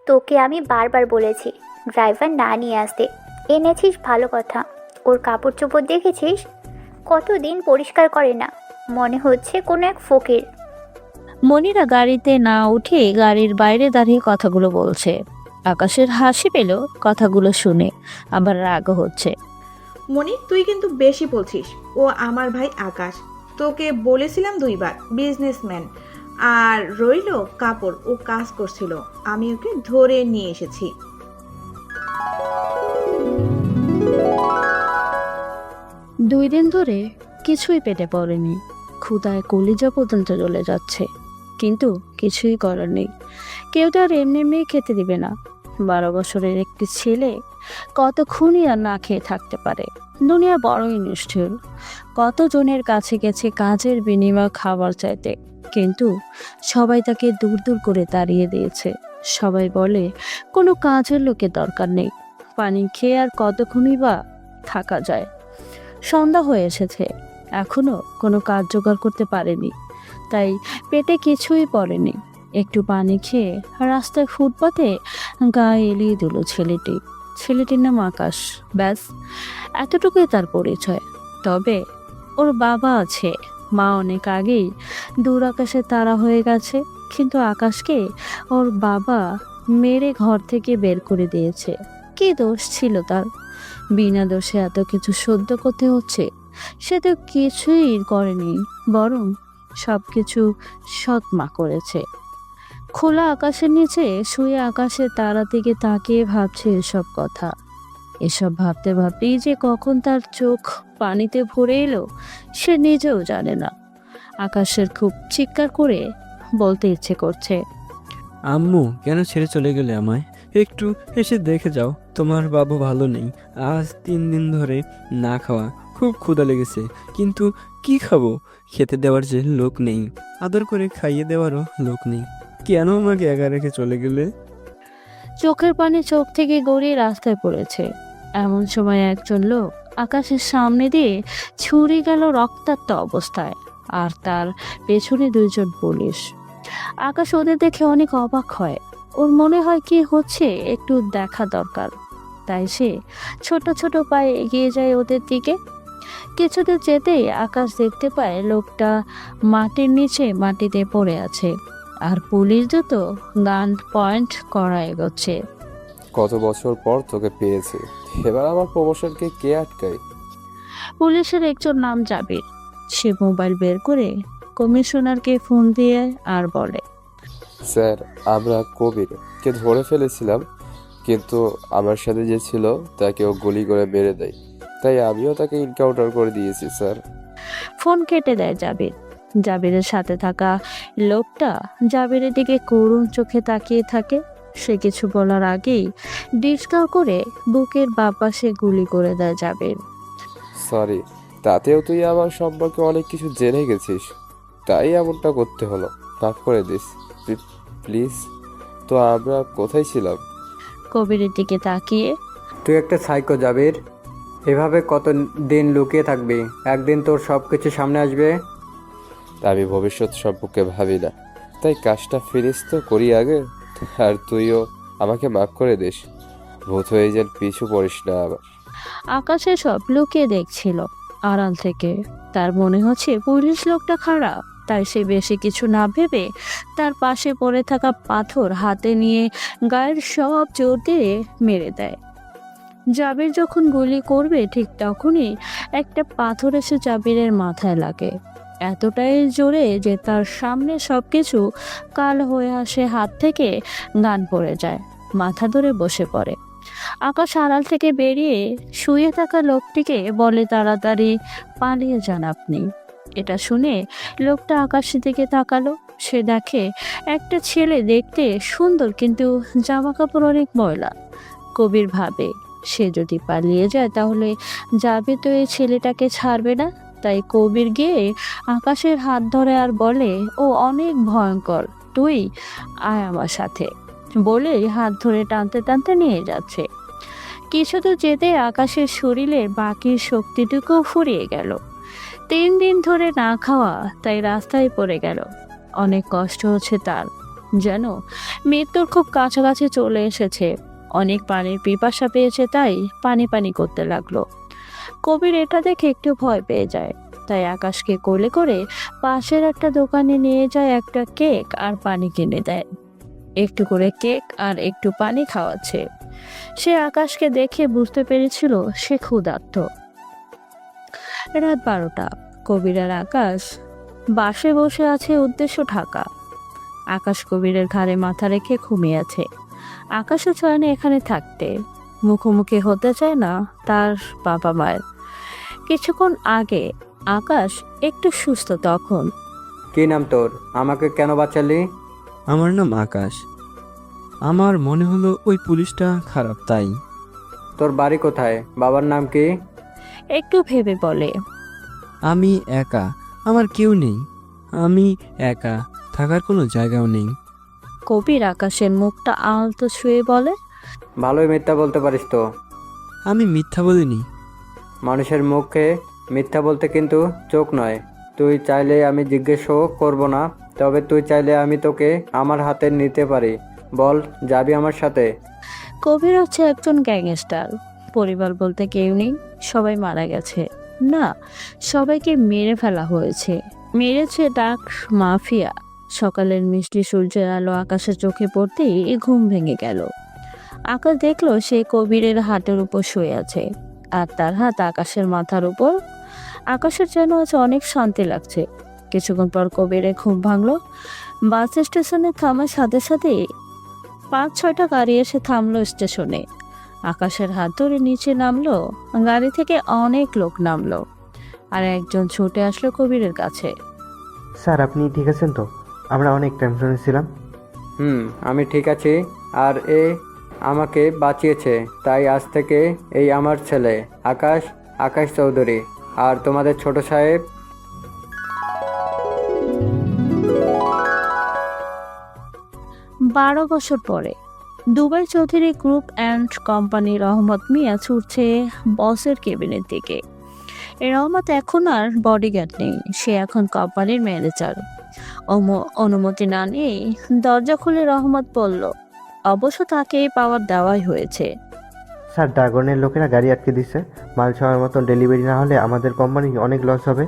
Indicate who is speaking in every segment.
Speaker 1: তোকে আমি বারবার বলেছি ড্রাইভার না নিয়ে আসতে, এনেছিস ভালো কথা। ওর কাপড় চোপড় দেখেছিস? কতদিন পরিষ্কার করে না, মনে হচ্ছে কোনো এক ফকির।
Speaker 2: মনিরা গাড়িতে না উঠে গাড়ির বাইরে দাঁড়িয়ে কথাগুলো বলছে। আকাশের হাসি পেল কথাগুলো শুনে, আবার রাগও হচ্ছে।
Speaker 3: মনি, তুই কিন্তু বেশি বলছিস। ও আমার ভাই আকাশ, তোকে বলেছিলাম 2 বার বিজনেসম্যান। আর রইলো কাপড়, ও কাজ করছিল, আমি ওকে ধরে নিয়ে এসেছি।
Speaker 2: 2 দিন ধরে কিছুই পেটে পড়েনি, ক্ষুধায় কলিজা পর্যন্ত জ্বলে যাচ্ছে, কিন্তু কিছুই করার নেই। কেউ তো আর এমনি এমনি খেতে দিবে না। 12 বছরের একটি ছেলে কতক্ষণই আর না খেয়ে থাকতে পারে। দুনিয়া বড়ই নিষ্ঠুর। কতজনের কাছে গেছে কাজের বিনিময়ে খাবার চাইতে, কিন্তু সবাই তাকে দূর দূর করে তাড়িয়ে দিয়েছে। সবাই বলে কোনো কাজের লোকের দরকার নেই। পানি খেয়ে আর কতক্ষণই বা থাকা যায়। সন্ধ্যা হয়ে এসেছে, এখনো কোনো কাজ জোগাড় করতে পারেনি, তাই পেটে কিছুই পড়েনি। একটু পানি খেয়ে রাস্তায় ফুটপাতে গায়ে এলিয়ে দিল ছেলেটি। ছেলেটির নাম আকাশ। ব্যাস, এতটুকুই তার পরিচয়। তবে ওর বাবা আছে, মা অনেক আগেই দূর আকাশে তারা হয়ে গেছে, কিন্তু আকাশকে ওর বাবা মেরে ঘর থেকে বের করে দিয়েছে। কি দোষ ছিল তার? বিনা দোষে এত কিছু সহ্য করতে হচ্ছে। সে তো কিছুই করেনি, বরং সবকিছু সৎ মা করেছে। খোলা আকাশের নিচে শুয়ে আকাশের তারা দিকে তাকিয়ে ভাবছে এসব কথা। এসব ভাবতে ভাবতেই যে কখন তার চোখ পানিতে ভরে এলো সে নিজেও জানে না। আকাশের খুব চিৎকার করে বলতে ইচ্ছে করছে,
Speaker 4: আম্মু, কেন ছেড়ে চলে গেলে আমায়? একটু এসে দেখে যাও, তোমার বাবু ভালো নেই। আজ 3 দিন ধরে না খাওয়া, খুব ক্ষুধা লেগেছে, কিন্তু কি খাবো? খেতে দেওয়ার যে লোক নেই, আদর করে খাইয়ে দেওয়ারও লোক নেই। কেন আমাকে একা রেখে চলে গেলে?
Speaker 2: চোখের পানি চোখ থেকে গড়িয়ে রাস্তায় পড়েছে। এমন সময় একজন লোক আকাশের সামনে দিয়ে ছুরি গেল রক্তাক্ত অবস্থায়, আর তার পেছনে 2জন পুলিশ। আকাশ ওদের দেখে অনেক অবাক হয়। ওর মনে হয় কি হচ্ছে একটু দেখা দরকার, তাই সে ছোট ছোট পায়ে এগিয়ে যায় ওদের দিকে। কিছুদূর যেতেই আকাশ দেখতে পায় লোকটা মাটির নিচে মাটিতে পড়ে আছে, আর পুলিশ দুটো গান পয়েন্ট করা এগোচ্ছে।
Speaker 5: কত বছর পর তোকে পেয়েছে, এবার আমার প্রমোশনকে কে আটকায়?
Speaker 2: পুলিশের একজন নাম জাবির। সে মোবাইল বের করে কমিশনারকে ফোন দিয়ে আর বলে,
Speaker 5: স্যার, আমরা কবিরকে ধরে ফেলেছিলাম, কিন্তু আমার সাথে যে ছিল তাকে ও গুলি করে মেরে দেয়, তাই আমিও তাকে এনকাউন্টার করে দিয়েছি স্যার।
Speaker 2: ফোন কেটে দেয় জাবির। জাবিরের সাথে থাকা লোকটা জাবিরের দিকে করুণ চোখে তাকিয়ে থাকে। সে কিছু বলার আগেই ডিসকাউ করে বুকের বাঁ পাশে গুলি করে দেয় জাবির।
Speaker 5: সরি, তাতেও তুই আমার সম্পর্কে অনেক কিছু জেনে গেছিস, তাই এমনটা করতে হলো, মাফ করে দিস প্লিজ। তো আমরা কোথায় ছিলাম?
Speaker 2: কবিরের দিকে তাকিয়ে,
Speaker 6: তুই একটা সাইকো জাবির, এভাবে কত দিন লুকিয়ে থাকবি? একদিন তোর সব কিছু সামনে আসবে।
Speaker 5: আমি ভবিষ্যৎ সম্পর্কে ভাবি না, তাই কাজটা ফিনিশ তো করি আগে। আর তুইও আমাকে মাফ করে দিস, ভূত হয়ে যেন পিছু পড়িস না আবার।
Speaker 2: আকাশে সব লুকিয়ে দেখছিল আড়াল থেকে। তার মনে হচ্ছে পুলিশ লোকটা খারাপ, তাই সে বেশি কিছু না ভেবে তার পাশে পড়ে থাকা পাথর হাতে নিয়ে গায়ের সব জোর দিয়ে মেরে দেয়। জাবির যখন গুলি করবে ঠিক তখনই একটা পাথর এসে জাবিরের মাথায় লাগে, এতটাই জোরে যে তার সামনে সবকিছু কাল হয়ে আসে, হাত থেকে গান পড়ে যায়, মাথা ধরে বসে পড়ে। আকাশ আড়াল থেকে বেরিয়ে শুয়ে থাকা লোকটিকে বলে, তাড়াতাড়ি পালিয়ে যান আপনি। এটা শুনে লোকটা আকাশের দিকে তাকালো। সে দেখে একটা ছেলে দেখতে সুন্দর, কিন্তু জামা কাপড় অনেক ময়লা। কবির ভাবে সে যদি পালিয়ে যায় তাহলে যাবে তো এই ছেলেটাকে ছাড়বে না। তাই কবির গিয়ে আকাশের হাত ধরে আর বলে, ও অনেক ভয়ঙ্কর, তুই আয় আমার সাথে, বলে হাত ধরে টানতে টানতে নিয়ে যাচ্ছে। কিছু তো যেতে আকাশের শরীরের বাকি শক্তিটুকু ফুরিয়ে গেল। 3 দিন ধরে না খাওয়া, তাই রাস্তায় পড়ে গেল। অনেক কষ্ট হচ্ছে তার, যেন মৃত্যুর খুব কাছাকাছি চলে এসেছে। অনেক পানির পিপাসা পেয়েছে, তাই পানি পানি করতে লাগলো। কবির এটা দেখে একটু ভয় পেয়ে যায়, তাই আকাশকে কোলে করে পাশের একটা দোকানে নিয়ে যায়, একটা কেক আর পানি কিনে দেয়। একটু করে কেক আর একটু পানি খাওয়াচ্ছে। সে আকাশকে দেখে বুঝতে পেরেছিল সে ক্ষুধার্ত। রাত 12টা। কবির আর আকাশ বাসে বসে আছে, উদ্দেশ্য ঢাকা। আকাশ কবিরের ঘাড়ে মাথা রেখে ঘুমিয়ে আছে। আকাশও চায় না এখানে থাকতে, মুখোমুখি হতে চায় না তার বাবা মায়ের। কিছুক্ষণ আগে আকাশ একটু সুস্থ, তখন
Speaker 6: কি নাম তোর? আমাকে কেন বাঁচালি?
Speaker 4: আমার নাম আকাশ। আমার মনে হলো ওই পুলিশটা খারাপ, তাই।
Speaker 6: তোর বাড়ি কোথায়? বাবার নাম কি?
Speaker 2: একটু ভেবে বলে,
Speaker 4: আমি একা, আমার কেউ নেই। আমি একা, থাকার কোনো জায়গাও নেই।
Speaker 2: কবির আকাশের মুখটা আলতো ছুঁয়ে বলে,
Speaker 6: ভালোই মিথ্যা বলতে পারিস তো।
Speaker 4: আমি মিথ্যা বলিনি।
Speaker 6: মানুষের মুখে মিথ্যা বলতে কিন্তু চোখ নয়। তুই চাইলে আমি জিজ্ঞেসও করব না, তবে তুই চাইলে আমি তোকে আমার হাতে নিতে পারি। বল, যাবি আমার সাথে?
Speaker 2: কবির হচ্ছে একজন গ্যাংস্টার। পরিবার বলতে কেউ নেই, সবাই মারা গেছে। না, সবাইকে মেরে ফেলা হয়েছে। মেরেছে ডাক মাফিয়া। সকালের মিষ্টি সূর্যের আলো আকাশের চোখে পড়তেই ঘুম ভেঙে গেল। আকাশ দেখলো সে কবিরের হাতের উপর শুয়ে আছে, আর তার হাত আকাশের মাথার উপর। আকাশের যেন আজ অনেক শান্তি লাগছে। কিছুক্ষণ পর কবিরের ঘুম ভাঙলো। বাস স্টেশনে থামার সাথে সাথে 5-6টা গাড়ি এসে থামলো স্টেশনে। আকাশের হাত ধরে নিচে নামলো। গাড়ি থেকে অনেক লোক নামলো, আর একজন ছুটে আসলো কবিরের কাছে।
Speaker 7: স্যার, আপনি ঠিক আছেন তো? আমরা অনেক টেনশনে ছিলাম।
Speaker 6: আমি ঠিক আছি। আর এ আমাকে বাঁচিয়েছে, তাই আজ থেকে এই আমার ছেলে আকাশ, আকাশ চৌধুরী। আর তোমাদের ছোট সাহেব?
Speaker 2: 12 বছর পরে Dubai Chowdhury group and company রহমত মিয়া ছুটছে বসের কেবিনের দিকে। রহমত এখন আর বডিগার্ড নেই, সে এখন কোম্পানির ম্যানেজার। অনুমতি না নিয়ে দরজা খুলে রহমত বলল, অবশ্য তাকে এই পাওয়ার দেওয়াই হয়েছে।
Speaker 7: স্যার, ড্রাগনের লোকেরা গাড়ি আটকে দিচ্ছে। মাল সময় মতন ডেলিভারি না হলে আমাদের কোম্পানি অনেক লস হবে।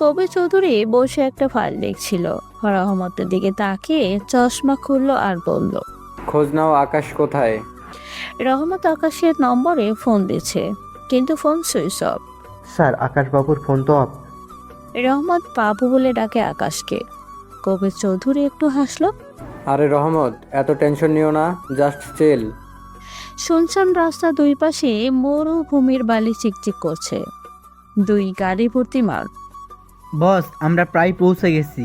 Speaker 2: কবির চৌধুরী বসে একটা ফাইল দেখছিল। রহমতের দিকে তাকিয়ে চশমা খুললো আর বলল,
Speaker 6: খোঁজ নাও, আকাশ কোথায়?
Speaker 2: রহমত আকাশের নম্বরে ফোন দিচ্ছে, কিন্তু ফোন সুইচ অফ।
Speaker 7: স্যার, আকাশবাবুর ফোন তো অফ।
Speaker 2: রহমত বাবু বলে ডাকে আকাশকে। কবির চৌধুরী একটু হাসলো।
Speaker 6: আরে রহমত, এত টেনশন নিও না, জাস্ট চিল।
Speaker 2: শুনশান রাস্তা, দুই পাশে মরুভূমির বালি চিকচিক করছে। 2 গাড়ি ভর্তি মাল।
Speaker 8: বস, আমরা প্রায় পৌঁছে গেছি।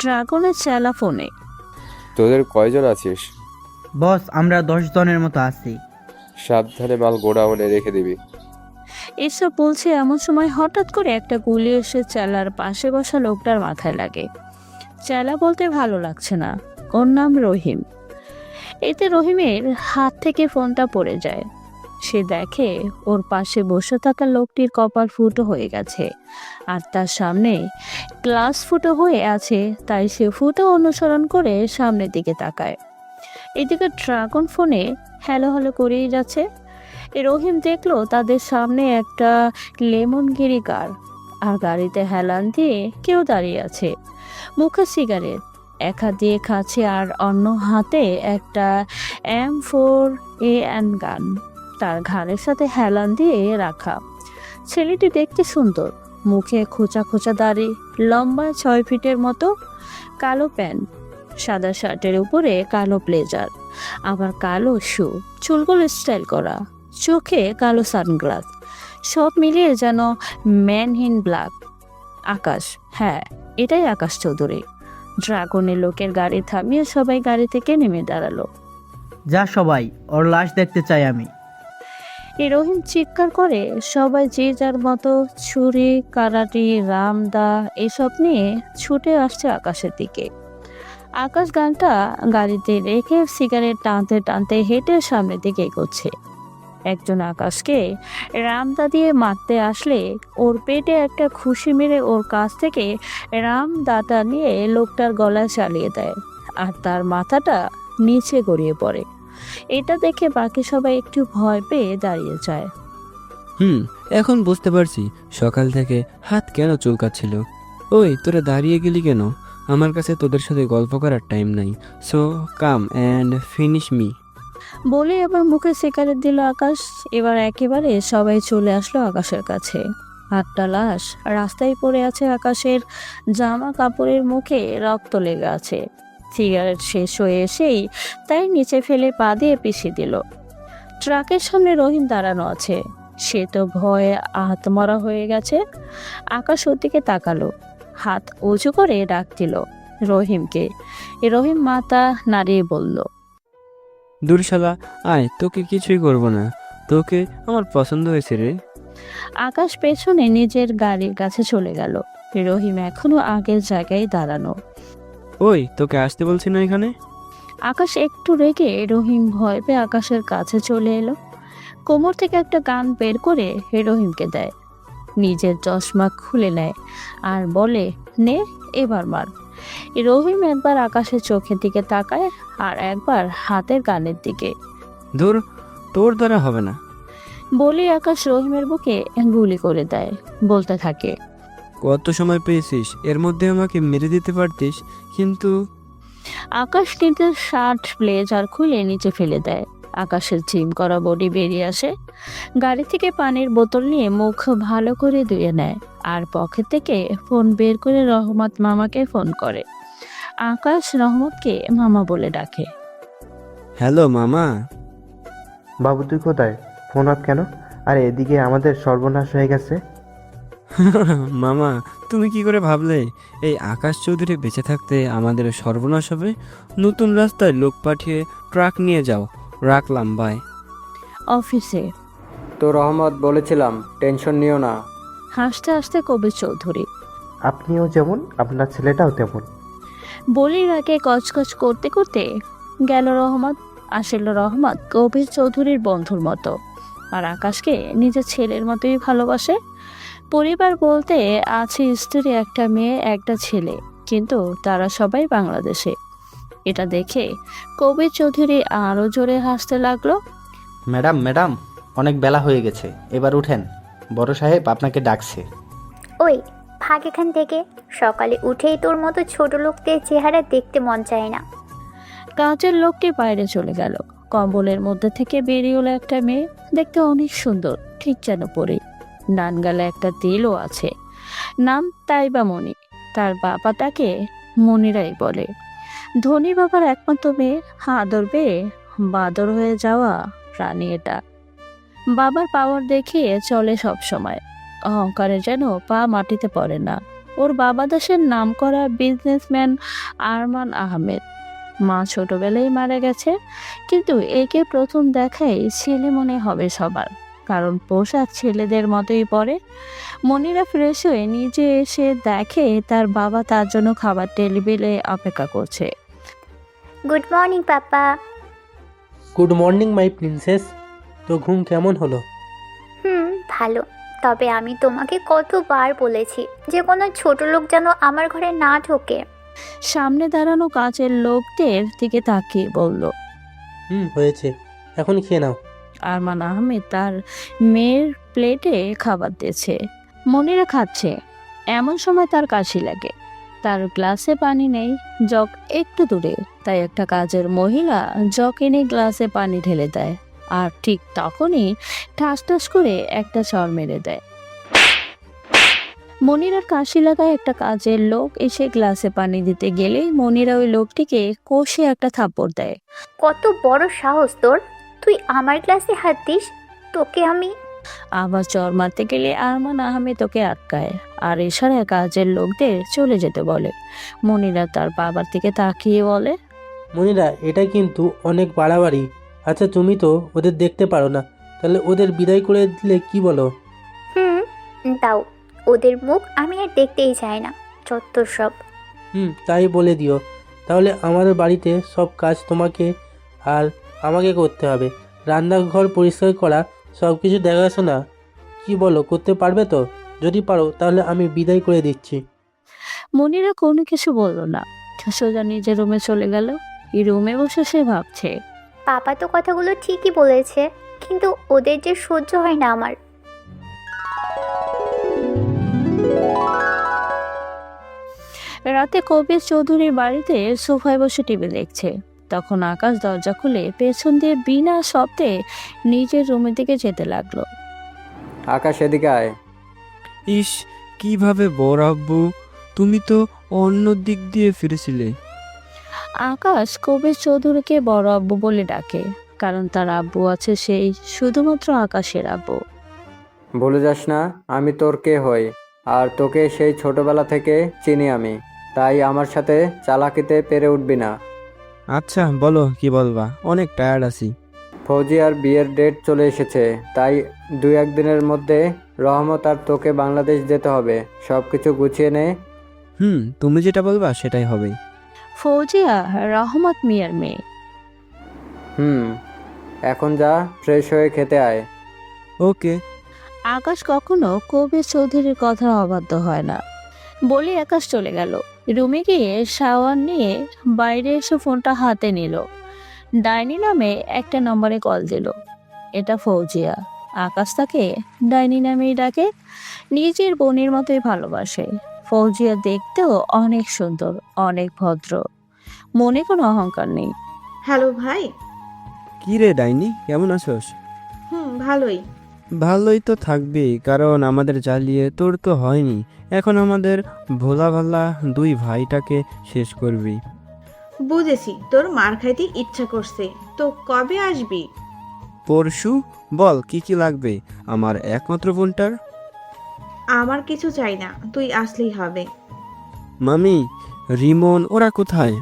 Speaker 2: ড্রাগনের চেলা ফোনে।
Speaker 5: তোদের কয়জন আছিস?
Speaker 8: বস, আমরা 10 জনের মতো আছি।
Speaker 5: সাবধানে মাল গোডাউনে রেখে দিবি।
Speaker 2: এসব বলছে এমন সময় হঠাৎ করে একটা গুলি এসে চেলার পাশে বসা লোকটার মাথায় লাগে। চেলা বলতে ভালো লাগছে না, ওর নাম রহিম। এতে রহিমের হাত থেকে ফোনটা পড়ে যায়। সে দেখে ওর পাশে বসে থাকা লোকটির কপাল ফুটো হয়ে গেছে, আর তার সামনে গ্লাস ফুটো হয়ে আছে, তাই সে ফুটো অনুসরণ করে সামনের দিকে তাকায়। এদিকে ড্রাগন ফোনে হ্যালো হ্যালো করেই যাচ্ছে। রহিম দেখলো তাদের সামনে একটা লেমনগিরি কার, আর গাড়িতে হেলান দিয়ে কেউ দাঁড়িয়ে আছে, মুখে সিগারেট, এক হাত দিয়ে খাচ্ছে আর অন্য হাতে একটা M4A1 গান, তার ঘাড়ের সাথে হেলান দিয়ে রাখা। ছেলেটি দেখতে সুন্দর, মুখে খোঁচা খোঁচা দাড়ি, লম্বা 6 ফিটের মতো, কালো প্যান্ট, সাদা শার্টের উপরে কালো ব্লেজার, আবার কালো শু, চুলগুলো স্টাইল করা, চোখে কালো সানগ্লাস, সব মিলিয়ে যেন ম্যানহিন ব্ল্যাক। আকাশ, হ্যাঁ এটাই আকাশ চৌধুরী। ড্রাগনের লোকের গাড়ি থামিয়ে সবাই গাড়ি থেকে নেমে দাঁড়ালো।
Speaker 8: যা সবাই, ওর লাশ দেখতে চাই আমি।
Speaker 2: রহিম চিৎকার করে সবাই যে যার মতো ছুরি, কারাটি, রামদা এসব নিয়ে ছুটে আসছে আকাশের দিকে। আকাশ গানটা গাড়িতে রেখে সিগারেট টানতে টানতে হেঁটে সামনের দিকে এগোচ্ছে। একজন আকাশকে রামদা দিয়ে মারতে আসলে ওর পেটে একটা খুশি মেরে ওর কাছ থেকে রামদাটা নিয়ে লোকটার গলায় চালিয়ে দেয় আর তার মাথাটা নিচে গড়িয়ে পড়ে। এটা দেখে বাকি সবাই একটু ভয় পেয়ে দাঁড়িয়ে যায়।
Speaker 4: এখন বুঝতে পারছি সকাল থেকে হাত কেন চুলকাচ্ছিল। ওই তোরা দাঁড়িয়ে গেলি কেন? আমার কাছে তোদের সাথে গল্প করার টাইম নাই, so come and finish me.
Speaker 2: বলে আবার মুখে সিগারেট দিল আকাশ। এবার একেবারে সবাই চলে আসলো আকাশের কাছে। 8টা লাশ রাস্তায় পড়ে আছে, আকাশের জামা কাপড়ের মুখে রক্ত লেগে আছে। সিগারেট শেষ হয়ে এসেই তাই নিচে ফেলে পা দিয়ে পিছিয়ে দিল। ট্রাকের সামনে রহিম দাঁড়ানো আছে, সে তো ভয়ে আত্মরা হয়ে গেছে। আকাশ ওর দিকে তাকালো, হাত উঁচু করে ডাক দিল রহিমকে। রহিম মাথা নাড়িয়ে বলল,
Speaker 4: দুরশালা আয়, তোকে কিছুই করব না, তোকে আমার পছন্দ হয়েছে রে।
Speaker 2: আকাশ পেছনে নিজের গাড়ির কাছে চলে গেল। রহিম এখনো আগের জায়গায় দাঁড়ানো।
Speaker 4: ওই তোকে আসতে বলছি না এখানে।
Speaker 2: আকাশ একটু রেগে রহিম ভয় পেয়ে আকাশের কাছে চলে এলো। কোমর থেকে একটা গান বের করে রহিমকে দেয়, নিজের চশমা খুলে নেয় আর বলে, নে এবার মার। রহিম একবার আকাশের চোখের দিকে তাকায় আর একবার হাতের গানের দিকে।
Speaker 4: ধুর, তোর দ্বারা হবে না।
Speaker 2: বলে আকাশ রহিমের বুকে গুলি করে দেয়, বলতে থাকে,
Speaker 4: কত সময় পেয়েছিস, এর মধ্যে আমাকে মেরে দিতে পারতিস, কিন্তু
Speaker 2: আকাশ নিজের শার্ট ব্লেজার খুলে নিচে ফেলে দেয়। আকাশের জিম করা বডি বেরিয়ে আসে। গাড়ি থেকে পানির বোতল নিয়ে মুখ ভালো করে ধুয়ে নেয় আর পকেট থেকে ফোন বের করে রহমত মামাকে ফোন করে। আকাশ রহমতকে মামা বলে ডাকে।
Speaker 4: হ্যালো মামা।
Speaker 7: বাবু তুই কোথায়? ফোন অফ কেন? আর এদিকে আমাদের সর্বনাশ হয়ে গেছে।
Speaker 4: মামা, তুমি কি করে ভাবলে এই আকাশ চৌধুরী বেঁচে থাকতে আমাদের সর্বনাশ হবে? নতুন রাস্তায় লোক পাঠিয়ে ট্রাক নিয়ে যাও। রাখলাম, বাই।
Speaker 2: অফিসে
Speaker 6: তো রহমত বলেছিলাম টেনশন নিও না।
Speaker 2: হাসতে হাসতে কবির চৌধুরী।
Speaker 7: আপনিও যেমন, আপনার ছেলেটাও তেমন।
Speaker 2: বলির আগে কচকচ করতে করতে গেল রহমত। আসলে রহমত কবির চৌধুরীর বন্ধুর মতো আর আকাশকে নিজের ছেলের মতোই ভালোবাসে। পরিবার বলতে আছে স্ত্রী, একটা মেয়ে, একটা ছেলে, কিন্তু তারা সবাই বাংলাদেশে। এটা দেখে কবির চৌধুরী আরো জোরে হাসতে লাগলো।
Speaker 9: ম্যাডাম ম্যাডাম, অনেক বেলা হয়ে গেছে, এবার উঠেন, বড় সাহেব আপনাকে ডাকছে।
Speaker 1: ওই ভাগ এখান থেকে, সকালে উঠেই তোর মতো ছোট লোকদের চেহারা দেখতে মন চায় না।
Speaker 2: কাজের লোকটি বাইরে চলে গেল। কম্বলের মধ্যে থেকে বেরিয়ে এলো একটা মেয়ে, দেখতে অনেক সুন্দর, ঠিক যেন পরি। ডান গালে একটা তিলও আছে। নাম তাইবা মণি। তার বাবা তাকে মনিরাই বলে। ধনী বাবার একমাত্র মেয়ে, আদর পেয়ে বাদর হয়ে যাওয়া প্রাণী এটা। বাবার পাওয়ার দেখিয়ে চলে সব সময়, অহংকারে যেন পা মাটিতে পড়ে না। ওর বাবা দেশের নামকরা বিজনেসম্যান আরমান আহমেদ। মা ছোটবেলায় মারা গেছে, কিন্তু একে প্রথম দেখাই ছেলে মনে হবে সবার, কারণ পোশাক ছেলেদের মতোই পরে। মনিরা ফ্রেশ হয়ে নিজে এসে দেখে তার বাবা তার জন্য খাবার টেবিলে অপেক্ষা করছে।
Speaker 1: Good morning papa.
Speaker 10: Good morning my princess. তো ঘুম কেমন হলো?
Speaker 1: ভালো, তবে আমি তোমাকে কতবার বলেছি যে কোনো ছোট লোক যেন আমার ঘরে না ঢোকে।
Speaker 2: সামনে দাঁড়ানো কাজের লোকদের দিকে তাকিয়ে বলল,
Speaker 10: হয়েছে, এখন খেয়ে নাও।
Speaker 2: আরমান আহমেদ তার মেয়ের প্লেটে খাবার দিয়েছে। মনিরা খাচ্ছে, এমন সময় তার কাশি লাগে। তার গ্লাসে পানি নেই, জগ একটু দূরে, তাই একটা কাজের মহিলা জগ এনে গ্লাসে পানি ঢেলে দেয় আর ঠিক তখনই ঠাস ঠাস করে একটা চড় মেরে দেয়। মনিরার কাশি লাগায় একটা কাজের লোক এসে গ্লাসে পানি দিতে গেলেই মনিরা ওই লোকটিকে কষে একটা থাপ্পড় দেয়।
Speaker 1: কত বড় সাহস তোর, তুই আমার গ্লাসে হাত দিস? তোকে আমি।
Speaker 2: আবার চড় মারতে গেলে আরমান আহমেদ তোকে আটকায় আর ইশারায় কাজের লোকদের চলে যেতে বলে। মনিরা তার বাবার দিকে তাকিয়ে বলে,
Speaker 10: মনিরা, এটা কিন্তু অনেক বাড়াবাড়ি। আচ্ছা, তুমি তো ওদের দেখতে পারো না, তাহলে ওদের বিদায় করে দিলে কি বলো?
Speaker 1: দাও, ওদের মুখ আমি আর দেখতেই চাই না, চত্বর সব।
Speaker 10: তাই বলে দিও। তাহলে আমাদের বাড়িতে সব কাজ তোমাকে আর আমাকে করতে হবে, রান্নাঘর পরিষ্কার করা, সব কিছু দেখাশোনা কি বলো, করতে পারবে তো? যদি পারো তাহলে আমি বিদায় করে দিচ্ছি।
Speaker 2: মনিরা কোনো কিছু বলল না, সোজা নিজের রুমে চলে গেল। এই রুমে বসে সে ভাবছে,
Speaker 1: পাপা তো কথাগুলো ঠিকই বলেছে, কিন্তু ওদের যে সহ্য হয় না আমার।
Speaker 2: রাতে কবির চৌধুরীর বাড়িতে সোফায় বসে টিভি দেখছে। তখন আকাশ দরজা খুলে পেছন দিয়ে বিনা শব্দে নিজের রুমের দিকে যেতে লাগলো।
Speaker 6: আকাশ এদিকে আয়।
Speaker 4: ইস, কিভাবে বড় আব্বু, তুমি তো অন্য দিক দিয়ে ফিরেছিলে।
Speaker 2: আকাশ কবির চৌধুরীকে বড় আব্বু বলে ডাকে, কারণ তার আব্বু আছে সেই শুধুমাত্র আকাশের আব্বু।
Speaker 6: ভুলে যাস না আমি তোর কে হই, আর তোকে সেই ছোটবেলা থেকে চিনি আমি, তাই আমার সাথে চালাকিতে পেরে উঠবি না।
Speaker 4: আচ্ছা বলো, কি বলবা? অনেক টায়ার্ড আছি।
Speaker 6: ফৌজিয়ার বিয়ের ডেট চলে এসেছে, তাই 2-1 দিনের মধ্যে রহমত আর তোকে বাংলাদেশ যেতে হবে। সব কিছু গুছিয়ে নে।
Speaker 4: তুমি যেটা বলবা সেটাই হবে।
Speaker 2: ফৌজিয়া রহমত মিয়ার মেয়ে।
Speaker 6: এখন যা, ফ্রেশ হয়ে খেতে আয়।
Speaker 4: ওকে।
Speaker 2: আকাশ কখনো কবির চৌধুরীর কথা অবাধ্য হয় না। বলে আকাশ চলে গেল। রুমে গিয়ে শাওয়ার নিয়ে বাইরে এসে ফোনটা হাতে নিল। ডাইনি নামে একটা নম্বরে কল দিল। এটা ফৌজিয়া। আকাশ তাকে ডাইনি নামেই ডাকে, নিজের বোনের মতোই ভালোবাসে। ফৌজিয়া দেখতেও অনেক সুন্দর, অনেক ভদ্র, মনে কোনো অহংকার নেই।
Speaker 3: হ্যালো ভাই।
Speaker 4: কি রে ডাইনি, কেমন আছোস?
Speaker 3: ভালোই।
Speaker 4: ভালোই তো থাকবেই, কারণ আমাদের জ্বালিয়ে তোর তো হয়নি। এখন আমাদের ভোলা ভালা 2 ভাইটাকে শেষ করবি।
Speaker 3: বুঝেছি, তোর মার খাইতে ইচ্ছা করছে, তো কবে আসবি?
Speaker 4: পরশু। বল কি কি লাগবে আমার একমাত্র বোনটার?
Speaker 3: আমার কিছু চাই না, তুই আসলেই হবে।
Speaker 4: মামি, রিমন ওরা কোথায়?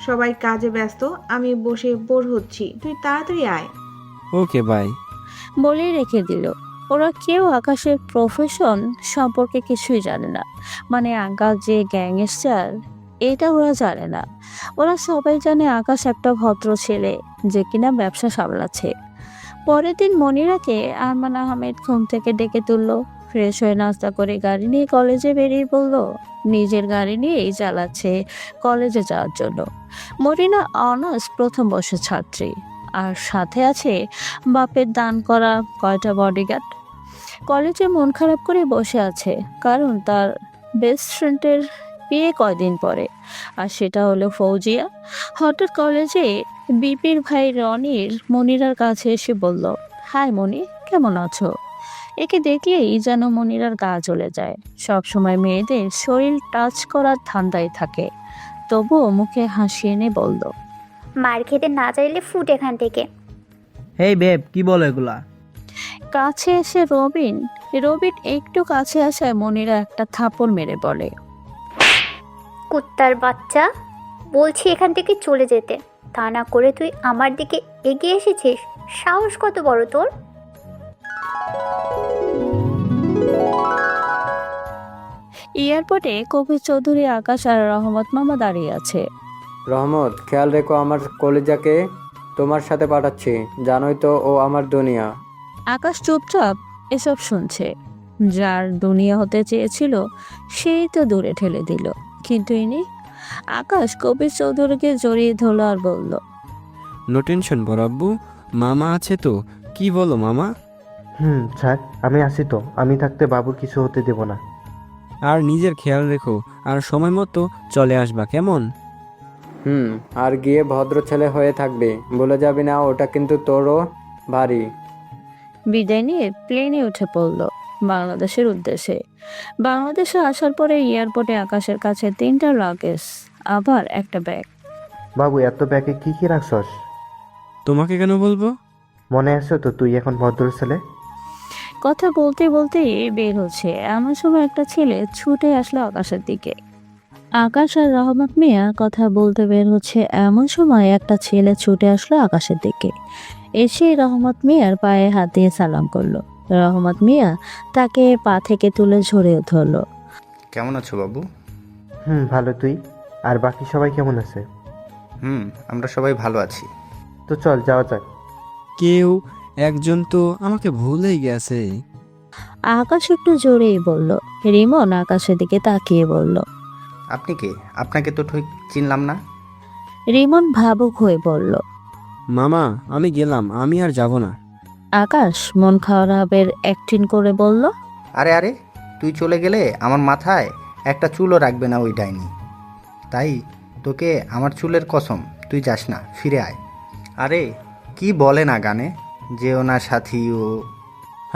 Speaker 3: সবাই কাজে ব্যস্ত, আমি বসে বোর হচ্ছি, তুই তাড়াতাড়ি আয়।
Speaker 4: Okay bye.
Speaker 2: বলে রেখে দিল। ওরা কেউ আকাশের প্রফেশন সম্পর্কে কিছুই জানে না, মানে আকাশ যে গ্যাংস্টার এটা ওরা জানে না। ওরা সবাই জানে আকাশ একটা ভদ্র ছেলে যে কিনা ব্যবসা সামলাচ্ছে। পরের দিন মনিরাকে আরমান আহমেদ ঘুম থেকে ডেকে তুললো। ফ্রেশ হয়ে নাস্তা করে গাড়ি নিয়ে কলেজে বেরিয়ে পড়লো। নিজের গাড়ি নিয়েই চালাচ্ছে কলেজে যাওয়ার জন্য। মনিরা অনার্স প্রথম বর্ষের ছাত্রী, আর সাথে আছে বাপের দান করা কয়টা বডিগার্ড। কলেজে মন খারাপ করে বসে আছে, কারণ তার বেস্ট ফ্রেন্ডের বিয়ে কয়দিন পরে, আর সেটা হলো ফৌজিয়া। হঠাৎ কলেজে বিপির ভাই রনির মনিরার কাছে এসে বলল, হাই মনি, কেমন আছো? একে দেখলেই যেন মনিরার গা জ্বলে যায়। সব সময় মেয়েদের শরীর টাচ করার ধান্দায় থাকে, তবুও মুখে হাসি এনে বলল,
Speaker 1: মার খেতে না চাইলে ফুট এখান থেকে।
Speaker 8: হেই বেব, কি বলো এগুলা?
Speaker 2: কাছে এসে রবিন একটু কাছে আসায় মনিরা একটা থাপড় মেরে বলে,
Speaker 1: কুত্তার বাচ্চা, বলছি এখান থেকে চলে যেতে, তা না করে তুই আমার দিকে এগিয়ে এসেছিস। সাহস কত বড় তোর!
Speaker 2: এয়ারপোর্টে কবির চৌধুরী, আকাশ আর রহমত মামা দাঁড়িয়ে আছে।
Speaker 6: রহমত, খেয়াল রেখো আমার কলিজাকে তোমার সাথে পাঠাচ্ছি, জানোই তো ও আমার দুনিয়া।
Speaker 2: আকাশ চুপচাপ এসব শুনছে। যার দুনিয়া হতে চেয়েছিল সেই তো দূরে ঠেলে দিল, কিন্তু ইনি। আকাশ কবির চৌধুরীকে জড়িয়ে ধরল আর বলল,
Speaker 4: নো টেনশন বড় আব্বু, মামা আছে তো। কি বলো মামা?
Speaker 7: স্যার আমি আসি তো, আমি থাকতে বাবুর কিছু হতে দেব না।
Speaker 4: আর নিজের খেয়াল রেখো, আর সময় মতো চলে আসবা, কেমন?
Speaker 6: আর গিয়ে ভদ্র ছেলে হয়ে থাকবে, ভুলে যাবি না, ওটা কিন্তু তোরও ভারী।
Speaker 2: বিদায় নিয়ে প্লেনে উঠে পড়ল বাংলাদেশের উদ্দেশ্যে। বাংলাদেশে আসার পরে এয়ারপোর্টে আকাশের কাছে 3টা লাগেজ, আবার একটা ব্যাগ।
Speaker 7: বাবু এত ব্যাগে কি কি রাখছস?
Speaker 4: তোমাকে কেন বলবো?
Speaker 7: মনে আছে তো তুই এখন ভদ্র ছেলে?
Speaker 2: কথা বলতে বলতে বের হচ্ছে, এমন সময় একটা ছেলে ছুটে আসলো আকাশের দিকে। আকাশ আর রহমত মিয়া কথা বলতে বের হচ্ছে, এমন সময় একটা ছেলে ছুটে আসলো আকাশের দিকে। এসে রহমত মিয়ার পায়ে হাত দিয়ে সালাম করলো। রহমত মিয়া তাকে পা থেকে তুলে ঝরিয়ে ধরলো।
Speaker 11: কেমন আছো বাবু?
Speaker 7: ভালো, তুই? আর বাকি সবাই কেমন আছে?
Speaker 11: আমরা সবাই ভালো আছি।
Speaker 7: তো চল যাওয়া যাক।
Speaker 4: কেউ একজন তো আমাকে ভুলেই গেছে।
Speaker 2: আকাশ একটু জোরেই বলল। রিমন আকাশের দিকে তাকিয়ে বলল।
Speaker 9: আপনি কে? আপনাকে তো ঠিক চিনলাম না।
Speaker 2: রিমন ভাবুক হয়ে বলল।
Speaker 4: মামা আমি গেলাম, আমি আর যাব না।
Speaker 2: আকাশ মন খারাপের অ্যাক্টিং করে বলল।
Speaker 9: আরে আরে, তুই চলে গেলে আমার মাথায় একটা চুলও রাখবে না ওই ডাইনি। তাই তোকে আমার চুলের কসম, তুই যাস না, ফিরে আয়। আরে কি বলে না গানে, যে ওনার সাথী ও।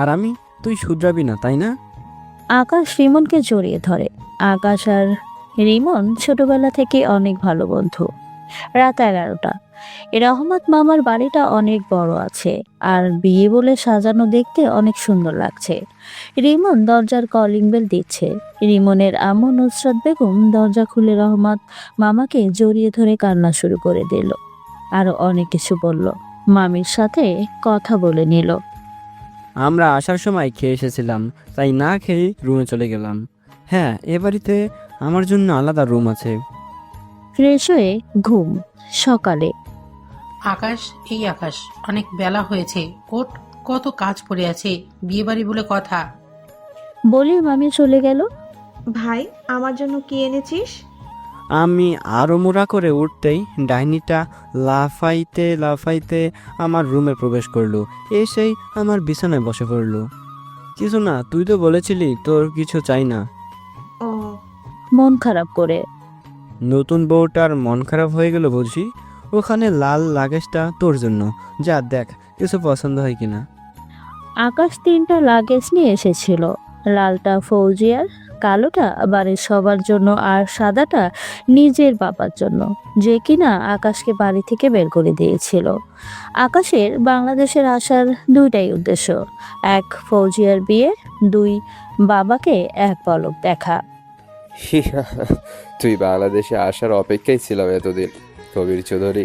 Speaker 4: আর আমি, তুই শুধরাবি না তাই না?
Speaker 2: আকাশ রিমনকে জড়িয়ে ধরে। আকাশ আর রিমন ছোটবেলা থেকে অনেক ভালো বন্ধু। রাত 11টা। রহমত মামার বাড়িটা অনেক বড় আছে আর বিয়ে বলে সাজানো দেখতে অনেক সুন্দর লাগছে। রিমন দরজার কলিং বেল দিচ্ছে। রিমনের আম্মু নুসরাত বেগম দরজা খুলে রহমত মামাকে জড়িয়ে ধরে কান্না শুরু করে দিল। আরো অনেক কিছু বলল। মামির সাথে কথা বলে নিল।
Speaker 4: আমরা আসার সময় খেয়ে এসেছিলাম, তাই না খেয়ে রুমে চলে গেলাম। হ্যাঁ, এ বাড়িতে আমার জন্য আলাদা রুম আছে।
Speaker 2: ফ্রেশ হয়ে ঘুম। সকালে
Speaker 11: আকাশ, এই আকাশ, অনেক বেলা হয়েছে, ওঠ, কত কাজ পড়ে আছে, বিয়ে বাড়ি বলে কথা।
Speaker 2: বলে মামি চলে গেল।
Speaker 3: ভাই, আমার জন্য কি এনেছিস?
Speaker 4: আমি আরো মোড়া করে উঠতেই ডাইনিটা লাফাইতে লাফাইতে আমার রুমে প্রবেশ করলো, এসেই আমার বিছানায় বসে পড়লো। কিছু না, তুই তো বলেছিলি তোর কিছু চাই না।
Speaker 3: ও,
Speaker 2: মন খারাপ করে।
Speaker 4: নতুন বউটার মন খারাপ হয়ে গেল বুঝি? ওখানে লাল লাগেজটা তোর জন্য, যা দেখ কিছু পছন্দ হয় কিনা।
Speaker 2: আকাশ 3টা লাগেজ নিয়ে এসেছিল। লালটা ফৌজিয়ার, কালোটা বাড়ির সবার জন্য আর সাদাটা নিজের বাবার জন্য, যে কিনা আকাশকে বাড়ি থেকে বের করে দিয়েছিল। আকাশের বাংলাদেশের আসার 2টাই উদ্দেশ্য। 1 ফৌজিয়ার বিয়ে, 2 বাবাকে এক পলক দেখা।
Speaker 5: তুই বাংলাদেশে আসার অপেক্ষায় ছিলাম এতদিন কবির চৌধুরী।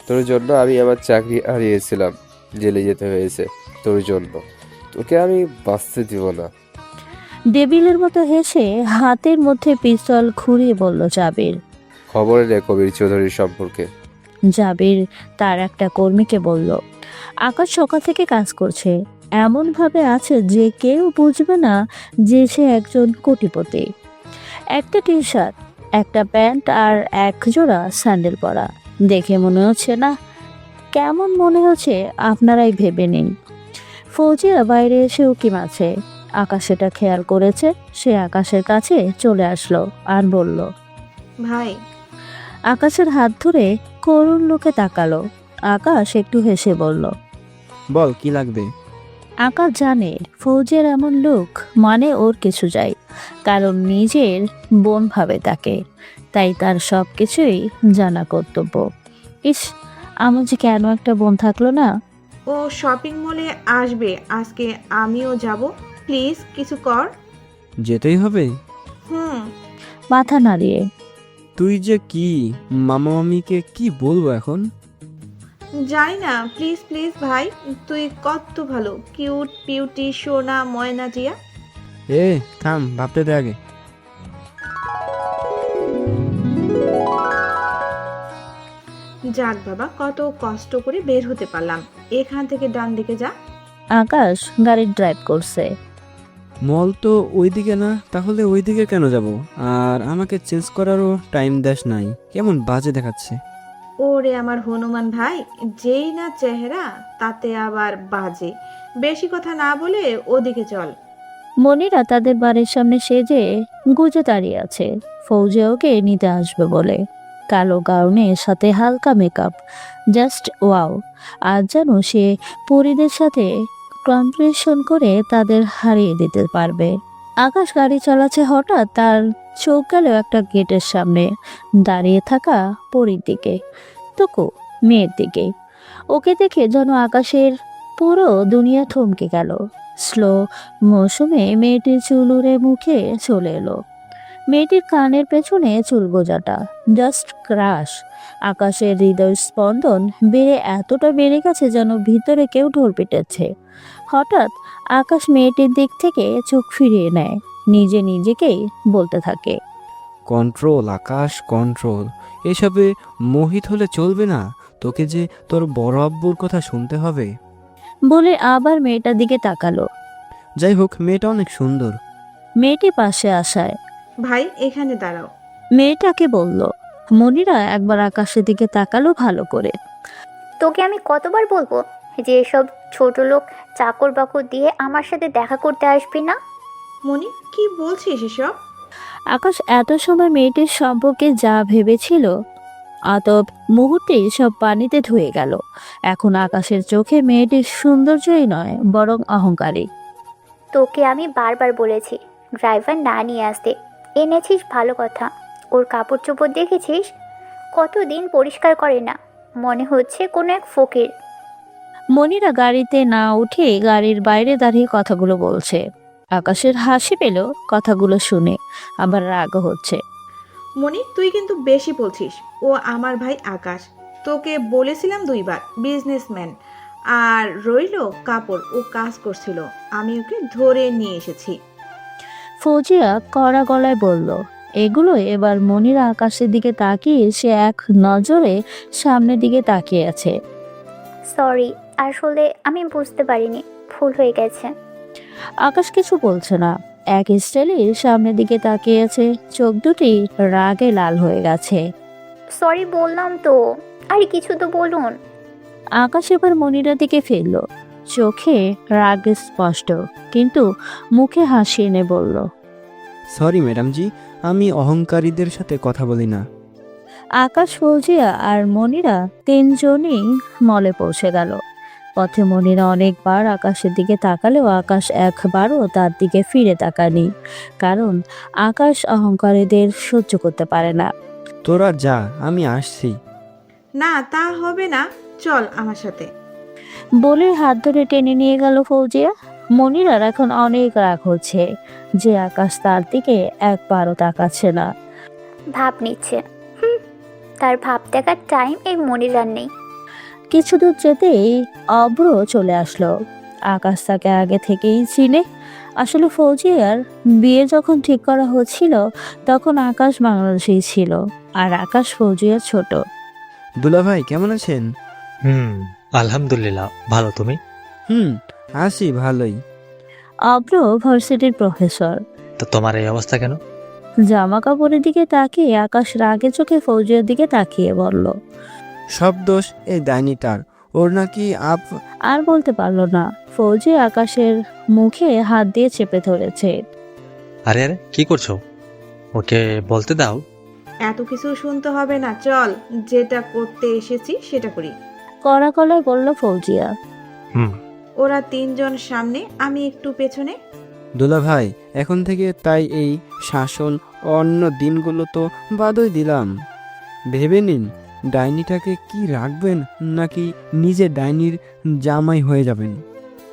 Speaker 5: তোর জন্য আমি আমার চাকরি হারিয়েছিলাম, জেলে যেতে হয়েছে তোর জন্য। তোকে আমি বাঁচতে দিব না।
Speaker 2: ডেবিলের মতো হেসে হাতের মধ্যে পিস্তল ঘুরিয়ে বলল জাবির।
Speaker 5: খবর নে কবির চৌধুরীর সম্পর্কে।
Speaker 2: জাবির তার একটা কর্মীকে বলল। আকাশ সকাল থেকে কাজ করছে, এমনভাবে আছে যে কেউ বুঝবে না যে সে একজন কোটিপতি। একটা টি শার্ট, একটা প্যান্ট আর 1 জোড়া স্যান্ডেল পরা। দেখে মনে হচ্ছে না, কেমন মনে হচ্ছে আপনারাই ভেবে নিন। ফৌজিয়া বাইরে এসে উকিম আছে। আকাশ সেটা খেয়াল করেছে। সে আকাশের কাছে চলে আসলো আর বলল।
Speaker 3: ভাই।
Speaker 2: আকাশের হাত ধরে করুণ লোকে তাকালো। আকাশ একটু হেসে বলল।
Speaker 4: বল কি লাগবে?
Speaker 2: আকাশ জানে ফৌজের এমন লোক মানে ওর কিছু যায়, কারণ নিজের বোন ভাবে তাকে, তাই তার সব কিছুই জানা কর্তব্য। ইস, আমার যে কেন একটা বোন থাকলো না।
Speaker 3: ও শপিং মলে আসবে আজকে, আমিও যাব। প্লিজ কিছু কর।
Speaker 4: যেতেই হবে?
Speaker 3: হুম।
Speaker 2: মাথা নাড়িয়ে।
Speaker 4: তুই যে কি, মামা মামিকে কি বলবো এখন?
Speaker 3: যাই না, প্লিজ প্লিজ ভাই, তুই কত ভালো, কিউট বিউটি সোনা ময়না জিয়া।
Speaker 4: এ থাম, ভাবতে দে আগে।
Speaker 3: যাক বাবা, কত কষ্ট করে বের হতে পারলাম। এখান থেকে ডান দিকে যা।
Speaker 2: আকাশ গাড়ি ড্রাইভ করছে।
Speaker 4: মল তো ওইদিকে না, তাহলে ওইদিকে কেন যাব? আর আমাকে চেঞ্জ করারও টাইম দেশ নাই, কেমন বাজে দেখাচ্ছে।
Speaker 3: ওরে আমার হনুমান ভাই, যেই না চেহারা তাতে আবার বাজে। বেশি কথা না বলে ওদিকে চল।
Speaker 2: মনিরা তাদের বাড়ির সামনে সেজে গুজে দাঁড়িয়ে আছে। ফৌজিয়া ওকে নিতে আসবে বলে। কালো গাউনের সাথে হালকা মেকআপ, জাস্ট ওয়াও। আজ যেন সে পরীদের সাথে কম্পিটিশন করে তাদের হারিয়ে দিতে পারবে। আকাশ গাড়ি চালাচ্ছে, হঠাৎ তার চোখ গেল একটা গেটের সামনে দাঁড়িয়ে থাকা পরীর দিকে, তকু মেয়ের দিকে। ওকে দেখে যেন আকাশের পুরো দুনিয়া থমকে গেল। স্লো মৌসুমে মেয়েটির চুল উড়ে মুখে চলে এলো। মেয়েটির কানের পেছনে চুল গোজাটা জাস্ট ক্রাশ। আকাশের হৃদয় স্পন্দন এতটা বেড়ে গেছে যেন ভিতরে কেউ ঢোল পিটেছে। হঠাৎ আকাশ মেয়েটির দিক থেকে চোখ ফিরিয়ে নেয়, নিজেকেই বলতে থাকে।
Speaker 4: কন্ট্রোল আকাশ, কন্ট্রোল। এসবে মোহিত হলে চলবে না, তোকে যে তোর বড় আব্বুর কথা শুনতে হবে।
Speaker 2: বলে আবার মেয়েটার দিকে তাকালো।
Speaker 4: যাই হোক, মেয়েটা অনেক সুন্দর।
Speaker 2: মেয়েটি পাশে আসায়
Speaker 3: ভাই এখানে দাঁড়াও।
Speaker 2: মেয়েটাকে বলল। মনিরা একবার আকাশের দিকে তাকালো ভালো করে।
Speaker 1: তোকে আমি কতবার বলবো যে এসব ছোট লোক চাকর বাকর দিয়ে আমার সাথে দেখা করতে আসবি না?
Speaker 3: মনি, কি বলছিস এসব?
Speaker 2: আকাশ এত সময় মেয়েটির সম্পর্কে যা ভেবেছিল আতব মুহূর্তেই সব পানিতে ধুয়ে গেল। এখন আকাশের চোখে মেয়েটির সৌন্দর্যই নয় বরং অহংকারী।
Speaker 1: তোকে আমি বারবার বলেছি ড্রাইভার না নিয়ে আসতে, এনেছিস ভালো কথা। ওর কাপড় চোপড় দেখেছিস? কতদিন পরিষ্কার করে না, মনে হচ্ছে কোনো এক ফকির।
Speaker 2: মনিরা গাড়িতে না উঠে গাড়ির বাইরে দাঁড়িয়ে কথাগুলো বলছে। আকাশের হাসি পেল কথাগুলো শুনে, আবার রাগও হচ্ছে।
Speaker 3: মনি, তুই কিন্তু বেশি বলছিস। ও আমার ভাই আকাশ, তোকে বলেছিলাম 2বার বিজনেসম্যান। আর রইল কাপড়, ও কাজ করছিল, আমি ওকে ধরে নিয়ে এসেছি।
Speaker 2: ফৌজিয়া কড়া গলায় বলল। এগুলো এবার মনিরা আকাশের দিকে তাকিয়ে সে এক নজরে সামনের দিকে তাকিয়ে আছে।
Speaker 1: সরি, আসলে আমি বুঝতে পারিনি, ভুল হয়ে গেছে।
Speaker 2: আকাশ কিছু বলছে না, এক স্টাইলে সামনের দিকে তাকিয়ে আছে, চোখ দুটি রাগে লাল হয়ে গেছে।
Speaker 1: সরি বললাম তো, আরে কিছু তো বলুন।
Speaker 2: আকাশ এবার মনিরার দিকে ফিরল, চোখে রাগ স্পষ্ট, কিন্তু মুখে হাসি এনে বলল।
Speaker 4: সরি ম্যাডাম জি, আমি অহংকারীদের সাথে কথা বলি না।
Speaker 2: আকাশ, ফৌজিয়া আর মনিরা তিনজনই মলে পৌঁছে গেল। পথে মনিরা অনেকবার আকাশের দিকে তাকালেও আকাশ একবারও তার দিকে ফিরে তাকায়নি, কারণ আকাশ অহংকারীদের সহ্য করতে পারে না।
Speaker 4: তোরা যা, আমি আসছি।
Speaker 3: না, তা হবে না, চল আমার সাথে।
Speaker 2: বলে হাত ধরে টেনে নিয়ে গেল ফৌজিয়া। মনিরার এখন অনেক রাগ হচ্ছে যে আকাশ তার দিকে একবারও তাকাচ্ছে না।
Speaker 1: ভাব নিচ্ছে, তার ভাব দেখার টাইম এই মনিরার নেই।
Speaker 2: কিছু দূর যেতেই অব্র চলে আসলো। আকাশ তাকে আগে থেকেই চিনে। আসলে ফৌজিয়ার বিয়ে যখন ঠিক করা হচ্ছিল তখন আকাশ বাংলাদেশেই ছিল, আর আকাশ ফৌজিয়ার ছোট।
Speaker 4: দুলা ভাই কেমন আছেন?
Speaker 12: আলহামদুলিল্লাহ, ভালো। তুমি?
Speaker 4: আছি ভালোই।
Speaker 2: অব্র ভার্সিটির প্রফেসর।
Speaker 12: তো তোমার এই অবস্থা কেন?
Speaker 2: জামা কাপড়ের দিকে তাকিয়ে আকাশ রাগে চোখে ফৌজিয়ার দিকে তাকিয়ে বলল।
Speaker 4: সব দোষ এই ডাইনিটার, ওর নাকি
Speaker 2: আর বলতে পারলো না। ফৌজি আকাশের মুখে হাত দিয়ে চেপে ধরেছে।
Speaker 12: আরে আরে, কি করছো? ওকে বলতে দাও।
Speaker 3: এত কিছু শুনতে হবে না, চল যেটা করতে এসেছি সেটা করি।
Speaker 2: কড়া গলায় বলল ফৌজিয়া।
Speaker 3: ওরা তিনজন সামনে, আমি একটু পেছনে।
Speaker 4: দুলা ভাই এখন থেকে তাই এই শাসন অন্য দিনগুলো তো বাদই দিলাম। ভেবে নিন, ডাইনিটাকে কি রাখবেন নাকি নিজে ডাইনির জামাই হয়ে যাবেন?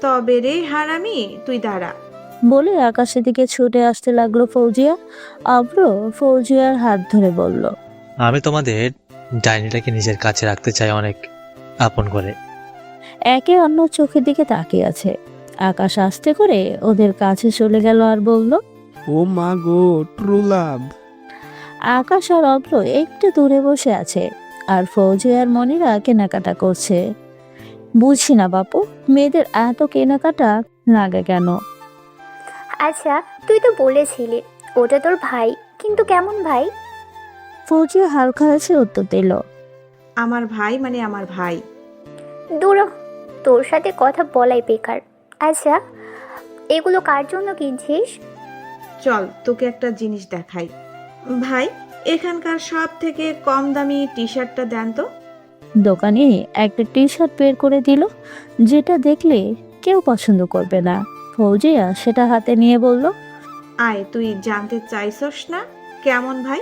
Speaker 3: তবে রে হারামি, তুই দাঁড়া।
Speaker 2: বলে আকাশের দিকে ছুটে আসতে লাগলো ফৌজিয়া। অব্র ফৌজিয়ার হাত ধরে বলল।
Speaker 12: আমি তোমাদের ডাইনিটাকে নিজের কাছে রাখতে চাই, অনেক আপন করে।
Speaker 2: একে অন্য চোখের দিকে তাকিয়ে আছে। আকাশ আস্তে করে ওদের কাছে চলে গেল আর বলল।
Speaker 4: ও মা গো, ট্রু লাভ।
Speaker 2: আকাশ আর অব্র একটু দূরে বসে আছে, আর ফৌজিয়া আর মনিরা কেনাকাটা করছে। বুঝি না বাপু, মেয়েদের এত কেনাকাটা লাগে কেন?
Speaker 1: আচ্ছা, তুই তো বলেছিলি ওটা তোর ভাই, কিন্তু কেমন ভাই?
Speaker 2: ফৌজিয়া হালকা হয়েছে উত্তর দিল।
Speaker 3: আমার ভাই মানে আমার ভাই।
Speaker 1: দূর, তোর সাথে কথা বলাই বেকার। আচ্ছা, এগুলো কার জন্য কিনছিস?
Speaker 3: চল তোকে একটা জিনিস দেখাই। ভাই, এখানকার সব থেকে কম দামি টি শার্টটা দেন তো।
Speaker 2: দোকানে একটা টি শার্ট বের করে দিল, যেটা দেখলে কেউ পছন্দ করবে না। ফৌজিয়া সেটা হাতে নিয়ে বলল।
Speaker 3: আয়, তুই জানতে চাইছস না কেমন ভাই?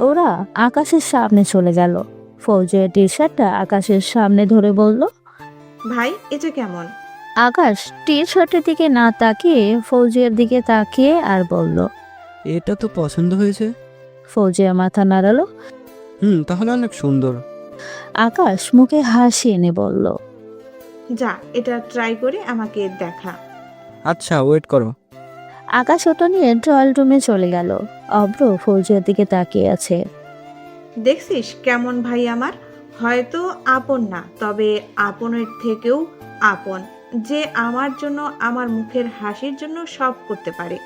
Speaker 2: ওরা আকাশের সামনে চলে গেল। ফৌজিয়া টি শার্টটা আকাশের সামনে ধরে বলল।
Speaker 3: ভাই, এটা কেমন?
Speaker 2: আকাশ টি শার্টের দিকে না তাকিয়ে ফৌজিয়ার দিকে তাকিয়ে আর বলল।
Speaker 4: এটা তো পছন্দ হয়েছে।
Speaker 2: ফৌজিয়া মাথা নাড়ালো।
Speaker 4: তাহলে অনেক সুন্দর।
Speaker 2: আকাশ মুখে হাসি এনে বলল।
Speaker 3: যা, এটা ট্রাই করে আমাকে দেখা।
Speaker 4: আচ্ছা, ওয়েট করো।
Speaker 2: আকাশ ওটা নিয়ে ট্রয়াল রুমে চলে গেল। অব্র ফৌজিয়ার দিকে তাকিয়ে আছে।
Speaker 3: দেখছিস কেমন ভাই আমার? হয়তো আপন না, তবে আপনের থেকেও আপন। যে আমার জন্য, আমার মুখের হাসির জন্য সব করতে পারে।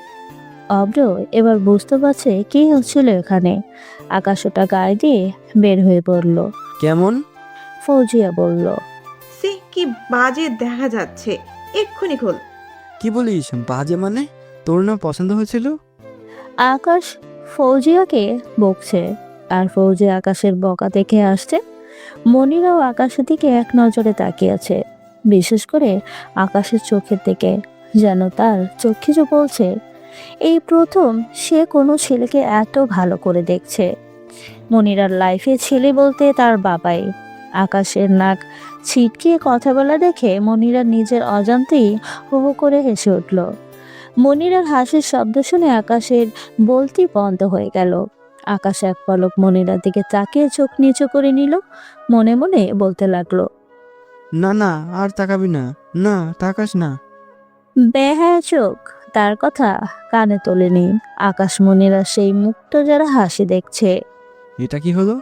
Speaker 2: অব্র এবার বুঝতে পারছে কি হচ্ছিল এখানে। আকাশ ওটা গায়ে দিয়ে বের হয়ে পড়ল।
Speaker 4: কেমন?
Speaker 2: ফৌজিয়া বলল।
Speaker 3: সে কি বাজে দেখা যাচ্ছে, এক্ষুনি খোল।
Speaker 4: কি বলিস বাজে মানে? তোর না পছন্দ হয়েছিল?
Speaker 2: আকাশ ফৌজিয়াকে বকছে, আর ফৌজিয়া আকাশের বকা দেখে আসছে। মনিরাও আকাশের দিকে এক নজরে তাকিয়ে আছে, বিশেষ করে আকাশের চোখের দিকে, যেন তার চোখ কিছু বলছে। এই প্রথম সে কোনো ছেলেকে এত ভালো করে দেখছে। মনিরার লাইফে ছেলে বলতে তার বাবাই। আকাশের নাক ছিটকিয়ে কথা বলা দেখে মনিরা নিজের অজান্তেই হু হু করে হেসে উঠল। মনিরার হাসির শব্দ শুনে আকাশের বলতি বন্ধ হয়ে গেল। আকাশ এক পলক মনিরার দিকে তাকিয়ে চোখ নিচু করে নিল, মনে মনে বলতে লাগলো,
Speaker 4: না না, আর তাকাবি না, না তাকাস না।
Speaker 2: বেহায়া চোখ তার কথা কানে তোলেনি। আকাশ মনিরার সেই মুক্ত যারা হাসি দেখছে।
Speaker 4: এটা কি হলো?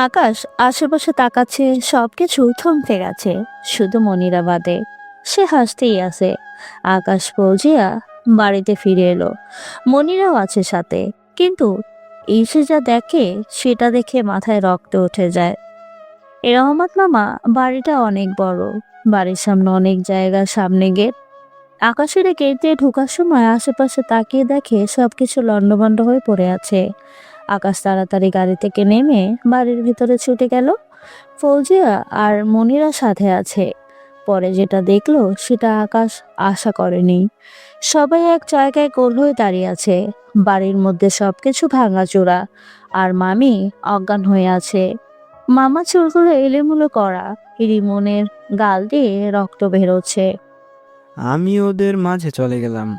Speaker 2: আকাশ আশেপাশে তাকাচ্ছে, সবকিছু থমকে গেছে, শুধু মনিরা বাদে। সে হাসতেই আছে। আকাশ ফৌজিয়া বাড়িতে ফিরে এলো, মনিরাও আছে সাথে। কিন্তু এসে যা দেখে সেটা দেখে মাথায় রক্ত উঠে যায়। রহমত মামা বাড়িটা অনেক বড়, বাড়ির সামনে অনেক জায়গা, সামনে গেট। আকাশের গেট দিয়ে ঢোকার সময় আশেপাশে তাকিয়ে দেখে সবকিছু লন্ডভন্ড হয়ে পড়ে আছে। আকাশ তাড়াতাড়ি গাড়ি থেকে নেমে বাড়ির ভিতরে ছুটে গেল। ফৌজিয়া আর মনিরা সাথে আছে। পরে যেটা দেখলো সেটা আকাশ আশা করেনি। সবাই এক জায়গায় গোল হয়ে দাঁড়িয়ে আছে, বাড়ির মধ্যে সবকিছু ভাঙাচোরা, আর মামি অজ্ঞান হয়ে আছে। মামা চুলগুলো এলোমেলো করা, রিমনের গাল দিয়ে রক্ত বেরোচ্ছে।
Speaker 4: আমি ওদের মাঝে চলে গেলাম।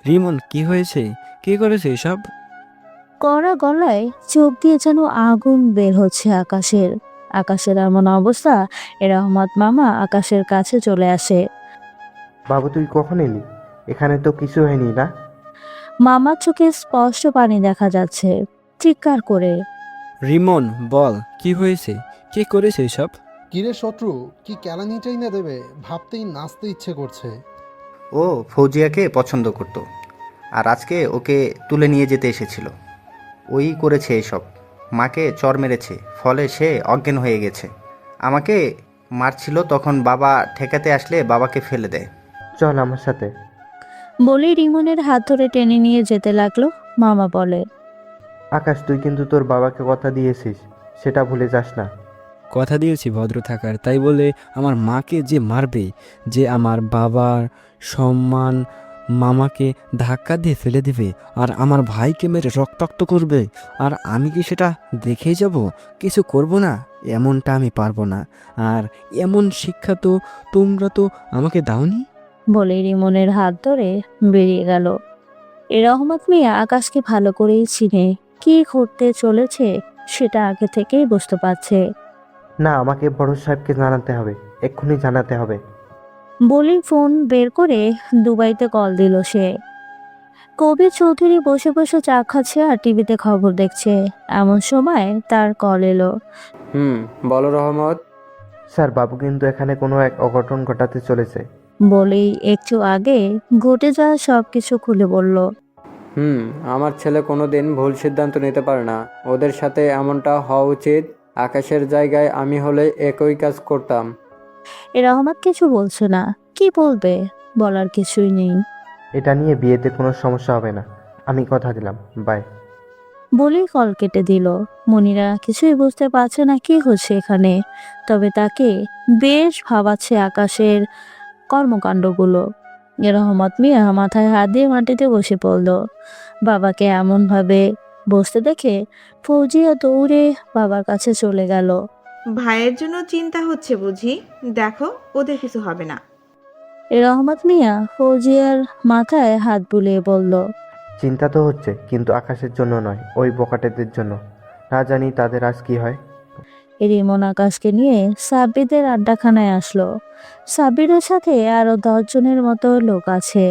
Speaker 4: রিমন, কি হয়েছে? কে করেছে এসব?
Speaker 2: কড়া গলায় চোখ দিয়ে যেন আগুন বের হচ্ছে আকাশের। আকাশের এমন অবস্থা, রহমত মামা আকাশের কাছে চলে আসে।
Speaker 7: বাবু তুই কখন এলি? এখানে তো কিছু হয়নি না?
Speaker 2: মামার চোখে স্পষ্ট পানি দেখা যাচ্ছে, চিৎকার করে।
Speaker 4: রিমন বল, কি হয়েছে? কে করেছে এসব?
Speaker 13: কিরে শত্রু, কি কেলানিটাই না দেবে, ভাবতেই নাচতে ইচ্ছে করছে।
Speaker 9: ও ফৌজিয়াকে পছন্দ করত, আর আজকে ওকে তুলে নিয়ে যেতে এসেছিল। ওই করেছে এসব। মাকে চর মেরেছে, ফলে সে অজ্ঞান হয়ে গেছে। আমাকে মারছিল, তখন বাবা ঠেকাতে আসলে বাবাকে ফেলে দেয়।
Speaker 7: চল আমার সাথে।
Speaker 2: বলেই রিমনের হাত ধরে টেনে নিয়ে যেতে লাগলো। মামা বলে,
Speaker 7: আকাশ তুই কিন্তু তোর বাবাকে কথা দিয়েছিস, সেটা ভুলে যাস না।
Speaker 4: কথা দিয়েছি ভদ্র থাকার, তাই বলে আমার মাকে যে মারবে, যে আমার বাবার সম্মান মামাকে ধাক্কা দিয়ে ফেলে দেবে, আর আমার ভাইকে মেরে রক্তাক্ত করবে, আর আমি কি সেটা দেখেই যাব? কিছু করব না? এমনটা আমি পারবো না। আর এমন শিক্ষা তো তোমরা তো আমাকে দাওনি।
Speaker 2: বলে রিমনের হাত ধরে বেরিয়ে গেল। রহমত মিয়া আকাশকে ভালো করেই চিনে, কি ঘটতে চলেছে সেটা আগে থেকেই বুঝতে পারছে।
Speaker 7: না, আমাকে বড় সাহেবকে জানাতে হবে, এক্ষুনি জানাতে হবে।
Speaker 2: বলেই ফোন বের করে দুবাইতে কল দিল সে। কবির চৌধুরী বসে বসে চা খাচ্ছে আর টিভিতে খবর দেখছে। এমন সময় তার কল এলো।
Speaker 6: বলো রহমত।
Speaker 7: স্যার, বাবু কিন্তু এখানে কোনো এক অঘটন ঘটাতে চলেছে।
Speaker 2: বলেই একটু আগে ঘটে যাওয়া সবকিছু খুলে বলল।
Speaker 6: আমার ছেলে কোনোদিন ভুল সিদ্ধান্ত নিতে পারে না, ওদের সাথে এমনটা হওয়া উচিত। আকাশের জায়গায় আমি হলে একই কাজ করতাম।
Speaker 2: রহমত কিছু বলছে না, কি বলবে, বলার কিছুই নেই।
Speaker 7: এটা নিয়ে বিয়েতে কোনো সমস্যা হবে না, আমি কথা দিলাম। বাই।
Speaker 2: বলেই কল কেটে দিল। মনিরা কিছুই বুঝতে পারছে না কি হচ্ছে এখানে, তবে তাকে বেশ ভাবাচ্ছে আকাশের কর্মকাণ্ডগুলো। রহমত মিয়া মাথায় হাত দিয়ে মাটিতে বসে পড়ল। বাবাকে এমনভাবে বসতে দেখে ফৌজিয়া দৌড়ে বাবার কাছে চলে গেল।
Speaker 3: ভাইয়ের জন্য চিন্তা হচ্ছে বুঝি? দেখো, ওদের কিছু হবে না।
Speaker 2: রহমত মিয়া ফৌজিয়ার মাথায় হাত বুলিয়ে বলল,
Speaker 7: চিন্তা তো হচ্ছে, কিন্তু আকাশের জন্য নয়, ওই বকাটেদের জন্য। না জানি তাদের আজ কি হয়।
Speaker 2: রিমন আকাশকে নিয়ে সাব্বিরদের আড্ডাখানায় আসলো। সাব্বিরের সাথে আরো 10 জনের মতো লোক আছে।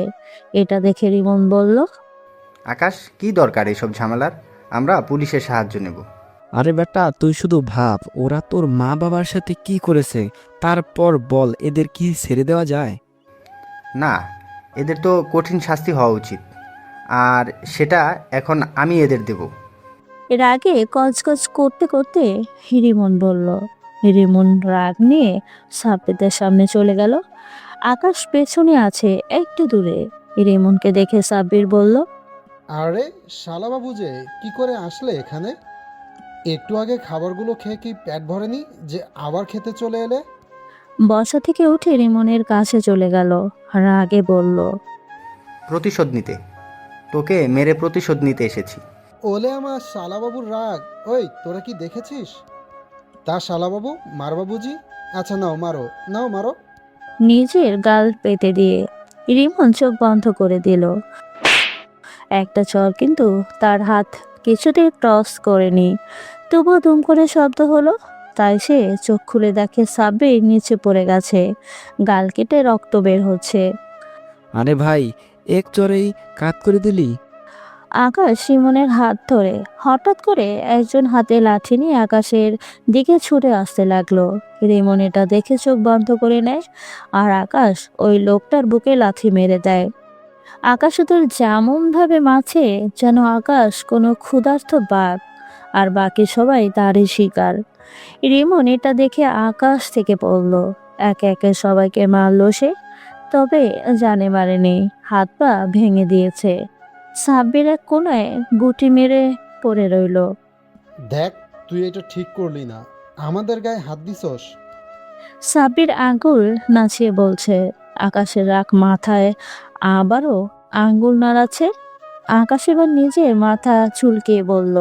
Speaker 2: এটা দেখে রিমন বলল,
Speaker 9: আকাশ, কি দরকার এসব ঝামেলার? আমরা পুলিশের সাহায্য নেব।
Speaker 4: আরে বেটা, তুই শুধু ভাব ওরা তোর মা বাবার সাথে কি করেছে, তারপর বল এদের কি ছেড়ে দেওয়া যায়?
Speaker 9: না, এদের তো কঠিন শাস্তি হওয়া উচিত, আর সেটা এখন আমি এদের দেব।
Speaker 2: এর আগে কচকচ করতে করতে রিমন বলল। রিমন রাগ নিয়ে সাব্বিরের সামনে চলে গেল। আকাশ পেছনে আছে একটু দূরে। রিমনকে দেখে সাব্বির বলল,
Speaker 13: আরে শালাবাবু যে কি করে আসলে এখানে? একটু আগে খাবারগুলো খেয়ে কি পেট ভরেনি যে আবার খেতে চলে এলে?
Speaker 2: বসা থেকে উঠে রিমনের কাছে চলে গেল। রাগে বলল,
Speaker 9: প্রতিশোধ নিতে, তোকে মেরে প্রতিশোধ নিতে এসেছি।
Speaker 13: ওলে আমার শালাবাবুর রাগ! ওই তোরা কি দেখেছিস? তা শালাবাবু মারবাবুজি, আচ্ছা নাও মারো, নাও মারো।
Speaker 2: নিজের গাল পেতে দিয়ে রিমন চোখ বন্ধ করে দিল। একটা চর কিন্তু তার হাত কিছুতেই ক্রস করেনি, তবুও দুম করে শব্দ হলো। তাই সে চোখ খুলে দেখে সাব্বির নিচে পড়ে গেছে, গাল কেটে রক্ত বের হচ্ছে।
Speaker 4: আরে ভাই, এক চরেই কাত করে দিলি।
Speaker 2: আকাশ রিমনের হাত ধরে হঠাৎ করে একজন হাতে লাঠি নিয়ে আকাশের দিকে ছুটে আসতে লাগলো। রিমন এটা দেখে চোখ বন্ধ করে নেয়, আর আকাশ ওই লোকটার বুকে লাথি মেরে দেয়। আকাশ ওদের যেমন ভাবে মাছে যেন আকাশ কোনো ক্ষুধার্ত বাঘ, আর বাকি সবাই তারই শিকার। রিমন এটা দেখে আকাশ থেকে পড়ল। একে একে সবাইকে মারলো সে, তবে জানে মারেনি, হাত পা ভেঙে দিয়েছে। সাব্বির এক কোনায় গুটি মেরে পড়ে রইল।
Speaker 13: দেখ, তুই এটা ঠিক করলি না, আমাদের গায়ে হাত দিছস।
Speaker 2: সাব্বির আঙ্গুল নাচিয়ে বলছে। আকাশের রাগ মাথায় আবারও আঙ্গুল নাড়াচ্ছে। আকাশ এবার নিজের মাথা চুলকে বলল,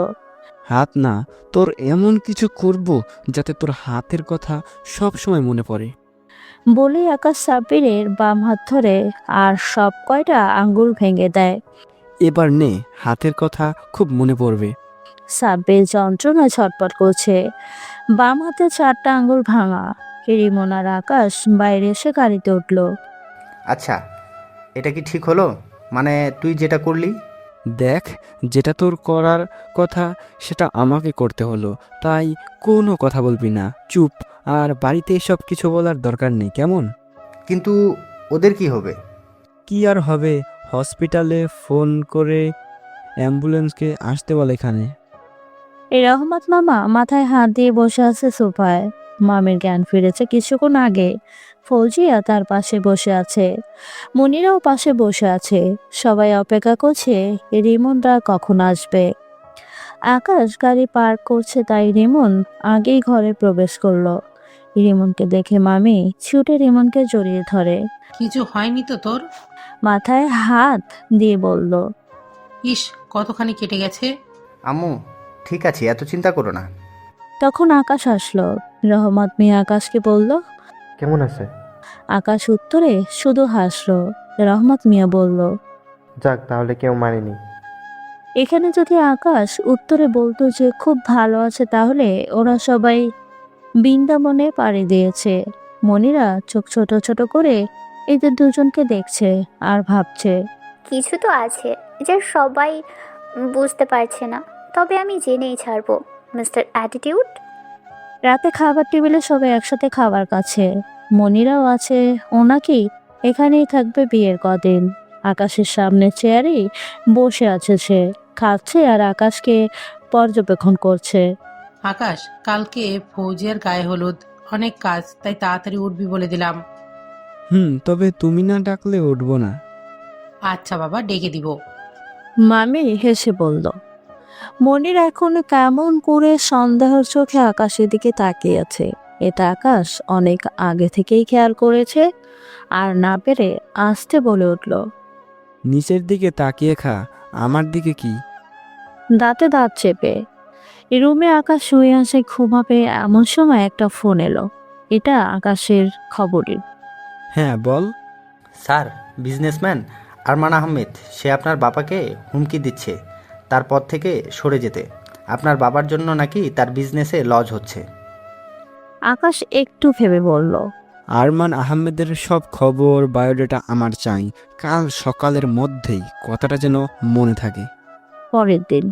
Speaker 4: হাত না, তোর এমন কিছু করব যাতে তোর হাতের কথা সব সময় মনে পড়ে।
Speaker 2: বলেই আকাশ সাব্বিরের বাম হাত ধরে আর সব কয়টা আঙ্গুল ভেঙে দেয়।
Speaker 4: এবার নে, হাতের কথা খুব মনে পড়বে।
Speaker 2: সাব্বির যন্ত্রণায় ছটপট করছে, বাম হাতে 4টা আঙ্গুল ভাঙা। রিমন আর আকাশ বাইরে এসে গাড়িতে উঠল।
Speaker 9: আচ্ছা, এটা কি ঠিক হলো? মানে তুই যেটা করলি?
Speaker 4: দেখ, যেটা তোর করার কথা সেটা আমাকে করতে হলো, তাই কোনো কথা বলবি না, চুপ। আর বাড়িতে এসব কিছু বলার দরকার নেই, কেমন?
Speaker 9: কিন্তু ওদের কি হবে?
Speaker 4: কি আর হবে, হসপিটালে ফোন করে অ্যাম্বুলেন্সকে আসতে বলে এখানে।
Speaker 2: রহমত মামা মাথায় হাত দিয়ে বসে আছে সোফায়। মামির জ্ঞান ফিরেছে কিছুক্ষণ আগে। ফৌজিয়া তার পাশে বসে আছে, মনিরাও পাশে বসে আছে। সবাই অপেক্ষা করছে রিমনরা কখন আসবে। আকাশ গাড়ি পার্ক করছে, তাই রিমন আগেই ঘরে প্রবেশ করলো। রিমনকে দেখে মামি ছুটে রিমনকে জড়িয়ে ধরে,
Speaker 11: কিছু হয়নি তো তোর?
Speaker 2: মাথায় হাত দিয়ে বলল,
Speaker 11: ইস, কতখানি কেটে গেছে।
Speaker 9: আম্মু ঠিক আছে, এত চিন্তা করো না।
Speaker 2: তখন আকাশ আসলো। রহমত মিয়া আকাশকে বলল,
Speaker 7: কেমন আছে?
Speaker 2: আকাশ উত্তরে শুধু হাসলো। রহমত মিয়া বলল,
Speaker 7: যাক, তাহলে কেউ মানেনি।
Speaker 2: এখানে যদি আকাশ উত্তরে বলতো যে খুব ভালো আছে, তাহলে ওরা সবাই বৃন্দাবনে পাড়ি দিয়েছে। মনিরা চোখ ছোট ছোট করে এদের দুজনকে দেখছে আর ভাবছে,
Speaker 1: কিছু তো আছে যে সবাই বুঝতে পারছে না, তবে আমি জেনেই ছাড়বো। Mister attitude.
Speaker 2: রাতে খাবার টেবিলে সবাই একসাথে খাবার কাছে। মনিরাও আছে, ও নাকি এখানেই থাকবে বিয়ের কদিন। আকাশের সামনে চেয়ারেই বসে আছে সে, খাচ্ছে আর আকাশকে পর্যবেক্ষণ করছে।
Speaker 11: আকাশ, কালকে ফৌজিয়ার গায়ে হলুদ, অনেক কাজ, তাই তাড়াতাড়ি উঠবি বলে দিলাম।
Speaker 4: তবে তুমি না ডাকলে উঠবো না।
Speaker 11: আচ্ছা বাবা, ডেকে দিব।
Speaker 2: মামি হেসে বলল। মনির এখন কেমন করে সন্দেহের চোখে আকাশের দিকে তাকিয়ে আছে। এটা আকাশ অনেক আগে থেকেই খেয়াল করেছে, আর না পেরে আস্তে বলে উঠল,
Speaker 4: নিচের দিকে তাকিয়ে খা, আমার দিকে কি?
Speaker 2: দাঁতে দাঁত চেপে। রুমে আকাশ শুয়ে আছে, ঘুমাবে এমন সময় একটা ফোন এলো। এটা আকাশের খবরের।
Speaker 4: হ্যাঁ বল।
Speaker 9: স্যার, বিজনেসম্যান আরমান আহমেদ সে আপনার বাবাকে হুমকি দিচ্ছে তার পদ থেকে সরে যেতে। আপনার বাবার জন্য নাকি তার বিজনেসে লজ হচ্ছে।
Speaker 2: আকাশ একটু ভেবে বলল,
Speaker 4: আরমান আহমেদের সব খবর বায়োডাটা আমার চাই, কাল সকালের মধ্যেই, কথাটা যেন মনে থাকে।
Speaker 2: পরের দিন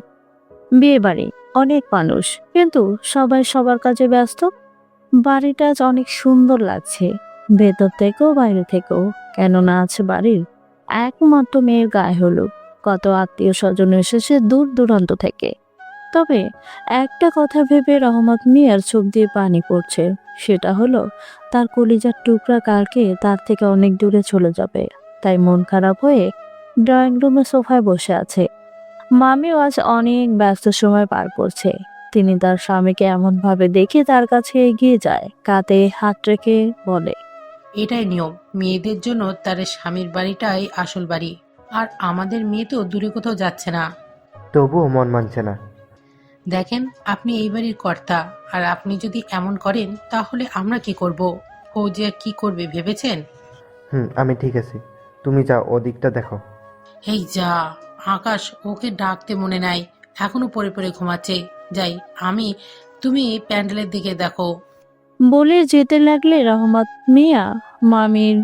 Speaker 2: বিয়ে বাড়ি। অনেক মানুষ, কিন্তু সবাই সবার কাজে ব্যস্ত। বাড়িটা আজ অনেক সুন্দর লাগছে, ভেতর থেকেও বাইরে থেকেও। কেননা আছে বাড়ির একমাত্র মেয়ের গায়ে হলুদ। কত আত্মীয় স্বজন এসেছে দূর দূরান্ত থেকে। তবে একটা কথা ভেবে রহমত মিয়ার চোখ দিয়ে পানি পড়ছে, সেটা হলো তার কলিজার টুকরা কালকে তার থেকে অনেক দূরে চলে যাবে। তাই মন খারাপ হয়ে ড্রয়িং রুমে সোফায় বসে আছে। মামিও আজ অনেক ব্যস্ত সময় পার করছে। তিনি তার স্বামীকে এমন ভাবে দেখে তার কাছে এগিয়ে যায়, কাঁধে হাত রেখে বলে,
Speaker 11: এটাই নিয়ম, মেয়েদের জন্য তার স্বামীর বাড়িটাই আসল বাড়ি। আর আমাদের মেয়ে তো দূরে কোথাও যাচ্ছে না।
Speaker 7: তবুও মন মানছে না।
Speaker 11: দেখেন, আপনি এই বাড়ির কর্তা, আর আপনি যদি এমন করেন তাহলে আমরা কি করব? ফৌজিয়া কি করবে ভেবেছেন?
Speaker 7: আমি ঠিক আছি, তুমি যাও ওদিকটা দেখো।
Speaker 11: এই যা, আকাশ ওকে ডাকতে মনে নাই, এখনো পড়ে পড়ে ঘুমাচ্ছে। যাই আমি, তুমি প্যান্ডেলের দিকে দেখো।
Speaker 2: বলে যেতে লাগলে রহমত মিয়া মামির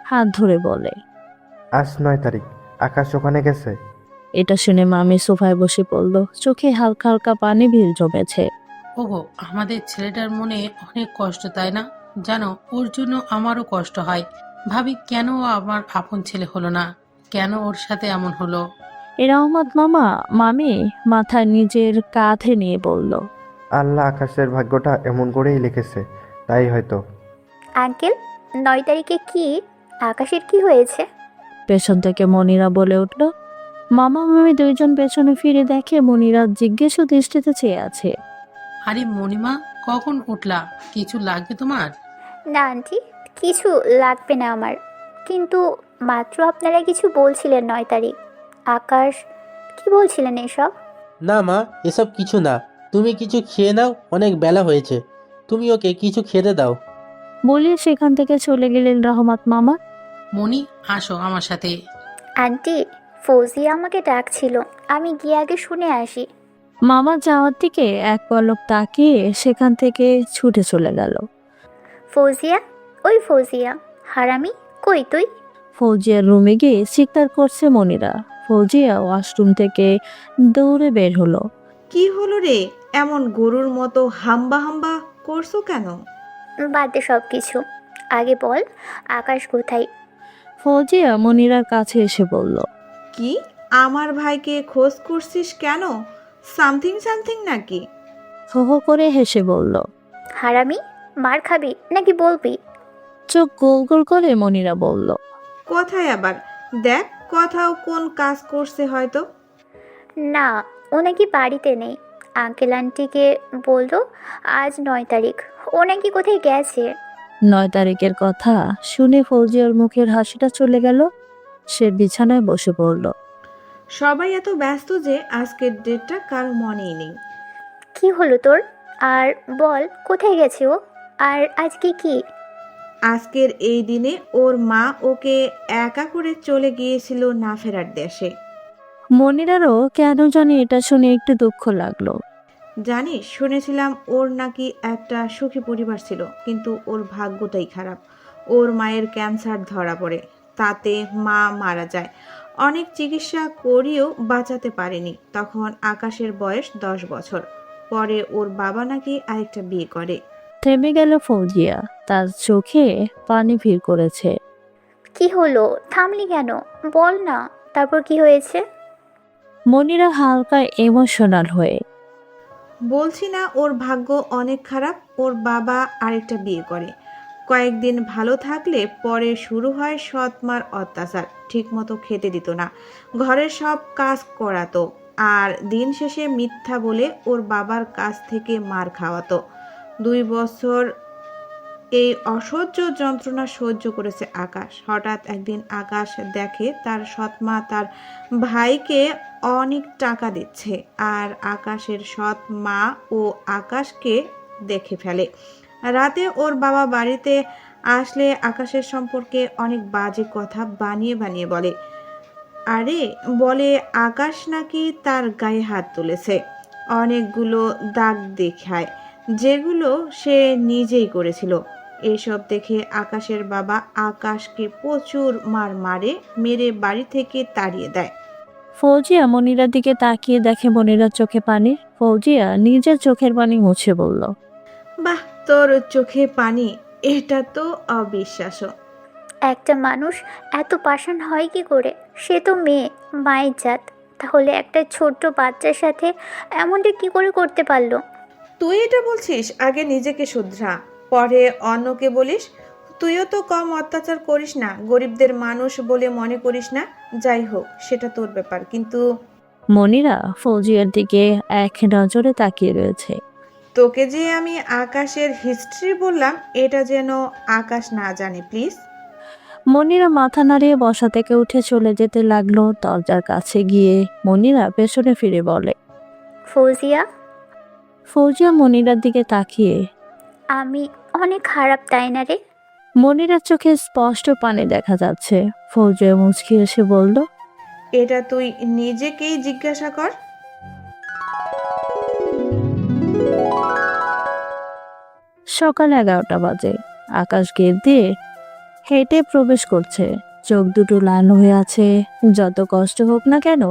Speaker 2: হাত ধরে বলে,
Speaker 7: আজ 9 তারিখ, আকাশ ওখানে গেছে?
Speaker 2: এটা শুনে মামি সোফায় বসে পড়ল, চোখে হালকা হালকা পানি ভিড় জমেছে।
Speaker 11: ওগো, আমাদের ছেলেটার মনে অনেক কষ্ট, তাই না? জানো, ওর জন্য আমারও কষ্ট হয়। ভাবি কেন ও আমার আপন ছেলে হলো না, কেন ওর সাথে এমন হলো।
Speaker 2: এ রহমত মামি মাথা নিজের কাঁধে নিয়ে বলল,
Speaker 7: আল্লাহ আকাশের ভাগ্যটা এমন করেই লিখেছে, তাই হয়তো।
Speaker 1: আঙ্কেল, 9 তারিখে কি আকাশের কি হয়েছে?
Speaker 2: পেছন থেকে মনিরা বলে উঠল। মামা মামি দুইজন পেছনে ফিরে দেখে মনিরা জিজ্ঞেস দৃষ্টিতে চেয়ে আছে।
Speaker 11: আরে মণিমা, কখন উঠলা? কিছু লাগবে তোমার?
Speaker 1: না আন্টি, কিছু লাগবে না আমার। কিন্তু মাত্র আপনারা কিছু বলছিলেন 9 তারিখ। আকাশ কি বলছিলেন এসব?
Speaker 10: না মা, এসব কিছু না। তুমি কিছু খেয়ে নাও, অনেক বেলা হয়েছে। তুমি ওকে কিছু খেতে দাও।
Speaker 2: বলে সেখান থেকে চলে গেলেন রহমত মামা।
Speaker 11: মণি, আসো আমার সাথে।
Speaker 1: আন্টি, ফৌজিয়া আমাকে ডাকছিল, আমি গিয়ে আগে শুনে আসি।
Speaker 2: মামা যাওয়ার দিকে এক পলক তাকিয়ে সেখান থেকে ছুটে চলে গেল।
Speaker 1: ফৌজিয়া, ওই ফৌজিয়া, হারামি, কই তুই?
Speaker 2: ফৌজিয়ার রুমে গিয়ে চিৎকার করছে মনিরা। ফৌজিয়া ওয়াশরুম থেকে দৌড়ে বের হলো।
Speaker 3: কি হলো রে, এমন গরুর মতো হাম্বা হাম্বা করছো কেন?
Speaker 1: বাদ দে সব কিছু, আগে বল আকাশ কোথায়?
Speaker 2: ফৌজিয়া মনিরার কাছে এসে বলল,
Speaker 3: কি, আমার ভাইকে খোঁজ করছিস কেন? সামথিং সামথিং নাকি?
Speaker 2: হো হো করে হেসে বলল,
Speaker 1: হারামি, মার খাবি নাকি বলবি?
Speaker 2: চোখ গোল গোল করে মনিরা বলল,
Speaker 3: কোথায় আবার? দেখ কোথাও কোন কাজ করছে হয়তো।
Speaker 1: না, ও নাকি বাড়িতে নেই। আঙ্কেল আন্টিকে বললো আজ 9 তারিখ, ও নাকি কোথায় গেছে।
Speaker 2: 9 তারিখের কথা শুনে ফৌজিয়ার মুখের হাসিটা চলে গেল। সে বিছানায় বসে পড়ল।
Speaker 3: সবাই এত ব্যস্ত যে আজকের ডেটটা কারো মনেই নেই।
Speaker 1: কি হলো তোর? আর বল কোথায় গেছে ও? আর আজকে কি?
Speaker 3: আজকের এই দিনে ওর মা ওকে একা করে চলে গিয়েছিল না ফেরার দেশে।
Speaker 2: মনিরারও কেন জানি এটা শুনে একটু দুঃখ লাগলো।
Speaker 3: জানিস, শুনেছিলাম ওর নাকি একটা সুখী পরিবার ছিল, কিন্তু ওর ভাগ্যটাই খারাপ। ওর মায়ের ক্যান্সার ধরা পড়ে, তাতে মা মারা যায়। অনেক চিকিৎসা করিয়েও বাঁচাতে পারেনি। তখন আকাশের বয়স 10 বছর। পরে ওর বাবা নাকি আরেকটা বিয়ে করে।
Speaker 2: থেমে গেল ফৌজিয়া, তার চোখে পানি ভিড় করেছে।
Speaker 1: কি হলো? থামলি কেন? বল না, তারপর কি হয়েছে?
Speaker 2: মনিরা হালকা ইমোশনাল হয়ে,
Speaker 3: বলছি না ওর ভাগ্য অনেক খারাপ। ওর বাবা আরেকটা বিয়ে করে। কয়েকদিন ভালো থাকলে পরে শুরু হয় সৎ মার অত্যাচার। ঠিকমতো খেতে দিত না, ঘরের সব কাজ করাতো, আর দিন শেষে মিথ্যা বলে ওর বাবার কাছ থেকে মার খাওয়াতো। 2 বছর এই অসহ্য যন্ত্রণা সহ্য করেছে আকাশ। হঠাৎ একদিন আকাশ দেখে তার সৎমা তার ভাইকে অনেক টাকা দিচ্ছে, আর আকাশের সৎ মা ও আকাশকে দেখে ফেলে। রাতে ওর বাবা বাড়িতে আসলে আকাশের সম্পর্কে অনেক বাজে কথা বানিয়ে বানিয়ে বলে। আরে বলে আকাশ নাকি তার গায়ে হাত তুলেছে, অনেকগুলো দাগ দেখায়, যেগুলো সে নিজেই করেছিল। এসব দেখে আকাশের বাবা আকাশকে প্রচুর মারে, মেরে বাড়ি থেকে তাড়িয়ে দেয়।
Speaker 2: ফৌজিয়া মনিরার দিকে তাকিয়ে দেখে মনিরার চোখে পানি। ফৌজিয়া নিজের চোখের পানি মুছে বলল,
Speaker 3: বাহ, তোর চোখে পানি, এটা তো অবিশ্বাস্য।
Speaker 1: একটা মানুষ এত পাষাণ হয় কি করে? সে তো মেয়ে, মায়ের জাত। তাহলে একটা ছোট্ট বাচ্চার সাথে এমনটা কি করে করতে পারলো?
Speaker 3: তুই এটা বলছিস? আগে নিজেকে শুধরা, পরে অন্যকে বলিস। তুইও তো কম অত্যাচার করিস না, গরিবদের মানুষ বলে মনে করিস না। যাই হোক, সেটা তোর ব্যাপার, কিন্তু
Speaker 2: মনিরা ফৌজিয়ার দিকে এক নজরে তাকিয়ে রয়েছে।
Speaker 3: তোকে যে আমি আকাশের হিস্ট্রি বললাম, এটা যেন আকাশ না জানে, প্লিজ।
Speaker 2: মনিরা মাথা নাড়িয়ে বসা থেকে উঠে চলে যেতে লাগলো। দরজার কাছে গিয়ে মনিরা পেছনে ফিরে বলে,
Speaker 1: ফৌজিয়া,
Speaker 2: ফৌজিয়া মনিরার দিকে তাকিয়ে,
Speaker 1: আমি অনেক খারাপ, তাই না রে?
Speaker 2: মনিরার চোখে স্পষ্ট পানি দেখা যাচ্ছে। ফৌজিয়া মুচকি এসে বলল,
Speaker 3: এটা তুই নিজেকেই জিজ্ঞাসা কর।
Speaker 2: সকাল 11টা বাজে। আকাশ গেট দিয়ে হেঁটে প্রবেশ করছে। চোখ দুটো লাল হয়ে আছে। যত কষ্ট হোক না কেন,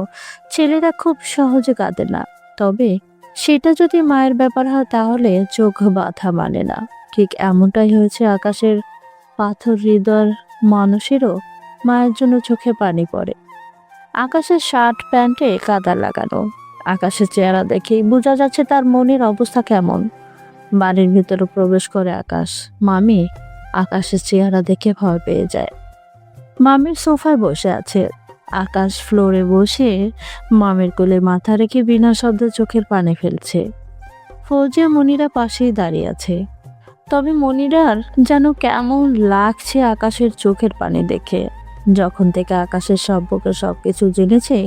Speaker 2: ছেলেরা খুব সহজে কাঁদে না। তবে সেটা যদি মায়ের ব্যাপার হয় তাহলে চোখ বাঁধা মানে না। ঠিক এমনটাই হয়েছে আকাশের। পাথর হৃদয় মানুষেরও মায়ের জন্য চোখে পানি পড়ে। আকাশের শার্ট প্যান্টে কাদা লাগানো। আকাশের চেহারা দেখেই বোঝা যাচ্ছে তার মনের অবস্থা কেমন। বাড়ির ভিতরে প্রবেশ করে আকাশ। মামি আকাশের চেহারা দেখে ভয় পেয়ে যায়। মামির সোফায় বসে আছে। আকাশ ফ্লোরে বসে মামির কোলে মাথা রেখে বিনা শব্দে চোখের পানি ফেলছে। ফৌজিয়া মনিরা পাশেই দাঁড়িয়ে আছে। তবে মনিরার যেন কেমন লাগছে আকাশের চোখের পানি দেখে। যখন থেকে আকাশের সম্পর্কে সবকিছু জেনেছে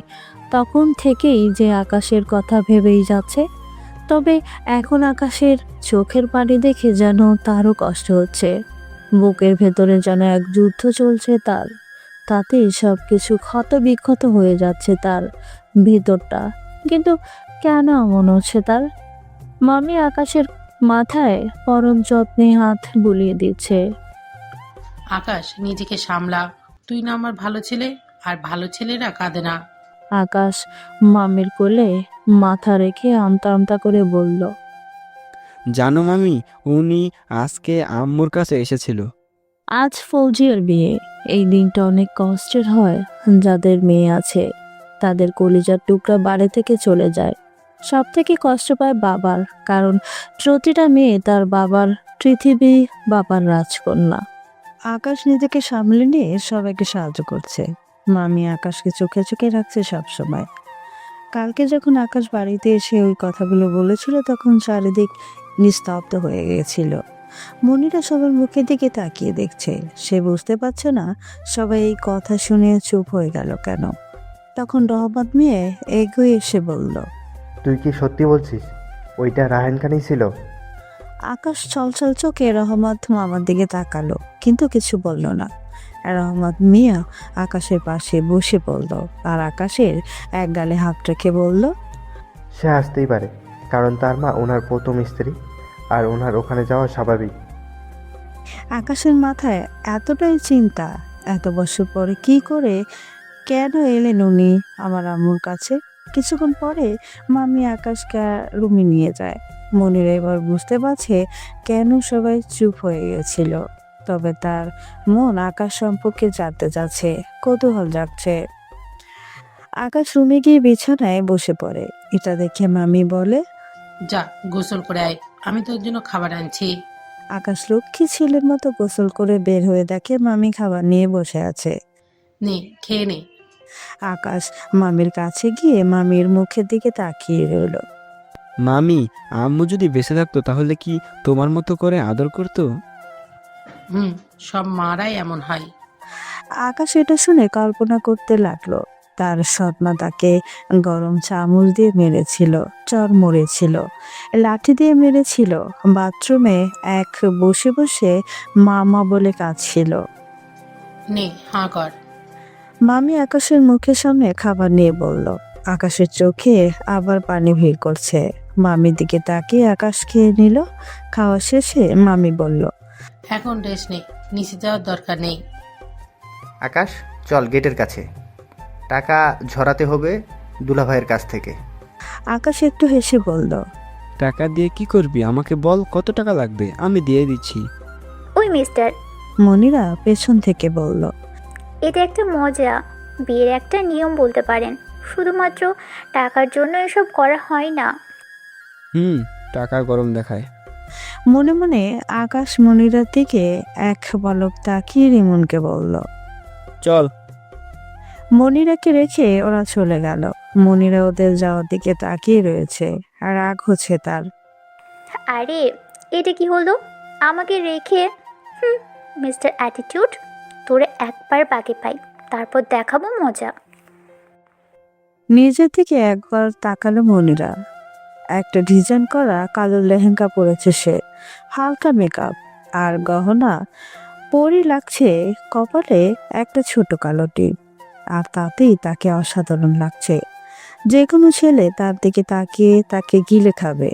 Speaker 2: তখন থেকেই যে আকাশের কথা ভেবেই যাচ্ছে। তবে এখন আকাশের চোখের পানি দেখে যেন তারও কষ্ট হচ্ছে। বুকের ভেতরে যেন এক যুদ্ধ চলছে তার। তাতে সব কিছু ক্ষত বিক্ষত হয়ে যাচ্ছে তার ভিতরটা। কিন্তু কেন এমন হচ্ছে তার? মামি আকাশের মাথায় পরম যত্নে হাত বুলিয়ে দিচ্ছে।
Speaker 11: আকাশ, নিজেকে সামলা। তুই না আমার ভালো ছেলে, আর ভালো ছেলেরা কাঁদে না।
Speaker 2: আকাশ মামির কোলে মাথা রেখে আমতা আমতা করে বলল,
Speaker 4: জানো মামি, উনি আজকে আম্মুর কাছে এসেছিল।
Speaker 2: আজ ফৌজিয়ার বিয়ে। এই দিনটা অনেক কষ্টের হয়। যাদের মেয়ে আছে তাদের কলিজার টুকরা বাড়ি থেকে চলে যায়। সব থেকে কষ্ট পায় বাবার, কারণ প্রতিটা মেয়ে তার বাবার পৃথিবী, বাবার রাজকন্যা। আকাশ নিজেকে সামলে নিয়ে সবাইকে সাহায্য করছে। মামি আকাশকে চোখে চোখে রাখছে সব সময়। কালকে যখন আকাশ বাড়িতে এসে ওই কথাগুলো বলেছিল তখন চারিদিক নিস্তব্ধ হয়ে গেছিল। মনিরা সবার মুখের দিকে তাকিয়ে দেখছে। সে বুঝতে পারছে না সবাই এই কথা শুনে চুপ হয়ে গেল কেন। তখন রহমত মিয়া এগিয়ে এসে বলল,
Speaker 7: তুই কি সত্যি বলছিস? ওইটা রাহান খানই ছিল?
Speaker 2: আকাশ ছলছল চোখে রহমত মামার দিকে তাকালো, কিন্তু কিছু বলল না। রহমত মিয়া আকাশের পাশে বসে পড়ল আর আকাশের এক গালে হাত রেখে বলল,
Speaker 7: সে আসতেই পারে, কারণ তার মা ওনার প্রথম স্ত্রী, আর ওনার ওখানে যাওয়া স্বাভাবিক।
Speaker 2: আকাশের মাথায় এতটাই চিন্তা, এত বছর পরে কি করে কেন এলেন উনি আমার আম্মুর কাছে? কিছুক্ষণ পরে মামি আকাশকে রুমে নিয়ে যায়। মনিরা এবার বুঝতে পারছে কেন সবাই চুপ হয়ে গেছিল। তবে তার মন আকাশ সম্পর্কে জানতে যাচ্ছে, কৌতূহল জাগছে। আকাশ রুমে গিয়ে বিছানায় বসে পড়ে। এটা দেখে মামি বলে,
Speaker 11: যা গোসল করে আয়, আমি তোর জন্য খাবার আনছি।
Speaker 2: আকাশ লক্ষ্মী ছেলের মতো গোসল করে বের হয়ে দেখে মামি খাবার নিয়ে বসে আছে।
Speaker 11: নে, খেয়ে নে।
Speaker 2: আকাশ মামির কাছে গিয়ে মামির মুখের দিকে তাকিয়ে রইল।
Speaker 4: মামি, আম্মু যদি বেঁচে থাকতো তাহলে কি তোমার মতো করে আদর করতো?
Speaker 11: সব মারাই এমন হয়।
Speaker 2: আকাশ এটা শুনে কল্পনা করতে লাগলো তার সৎমা তাকে গরম চামচ দিয়ে মেরেছিল, চর মরেছিল, লাঠি দিয়ে মেরেছিল, বাথরুমে এক বসে বসে মামা বলে কাঁদছিল।
Speaker 11: নে, হাঁ কর।
Speaker 2: মামি আকাশের মুখের সামনে খাবার নিয়ে বলল। আকাশের চোখে আবার পানি ভিড় করছে। মামির দিকে তাকিয়ে আকাশ খেয়ে নিল। খাওয়া শেষে মামি বলল,
Speaker 11: এখন রেস্ট নে, নিচে যাওয়ার দরকার নেই।
Speaker 9: আকাশ, চল গেটের কাছে। টাকা ঝরাতে হবে দুলাভাইয়ের কাছ থেকে।
Speaker 2: আকাশ একটু হেসে বলল,
Speaker 4: টাকা দিয়ে কি করবি আমাকে বল, কত টাকা লাগবে, আমি দিয়ে দিচ্ছি।
Speaker 1: ওই মিস্টার,
Speaker 2: মনিরা পেছন থেকে বলল,
Speaker 1: এটা একটা মজা, বিয়ের একটা নিয়ম বলতে পারেন। শুধুমাত্র টাকার জন্য এসব করা হয় না।
Speaker 4: টাকা গরম দেখায়।
Speaker 2: মনে মনে আকাশ মনিরার দিকে এক পলক তাকিয়ে রিমনকে বলল।
Speaker 4: চল।
Speaker 2: মনিরাকে রেখে ওরা চলে গেল। মনিরা ওদের যাওয়ার দিকে তাকিয়ে রয়েছে, আর রাগ হচ্ছে তার।
Speaker 1: আরে এটা কি হলো, আমাকে রেখে? মিস্টার অ্যাটিটিউড, তোরে একবার বাগে পাই, তারপর দেখাবো মজা।
Speaker 2: নিজের দিকে একবার তাকালো মনিরা। একটা ডিজাইন করা কালো লেহেঙ্গা পরেছে সে, হালকা মেকআপ আর গহনা পরে লাগছে কপালে একটা ছোট কালো টিপ, আর তাতেই তাকে অসাধারণ লাগছে। যে কোনো ছেলে তার দিকে তাকিয়ে তাকে গিলে খাবে।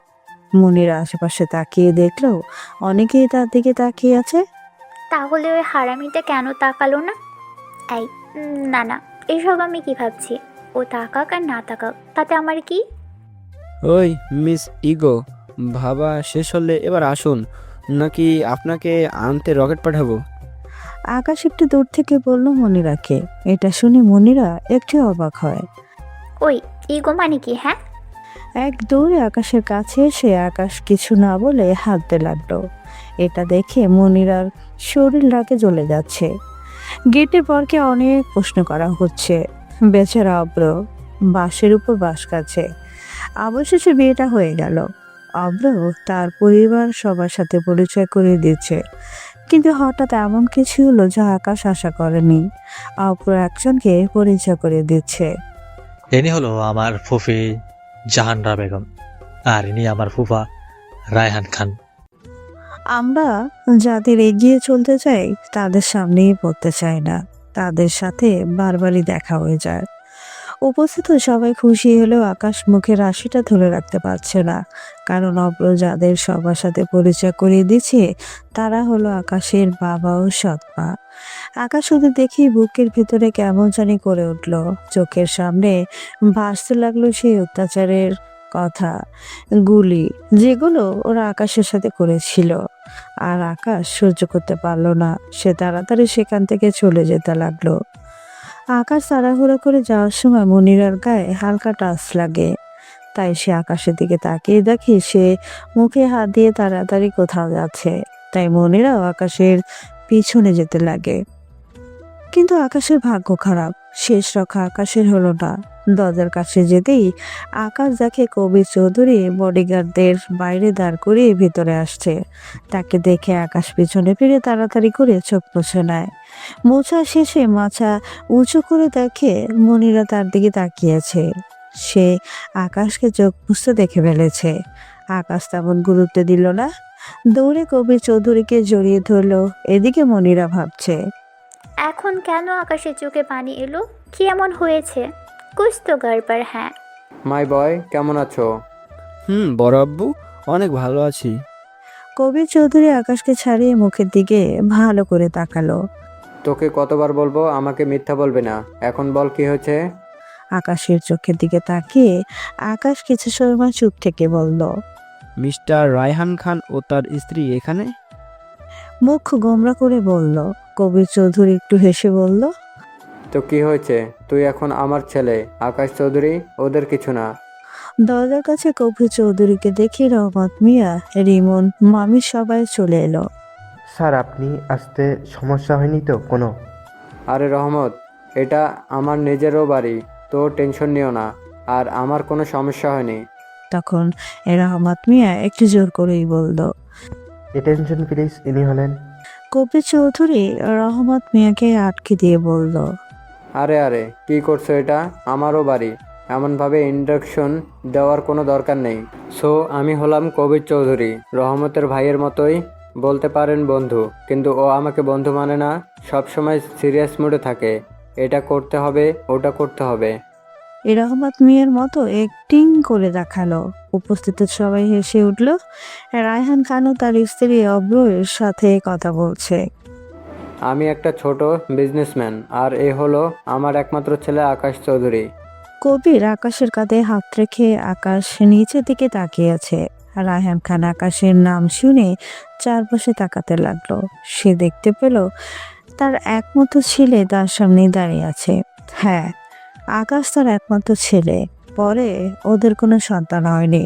Speaker 2: মনিরা আশেপাশে তাকিয়ে দেখলো অনেকেই তার দিকে তাকিয়ে আছে।
Speaker 1: তাহলে ওই হারামিটা কেন তাকালো না? এই না না, এসব আমি কি ভাবছি? ও তাকাক আর না তাকাক, তাতে আমার কি?
Speaker 4: ওই মিস ইগো, ভাবা শেষ হলে এবার আসুন, নাকি আপনাকে আনতে রকেট পাঠাবো?
Speaker 2: আকাশ একটু দূর থেকে বলল মনিরাকে। এটা শুনে মনিরা একটু অবাক হয়।
Speaker 1: ওই ইগো মানে কি? হ্যাঁ,
Speaker 2: এক দৌড়ে আকাশের কাছে এসে আকাশ কিছু না বলে হাঁটতে লাগলো। এটা দেখে মনিরার শরীর রাগে জ্বলে যাচ্ছে। গেটের পরকে অনেক প্রশ্ন করা হচ্ছে। বেচারা অব্র বাঁশের উপর বাঁশ কাছে। অবশেষে বিয়েটা হয়ে গেল। অব্র তার পরিবার সবার সাথে পরিচয় করে দিচ্ছে, কিন্তু হঠাৎ এমন কিছু হলো যা আকাশ আশা করেনি। অব্র একজনকে পরিচয় করে দিচ্ছে।
Speaker 12: ইনি হলো আমার ফুফি জাহানরা বেগম, আর ইনি আমার ফুফা রায়হান খান।
Speaker 2: আমরা যাদের এগিয়ে চলতে চাই তাদের সামনেই পড়তে চাই না, তাদের সাথে বারবারই দেখা হয়ে যায়। উপস্থিত সবাই খুশি হলেও আকাশ মুখের হাসিটা ধরে রাখতে পারছে না, কারণ অব্র যাদের সবার সাথে পরিচয় করিয়ে দিচ্ছে তারা হলো আকাশের বাবা ও সৎ মা। আকাশ ওদের দেখেই বুকের ভিতরে কেমন জানি করে উঠল। চোখের সামনে ভাসতে লাগলো সেই অত্যাচারের কথা, গুলি, যেগুলো ওরা আকাশের সাথে করেছিল। আর আকাশ সহ্য করতে পারলো না, সে তাড়াতাড়ি সেখান থেকে চলে যেতে লাগলো। আকাশ তাড়াহুড়া করে যাওয়ার সময় মনিরার গায়ে হালকা টাচ লাগে, তাই সে আকাশের দিকে তাকিয়ে দেখে সে মুখে হাত দিয়ে তাড়াতাড়ি কোথাও যাচ্ছে। তাই মনিরাও আকাশের পিছনে যেতে লাগে। কিন্তু আকাশের ভাগ্য খারাপ, শেষ রক্ষা আকাশের হলো না। দরজার কাছে যেতেই আকাশ দেখে কবির চৌধুরী বডিগার্ডদের বাইরে দাঁড় করিয়ে ভিতরে আসছে। তাকে দেখে আকাশ পিছনে ফিরে তাড়াতাড়ি করে চোখ মুছে নেয়। মোছা শেষে মাথা উঁচু করে দেখে মনিরা তার দিকে তাকিয়েছে। সে আকাশকে চোখ মুছতে দেখে ফেলেছে। আকাশ তেমন গুরুত্ব দিল না, দৌড়ে কবির চৌধুরীকে জড়িয়ে ধরলো। এদিকে মনিরা ভাবছে,
Speaker 1: এখন কেন আকাশের চোখে পানি এলো? কি এমন হয়েছে? কুছ তো গড়বড়। হ্যাঁ,
Speaker 6: মাই বয়, কেমন আছো?
Speaker 4: বড় আব্বু, অনেক ভালো আছি।
Speaker 2: কবির চৌধুরী আকাশকে ছাড়িয়ে মুখের দিকে ভালো করে তাকালো।
Speaker 6: তোকে কতবার বলবো আমাকে মিথ্যা বলবে না, এখন বল কি হয়েছে?
Speaker 2: আকাশের চোখের দিকে তাকিয়ে আকাশ কিছু সময় চুপ থেকে বলল,
Speaker 4: মিস্টার রায়হান খান ও তার স্ত্রী এখানে?
Speaker 2: মুখ গোমরা করে বলল। কবির চৌধুরী একটু হেসে বলল,
Speaker 6: তো কি হয়েছে? তুই এখন আমার ছেলে আকাশ চৌধুরী, ওদের কিছু না।
Speaker 2: দরজার কাছে কবির চৌধুরীকে দেখে রহমত মিয়া, রিমন, মামি সবাই চলে এলো।
Speaker 7: স্যার, আপনি আসতে সমস্যা হয়নি তো কোনো?
Speaker 6: আরে রহমত, এটা আমার নিজেরও বাড়ি, তো টেনশন নিও না, আর আমার কোনো সমস্যা হয়নি।
Speaker 2: তখন রহমত মিয়া একটু জোর করেই বলল।
Speaker 7: অ্যাটেনশন প্লিজ, ইনি হলেন।
Speaker 2: কবির চৌধুরী রহমত মিয়াকে আটকে দিয়ে বলল,
Speaker 6: আরে আরে কি করছো? এটা আমারও বাড়ি, এমনভাবে ইন্ডাকশন দেওয়ার কোনো দরকার নেই। সো আমি হলাম কবির চৌধুরী, রহমতের ভাইয়ের মতোই বলতে পারেন বন্ধু, কিন্তু ও আমাকে বন্ধু মানে না, সব সময় সিরিয়াস মুডে থাকে। এটা করতে হবে, ওটা করতে হবে।
Speaker 2: রহমত মিয়ার মতো অ্যাক্টিং করে দেখালো। উপস্থিত সবাই হেসে উঠল। রায়হান খানও তার স্ত্রী অব্রের সাথে কথা বলছে।
Speaker 6: আমি একটা ছোট বিজনেসম্যান, আর এ হলো আমার একমাত্র ছেলে আকাশ চৌধুরী।
Speaker 2: কবির আকাশের কাঁধে হাত রেখে আকাশ নিচের দিকে তাকিয়ে আছে। রায়হান খান আকাশের নাম শুনে চারপাশে তাকাতে লাগলো। সে দেখতে পেল তার একমাত্র ছেলে তার সামনে দাঁড়িয়ে আছে। হ্যাঁ, আকাশ তার একমাত্র ছেলে। পরে ওদের কোনো সন্তান হয়নি।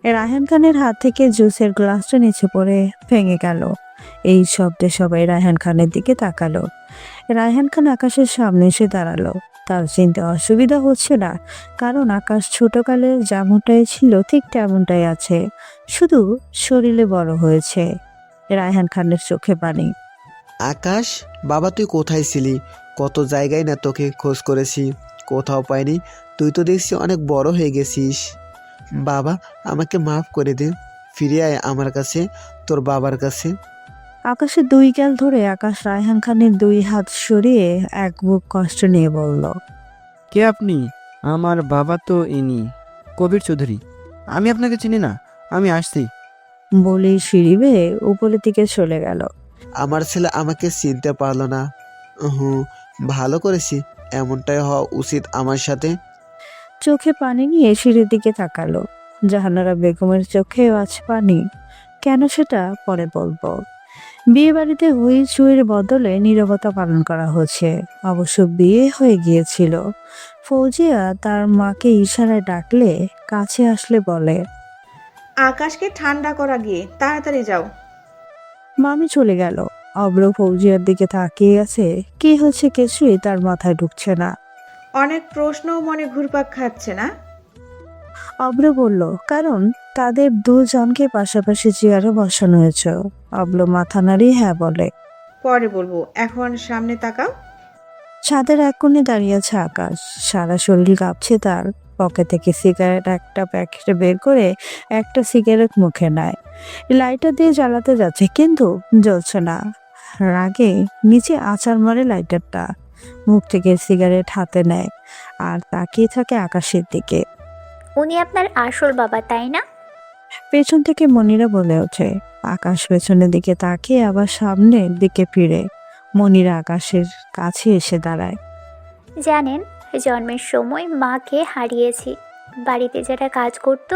Speaker 2: রায়হান খানের হাত থেকে জুসের গ্লাসটা নিচে পড়ে ভেঙে গেল। এই শব্দে সবাই রায়হান খানের দিকে তাকালো। রায়হান খান আকাশের সামনে এসে দাঁড়ালো। তার চিনতে অসুবিধা হচ্ছে না, কারণ আকাশ ছোটকালে যেমনটাই ছিল ঠিক তেমনটাই আছে, শুধু শরীরে বড় হয়েছে। রায়হান খানের চোখে পানি।
Speaker 14: আকাশ, বাবা তুই কোথায় ছিলি? কত জায়গায় না তোকে খোঁজ করেছি, কোথাও পাইনি। তুই তো দেখছি অনেক বড় হয়ে গেছিস। বাবা, আমাকে মাফ করে দে, ফিরে আয় আমার কাছে, তোর বাবার কাছে।
Speaker 2: আকাশের দুই গাল ধরে আকাশ রায়হান খানের দুই হাত সরিয়ে এক বুক কষ্ট নিয়ে বলল,
Speaker 4: কে আপনি? আমার বাবা তো ইনি, কবির চৌধুরী। আমি আপনাকে চিনি না, আমি আসছি।
Speaker 2: বলেই সিঁড়ি বেয়ে উপরের দিকে চলে গেল।
Speaker 14: আমার ছেলে আমাকে চিনতে পারলো না। ভালো করেছি, এমনটাই হওয়া উচিত আমার সাথে।
Speaker 2: চোখে পানি নিয়ে সিঁড়ির দিকে তাকালো। জাহানারা বেগমের চোখেও আছে পানি। কেন সেটা পরে বলবো। বিয়ে বাড়িতে হইচইয়ের বদলে নীরবতা পালন করা হচ্ছে। অবশ্য বিয়ে হয়ে গিয়েছিল। ফৌজিয়া তার মাকে ইশারায় ডাকলে কাছে আসলে বলে,
Speaker 3: আকাশকে ঠান্ডা করা গিয়ে, তাড়াতাড়ি যাও।
Speaker 2: মামি চলে গেল। অব্র ফৌজিয়ার দিকে তাকিয়ে আছে। কি হচ্ছে কিছুই তার মাথায় ঢুকছে না।
Speaker 3: অনেক প্রশ্নও মনে ঘুরপাক খাচ্ছে না?
Speaker 2: অব্র বলল, কারণ তাদের দুজনকে পাশাপাশি চেয়ারে বসানো হয়েছে। অব্র মাথা নাড়িয়ে হ্যাঁ বলে।
Speaker 3: পরে বলবো, এখন সামনে তাকাও।
Speaker 2: ছাদের এক কোণে দাঁড়িয়ে আছে আকাশ। সারা শরীর কাঁপছে তার। পকেট থেকে সিগারেট একটা প্যাকেটে বের করে একটা সিগারেট মুখে নেয়। লাইটার দিয়ে জ্বালাতে যাচ্ছে, কিন্তু জ্বলছে না। রাগে নিচে আছাড় মারে লাইটারটা। মুখ থেকে সিগারেট হাতে নেয় আর তাকিয়ে থাকে আকাশের দিকে।
Speaker 1: উনি আপনার আসল বাবা, তাই না?
Speaker 2: পেছন থেকে মনিরা বলে ওঠে। আকাশ পেছনের দিকে তাকিয়ে আবার সামনের দিকে ফিরে। মনিরা আকাশের কাছে এসে দাঁড়ায়।
Speaker 1: জানেন, জন্মের সময় মাকে হারিয়েছি। বাড়িতে যারা কাজ করত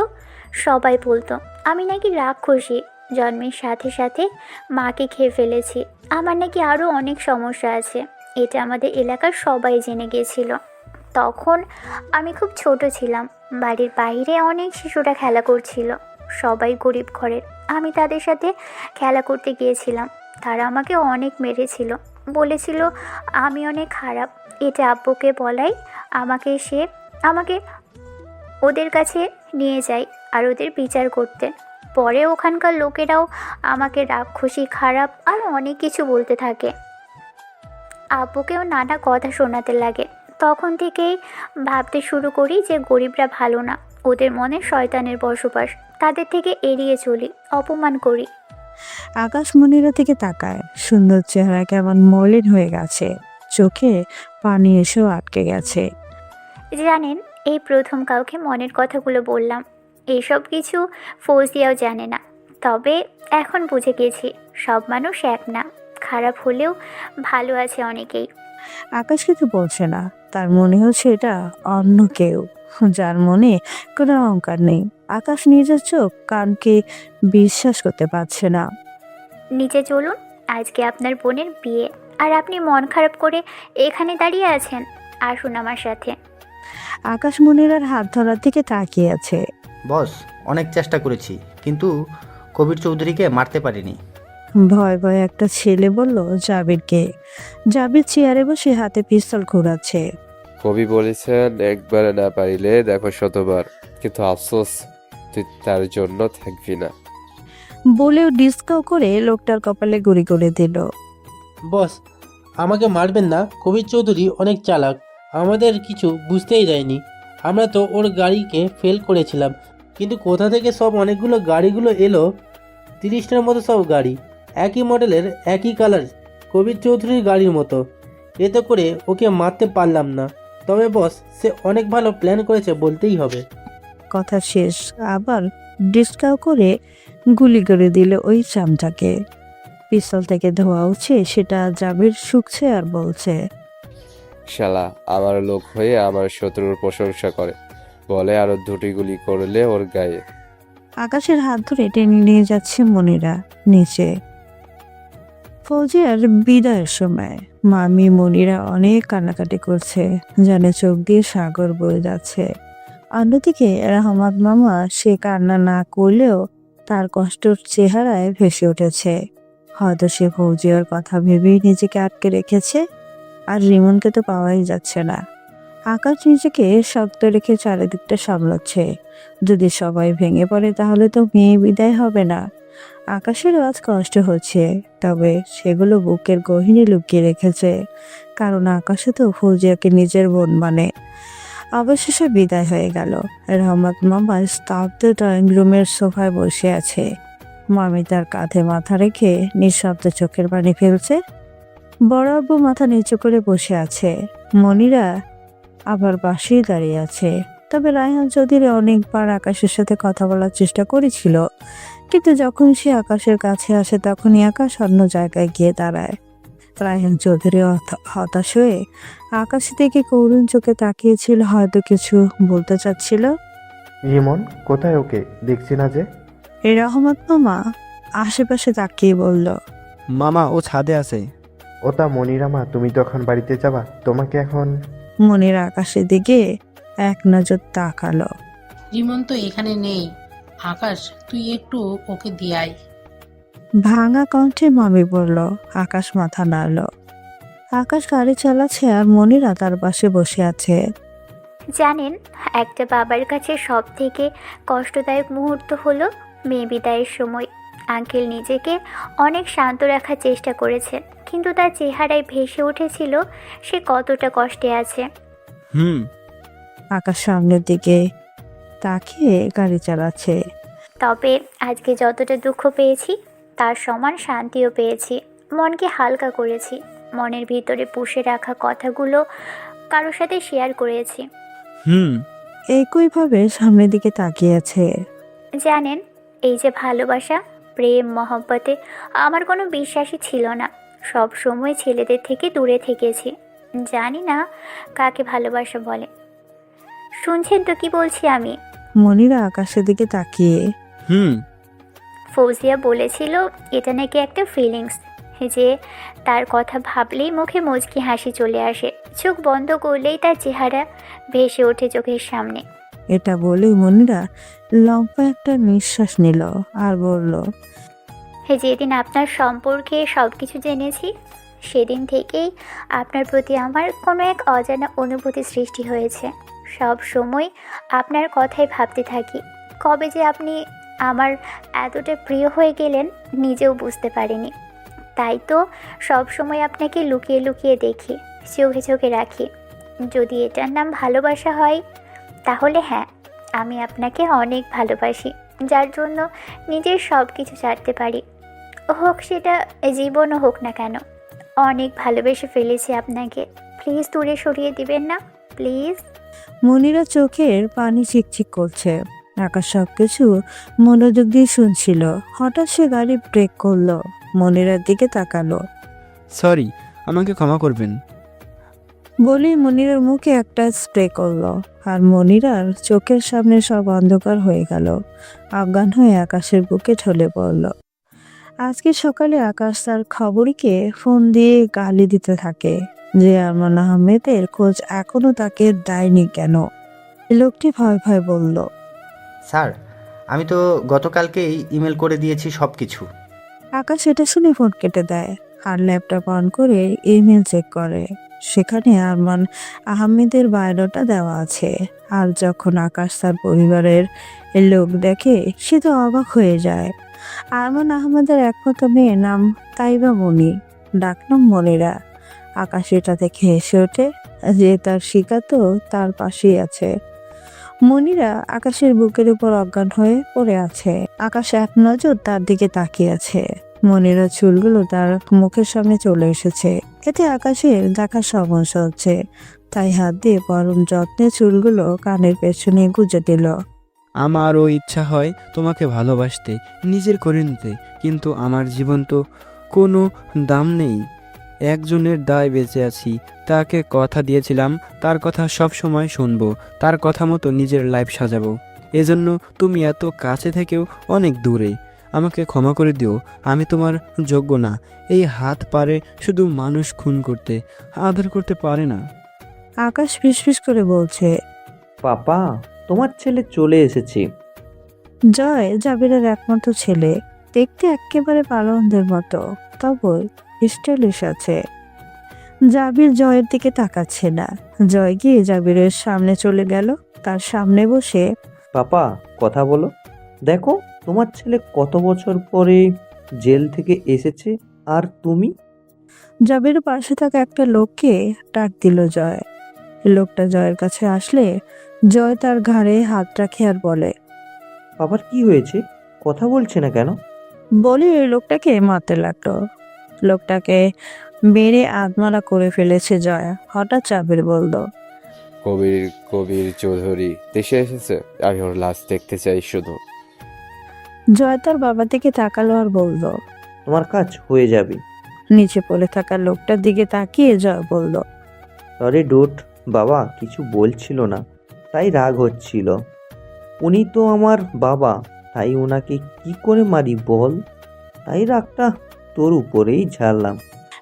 Speaker 1: সবাই বলতো আমি নাকি রাক্ষসী। জন্মের সাথে সাথে মাকে খেয়ে ফেলেছি। আমার নাকি আরও অনেক সমস্যা আছে। এটা আমাদের এলাকার সবাই জেনে গিয়েছিল। তখন আমি খুব ছোট ছিলাম। বাড়ির বাইরে অনেক শিশুরা খেলা করছিল, সবাই গরিব ঘরের। আমি তাদের সাথে খেলা করতে গিয়েছিলাম। তারা আমাকে অনেক মেরেছিল, বলেছিল আমি অনেক খারাপ। এটা আব্বুকে বলাই আমাকে ওদের কাছে নিয়ে যায় আর ওদের বিচার করতে। পরে ওখানকার লোকেরাও আমাকে রাক্ষসী, খারাপ আর অনেক কিছু বলতে থাকে। আব্বুকেও নানা কথা শোনাতে লাগে। তখন থেকেই ভাবতে শুরু করি যে গরিবরা ভালো না, ওদের মনে শয়তানের বসবাস। তাদের থেকে এড়িয়ে চলি, অপমান করি।
Speaker 2: আকাশ মনিরা থেকে তাকায়। সুন্দর চেহারা কেমন মলিন হয়ে গেছে, চোখে পানি এসেও আটকে গেছে।
Speaker 1: জানেন, এই প্রথম কাউকে মনের কথাগুলো বললাম। এইসব কিছু ফৌজিয়াও জানে না। তবে এখন বুঝে গেছি সব মানুষ এক না, খারাপ হলেও ভালো আছে অনেকেই।
Speaker 2: আকাশ কিছু বলছে না। তার মনে হচ্ছে এটা অন্য কেউ, যার মনে কোনো অহংকার নেই। আকাশ নিজের চোখ কানকে বিশ্বাস করতে পারছে না।
Speaker 1: নিচে চলুন, আজকে আপনার বোনের বিয়ে, আর আপনি মন খারাপ করে এখানে দাঁড়িয়ে আছেন। আসুন আমার সাথে।
Speaker 2: আকাশ মনিরার হাত ধরার দিকে তাকিয়ে আছে।
Speaker 9: বস, অনেক চেষ্টা করেছি, কিন্তু কবির চৌধুরীকে মারতে পারিনি।
Speaker 2: ভয় ভয়ে একটা ছেলে বলল জাবিরকে। জাবির চেয়ারে বসে হাতে পিস্তল ঘোরাচ্ছে।
Speaker 5: কবি বলেছেন, একবারে না পারিলে দেখো শতবার, কিন্তু আফসোস তুই তার জন্য থাকবি না।
Speaker 2: বলেও ডিসকাউ করে লোকটার কপালে গুলি করে দিল।
Speaker 10: বস, আমাকে মারবেন না। কবির চৌধুরী অনেক চালাক, আমাদের কিছু বুঝতেই দেয়নি। আমরা তো ওর গাড়িকে ফেল করেছিলাম, কিন্তু কোথা থেকে সব অনেকগুলো গাড়িগুলো এলো। 30টার মতো সব গাড়ি, একই মডেলের, একই কালার, কবির চৌধুরীর গাড়ির মতো। এতে করে ওকে মারতে পারলাম না। তবে বস, সে অনেক ভালো প্ল্যান করেছে বলতেই হবে।
Speaker 2: কথা শেষ, আবার ডিসকাউ করে গুলি করে দিল ওই চামটাকে। পিস্তল থেকে ধোয়া উঠছে সেটা জাবির শুকছে আর বলছে,
Speaker 5: শালা আমার লোক হয়ে আমার শত্রুর প্রশংসা করে, বলে আরো দুটি গুলি করলে ওর গায়ে।
Speaker 2: আকাশের হাত ধরে টেনে নিয়ে যাচ্ছে মনিরা নিচে। ফৌজিয়ার বিদায়ের সময় মামি মনিরা অনেক কান্নাকাটি করছে, জানে চোখ দিয়ে সাগর বয়ে যাচ্ছে। অন্যদিকে রহমত মামা সে কান্না না করলেও তার কষ্টর চেহারায় ভেসে উঠেছে। হয়তো সে ফৌজিয়ার কথা ভেবেই নিজেকে আটকে রেখেছে, আর রিমনকে তো পাওয়াই যাচ্ছে না। আকাশ নিজেকে শক্ত রেখে চারিদিকটা সামলাচ্ছে। যদি সবাই ভেঙে পড়ে তাহলে তো মেয়ে বিদায় হবে না। আকাশেরও আজ কষ্ট হচ্ছে, তবে সেগুলো বুকের গহীনে লুকিয়ে রেখেছে, কারণ আকাশে তো ফৌজিয়াকে নিজের বোন মানে। অবশেষে বিদায় হয়ে গেল। রহমত মামা স্তব্ধ ড্রয়িং রুমের সোফায় বসে আছে। মামি তার কাঁধে মাথা রেখে নিঃশব্দে চোখের পানি ফেলছে। বড় আব্বু মাথা নিচু করে বসে আছে। মনিরা আবার পাশেই দাঁড়িয়ে আছে। তবে রায়হান চৌধুরী অনেকবার আকাশের সাথে কথা বলার চেষ্টা করেছিল, কিন্তু যখন সে আকাশের কাছে আসে তখনই আকাশ অন্য জায়গায় গিয়ে দাঁড়ায়। রায়হান চৌধুরী হতাশ হয়ে আকাশের দিকে করুণ চোখে তাকিয়েছিল, হয়তো কিছু বলতে চাচ্ছিল।
Speaker 7: রিমন কোথায়? ওকে দেখছি না যে।
Speaker 2: এই রহমত মামা আশেপাশে তাকিয়ে বলল,
Speaker 4: মামা ও ছাদে আছে।
Speaker 7: ওটা মনিরা মা, তুমি তো এখন বাড়িতে যাবা, তোমাকে এখন।
Speaker 2: মনিরা আকাশের দিকে এক নজর তাকালো।
Speaker 11: রিমন তো এখানে নেই। আকাশ, তুই একটু ওকে দিয়ে আয়।
Speaker 2: ভাঙা কণ্ঠে মামি বলল। আকাশ মাথা নাড়ল। আকাশ গাড়ি চালাচ্ছে আর মনিরা তার পাশে বসে আছে।
Speaker 1: জানেন, একটা বাবার কাছে সব থেকে কষ্টদায়ক মুহূর্ত হলো মেয়ে বিদায়ের সময়। আঙ্কেল নিজেকে অনেক শান্ত রাখার চেষ্টা করেছেন, কিন্তু তার চেহারায় ভেসে উঠেছিল সে কতটা কষ্টে আছে।
Speaker 2: আকাশ সামনের দিকে তাকিয়ে গাড়ি চালাচ্ছে।
Speaker 1: তবে আজকে যতটা দুঃখ পেয়েছি তার সমান শান্তিও পেয়েছি। মনকে হালকা করেছি। মনের ভিতরে পুষে রাখা কথাগুলো কারোর সাথে শেয়ার করেছি।
Speaker 2: একইভাবে সামনের দিকে তাকিয়ে আছে।
Speaker 1: জানেন, এই যে ভালোবাসা, প্রেম, মহব্বতে আমার কোনো বিশ্বাসই ছিল না। সব সময় ছেলেদের থেকে দূরে থেকেছি। জানি না কাকে ভালোবাসা বলে। শুনছেন তো কি বলছি আমি?
Speaker 2: মনিরা আকাশের দিকে তাকিয়ে।
Speaker 1: ফৌজিয়া বলেছিল এটা নাকি একটা ফিলিংস, যে তার কথা ভাবলেই মুখে মুচকি হাসি চলে আসে, চোখ বন্ধ করলেই তার চেহারা ভেসে ওঠে চোখের সামনে।
Speaker 2: এটা বলেই মনিরা লম্বা একটা নিঃশ্বাস নিল আর বলল,
Speaker 1: যেদিন আপনার সম্পর্কে সব কিছু জেনেছি সেদিন থেকেই আপনার প্রতি আমার কোনো এক অজানা অনুভূতি সৃষ্টি হয়েছে। সব সময় আপনার কথাই ভাবতে থাকি। কবে যে আপনি আমার এতটা প্রিয় হয়ে গেলেন নিজেও বুঝতে পারিনি। তাই তো সব সময় আপনাকে লুকিয়ে লুকিয়ে দেখি, চোখে চোখে রাখি। যদি এটার নাম ভালোবাসা হয় তাহলে হ্যাঁ, আমি আপনাকে অনেক ভালোবাসি, যার জন্য নিজের সব কিছু ছাড়তে পারি। হোক সেটা জীবনও হোক না কেন, অনেক ভালোবেসে ফেলেছি আপনাকে। প্লিজ দূরে সরিয়ে দিবেন না, প্লিজ।
Speaker 2: মনিরা চোখের পানি চিকচিক করছে। আকাশ সবকিছু মনোযোগ দিয়ে শুনছিল। হঠাৎ সে গাড়ি ব্রেক করলো, মনিরার দিকে তাকালো।
Speaker 4: সরি, আমাকে ক্ষমা করবেন।
Speaker 2: বলেই মনিরার মুখে একটা স্প্রে করলো, আর মনিরার চোখের সামনে সব অন্ধকার হয়ে গেল। অজ্ঞান হয়ে আকাশের বুকে ঢলে পড়ল। আজকে সকালে আকাশ তার খবরকে ফোন দিয়ে গালি দিতে থাকে যে আরমান আহমেদের খোঁজ এখনো তাকে দেয়নি কেন। লোকটি ভয় ভয় বলল,
Speaker 9: স্যার, আমি তো গতকালকেই ইমেল করে দিয়েছি সব কিছু।
Speaker 2: আকাশ এটা শুনে ফোন কেটে দেয় আর ল্যাপটপ অন করে ইমেল চেক করে। সেখানে আরমান আহমেদের বায়োডাটা দেওয়া আছে। আর যখন আকাশ তার পরিবারের লোক দেখে সে তো অবাক হয়ে যায়। আরমান আহমেদের একমাত্র মেয়ের নাম তাইবা মনি, ডাকনাম মনিরা। আকাশ এটা দেখে হেসে ওঠে যে তার শিকা তো তার পাশেই আছে। মনিরা আকাশের বুকের উপর অজ্ঞান হয়ে পড়ে আছে। আকাশ এক নজর তার দিকে তাকিয়ে আছে। মনিরা চুলগুলো তার মুখের সামনে চলে এসেছে। এতে আকাশের দেখা সমস্যা হচ্ছে, তাই হাত দিয়ে পরম যত্নে চুলগুলো কানের পেছনে গুজে দিল।
Speaker 4: আমারও ইচ্ছা হয় তোমাকে ভালোবাসতে, নিজের করে নিতে, কিন্তু আমার জীবন তো কোনো দাম নেই। একজনের দায় বেঁচে আছি, তাকে কথা দিয়েছিলাম তার কথা সব সময় শুনবো, তার কথা মতো নিজের লাইফ সাজাবো। এজন্য তুমি এত কাছে থেকেও অনেক দূরে। আমাকে ক্ষমা করে দিও, আমি তোমার যোগ্য না। এই হাত পারে শুধু মানুষ খুন করতে, আদর করতে পারে না।
Speaker 2: আকাশ ফিসফিস করে বলছে।
Speaker 15: পাপা, তোমার ছেলে চলে এসেছে।
Speaker 2: জয় জাবিরের একমাত্র ছেলে, দেখতে একেবারে পালনদের মতো, তবে স্টাইলিশ আছে। জাবির জয়ের দিকে তাকাচ্ছে না। জয় গিয়ে জাবিরের সামনে চলে গেল, তার সামনে বসে।
Speaker 15: পাপা, কথা বলো। দেখো, তোমার ছেলে কত বছর পরে জেল থেকে এসেছে, আর তুমি।
Speaker 2: জাবিরের পাশে থাকা একটা লোককে ডাক দিল জয়। লোকটা জয়ের কাছে আসলে জয় তার ঘাড়ে হাত রাখে আর বলে,
Speaker 15: বাবার কি হয়েছে? কথা বলছে না কেন?
Speaker 2: বলে ওই লোকটাকে মারতে লাগলো। লোকটাকে মেরে আধমারা করে ফেলেছে জয়। হঠাৎ জাবির বলল,
Speaker 5: কবির কবির চৌধুরী দেশে এসেছে, আমি ওর লাশ দেখতে চাই শুধু।
Speaker 2: জয় তার বাবা থেকে তাকালো আর বলল,
Speaker 15: তোমার কাজ হয়ে যাবে।
Speaker 2: নিচে পড়ে থাকা লোকটার দিকে তাকিয়ে জয় বলল,
Speaker 15: সরি ডুড, বাবা কিছু বলছিল না, তাই রাগ হচ্ছিল। উনি তো আমার বাবা, তাই ওনাকে কি করে মারি বল? তাই রাগটা তোর উপরেই ঝাড়লাম।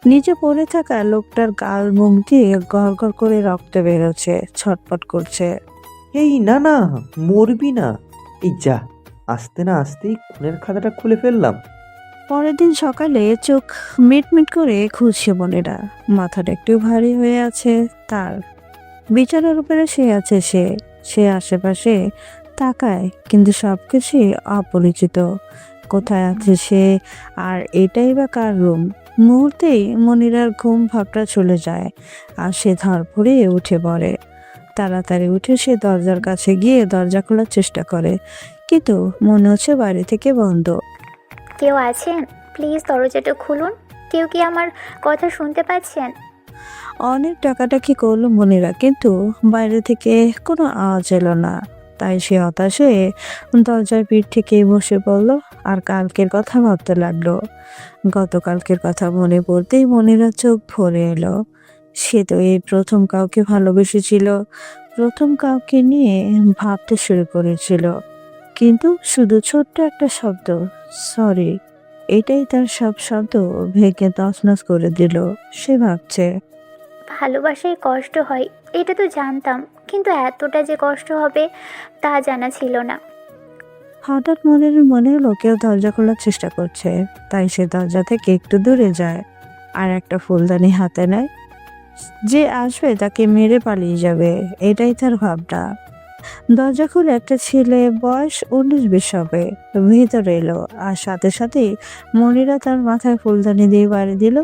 Speaker 2: নিচে পড়ে থাকা লোকটার গাল মুখ দিয়ে গড় করে রক্ত বেরোচ্ছে, ছটপট করছে।
Speaker 15: এই না না, মরবি না। এই যা, আস্তে না আসতেই খুনের খাতাটা খুলে ফেললাম।
Speaker 2: পরের দিন সকালে চোখ মিটমিট করে খুঁজছে বোনেরা। মাথাটা একটু ভারী হয়ে আছে তার। বিছানার উপরে শুয়ে আছে সে আশেপাশে তাকায়, কিন্তু সবকিছুই অপরিচিত। কোথায় আছে সে, আর এটাই বা কার রুম? মুহূর্তেই মনিরার ঘুম ভাবটা চলে যায়, আর সে ধরপড়ে উঠে পড়ে। তাড়াতাড়ি উঠে সে দরজার কাছে গিয়ে দরজা খোলার চেষ্টা করে, কিন্তু মনে হচ্ছে বাইরে থেকে বন্ধ।
Speaker 1: কেউ আছেন? প্লিজ দরজাটা খুলুন। কেউ কি আমার কথা শুনতে পাচ্ছেন?
Speaker 2: অনেক ডাকাডাকি করলো মনিরা, কিন্তু বাইরে থেকে কোনো আওয়াজ এলো না। তাই সে হতাশ হয়ে দরজার পিঠ থেকে বসে পড়ল আর কালকের কথা ভাবতে লাগলো। গতকালকের কথা মনে পড়তেই মনিরা চোখ ভরে এলো। সে তো এই প্রথম কাউকে ভালোবেসেছিল, প্রথম কাউকে নিয়ে ভাবতে শুরু করেছিল, কিন্তু শুধু ছোট্ট একটা শব্দ সরি, এটাই তার সব শব্দ ভেঙে তছনছ করে দিল। সে ভাবছে,
Speaker 1: ভালোবাসায় কষ্ট হয় এটা তো জানতাম, কিন্তু এতটা যে কষ্ট হবে তা জানা ছিল না।
Speaker 2: হঠাৎ মনে হলো কেউ দরজা খোলার চেষ্টা করছে। তাই সে দরজা থেকে একটু দূরে যায় আর একটা ফুলদানি হাতে নেয়। যে আসবে তাকে মেরে পালিয়ে যাবে, এটাই তার ভাবনা। দরজা খুলে একটা ছেলে, বয়স 19-20 হবে, ভিতরে এলো, আর সাথে সাথেই মনিরা তার মাথায় ফুলদানি দিয়ে বাড়ি দিল।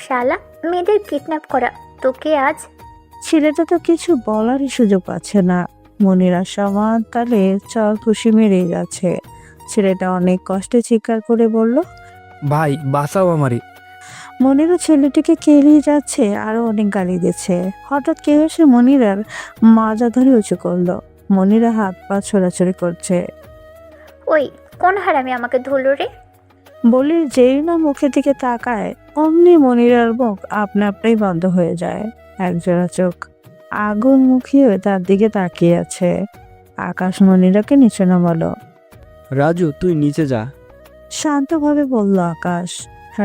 Speaker 1: শালা, মেয়েদের কিডন্যাপ করা তোকে আজ।
Speaker 2: ছেলেটা তো কিছু বলারই সুযোগ পাচ্ছে না। মনিরা সমান তালে চল খুশি মেরে যাচ্ছে। ছেলেটা অনেক কষ্টে চিৎকার করে বলল,
Speaker 8: ভাই বাঁচাও আমারে।
Speaker 2: মনিরা ছেলেটিকে কেলিয়ে যাচ্ছে, আরো অনেক গালি দিচ্ছে। হঠাৎ কেউ এসে মনিরার মাজা ধরে উঁচু করলো। মনিরা হাত পা ছোড়াছড়ি করছে।
Speaker 1: ওই কোন হারামি আমাকে ধরল রে?
Speaker 2: বলি যেই না মুখের দিকে তাকায়, অমনি মনিরার মুখ আপনা আপনি বন্ধ হয়ে যায়। একজোড়া চোখ আগুন মুখী হয়ে তার দিকে তাকিয়ে আছে। আকাশ মনিরাকে নিচে নামালো।
Speaker 4: রাজু, তুই নিচে যা।
Speaker 2: শান্তভাবে বলল আকাশ।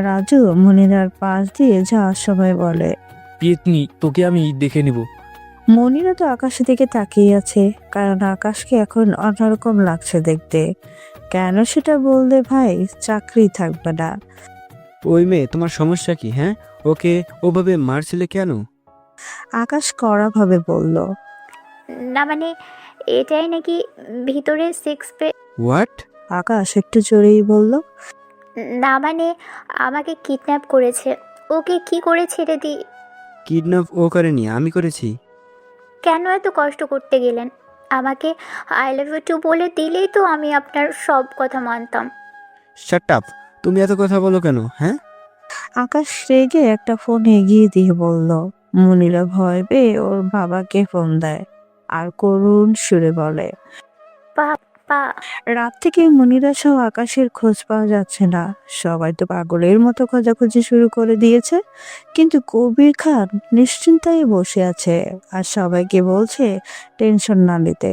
Speaker 2: রাজু মনিরার পাশ দিয়ে যাওয়ার সময় বলে,
Speaker 8: পিতনি, তোকে আমি দেখে নিব।
Speaker 2: মনিরা তো আকাশের দিকে তাকিয়ে আছে, কারণ আকাশকে এখন অন্যরকম লাগছে দেখতে। কেন সেটা বললে ভাই চাকরি থাকবে না।
Speaker 4: ওই মেয়ে, তোমার সমস্যা কি? হ্যাঁ, ওকে ওভাবে মারছিলে কেন?
Speaker 2: আকাশ কড়াভাবে বলল,
Speaker 1: না মানে এটাই নাকি ভিতরে সিক্স পে।
Speaker 4: হোয়াট?
Speaker 2: আকাশ একটু জোরেই বলল,
Speaker 1: না মানে আমাকে কিডন্যাপ করেছে। ওকে কি করে ছেড়ে দিই?
Speaker 4: কিডন্যাপ ও করেনি, আমি করেছি।
Speaker 1: কেন এত কষ্ট করতে গেলেন? আমাকে আই লাভ ইউ টু বলে দিলেই তো আমি আপনার সব কথা মানতাম।
Speaker 4: শাট আপ, তুমি এত কথা বলো কেন? হ্যাঁ,
Speaker 2: আকাশ রেগে একটা ফোন এগিয়ে দিয়ে বলল। মনিরা ভয় পেয়ে ওর বাবাকে ফোন দেয় আর করুণ সুরে বলে,
Speaker 1: পা।
Speaker 2: রাত থেকে মনিরা সহ আকাশের খোঁজ পাওয়া যাচ্ছে না। সবাই তো পাগলের মতো খোঁজাখুঁজি শুরু করে দিয়েছে, কিন্তু কবির খান নিশ্চিন্তায় বসে আছে আর সবাইকে বলছে টেনশন না নিতে।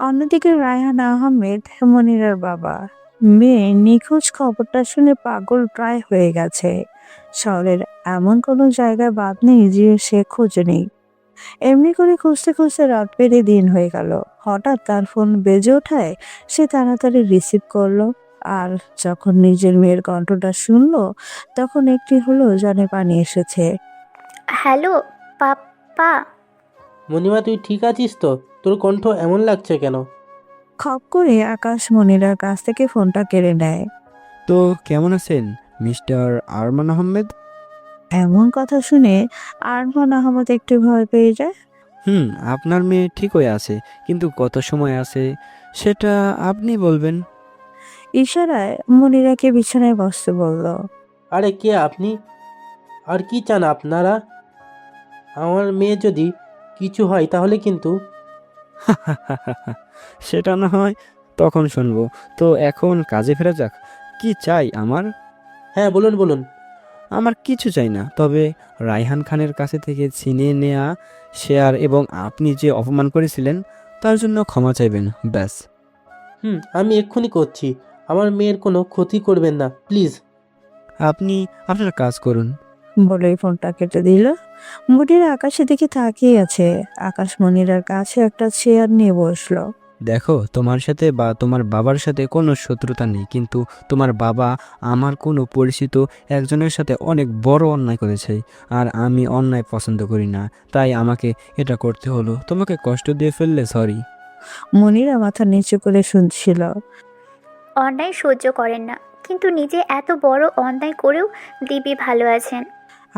Speaker 2: অন্যদিকে রায়হান আহমেদ, মনিরার বাবা, মেয়ে নিখোঁজ খবরটা শুনে পাগল প্রায় হয়ে গেছে। শহরের এমন কোনো জায়গায় বাদ নেই যে সে খোঁজে নেই। এমনি করে খুঁজতে খুঁজতে রাত পেরিয়ে দিন হয়ে গেল। হঠাৎ তার ফোন বেজে ওঠায় সে তাড়াতাড়ি রিসিভ করলো। আর যখন নিজের মেয়ের কণ্ঠটা শুনলো, তখন একটি হলো জানে পানি এসেছে।
Speaker 1: হ্যালো পাপ্পা।
Speaker 10: মণিমা, তুই ঠিক আছিস তো? তোর কণ্ঠ এমন লাগছে কেন?
Speaker 2: খপ করে আকাশ মনিরার কাছ থেকে ফোনটা কেড়ে নেয়।
Speaker 4: তো কেমন আছেন মিস্টার আরমান আহমেদ?
Speaker 2: এমন কথা শুনে আরমান আহমদ একটু ভয় পেয়ে যায়।
Speaker 4: আপনার মেয়ে ঠিকই আছে, কিন্তু কত সময় আছে সেটা আপনি বলবেন।
Speaker 2: ইশারায় মনিরাকে বিছানায় বসতে বলল।
Speaker 10: আরে কে আপনি? আর কি চান আপনারা? আমার মেয়ে যদি কিছু হয় তাহলে কিন্তু।
Speaker 4: সেটা না হয় তখন শুনবো, তো এখন কাজে ফেরা যাক। কি চাই আমার?
Speaker 10: হ্যাঁ, বলুন বলুন।
Speaker 4: আমার কিছু চাই না, তবে রায়হান খানের কাছে থেকে ছিনিয়ে নেওয়া শেয়ার এবং আপনি যে অপমান করেছিলেন তার জন্য ক্ষমা চাইবেন, ব্যাস।
Speaker 10: আমি এক্ষুনি করছি। আমার মেয়ের কোনো ক্ষতি করবেন না, প্লিজ।
Speaker 4: আপনি আপনার কাজ করুন।
Speaker 2: বলেই ফোনটা কেটে দিল। মনিরা আকাশের দিকে তাকিয়ে আছে। আকাশ মনিরার কাছে একটা চেয়ার নিয়ে বসলো।
Speaker 4: দেখো, তোমার সাথে বা তোমার বাবার সাথে কোনো শত্রুতা নেই, কিন্তু তোমার বাবা আমার কোনো পরিচিত একজনের সাথে অনেক বড় অন্যায় করেছে, আর আমি অন্যায় পছন্দ করি না, তাই আমাকে এটা করতে হলো। তোমাকে কষ্ট দিয়ে ফেললে সরি।
Speaker 2: মনিরা মাথা নিচু করে শুনছিল।
Speaker 1: অন্যায় সহ্য করেন না, কিন্তু নিজে এত বড় অন্যায় করেও দিব্যি ভালো আছেন।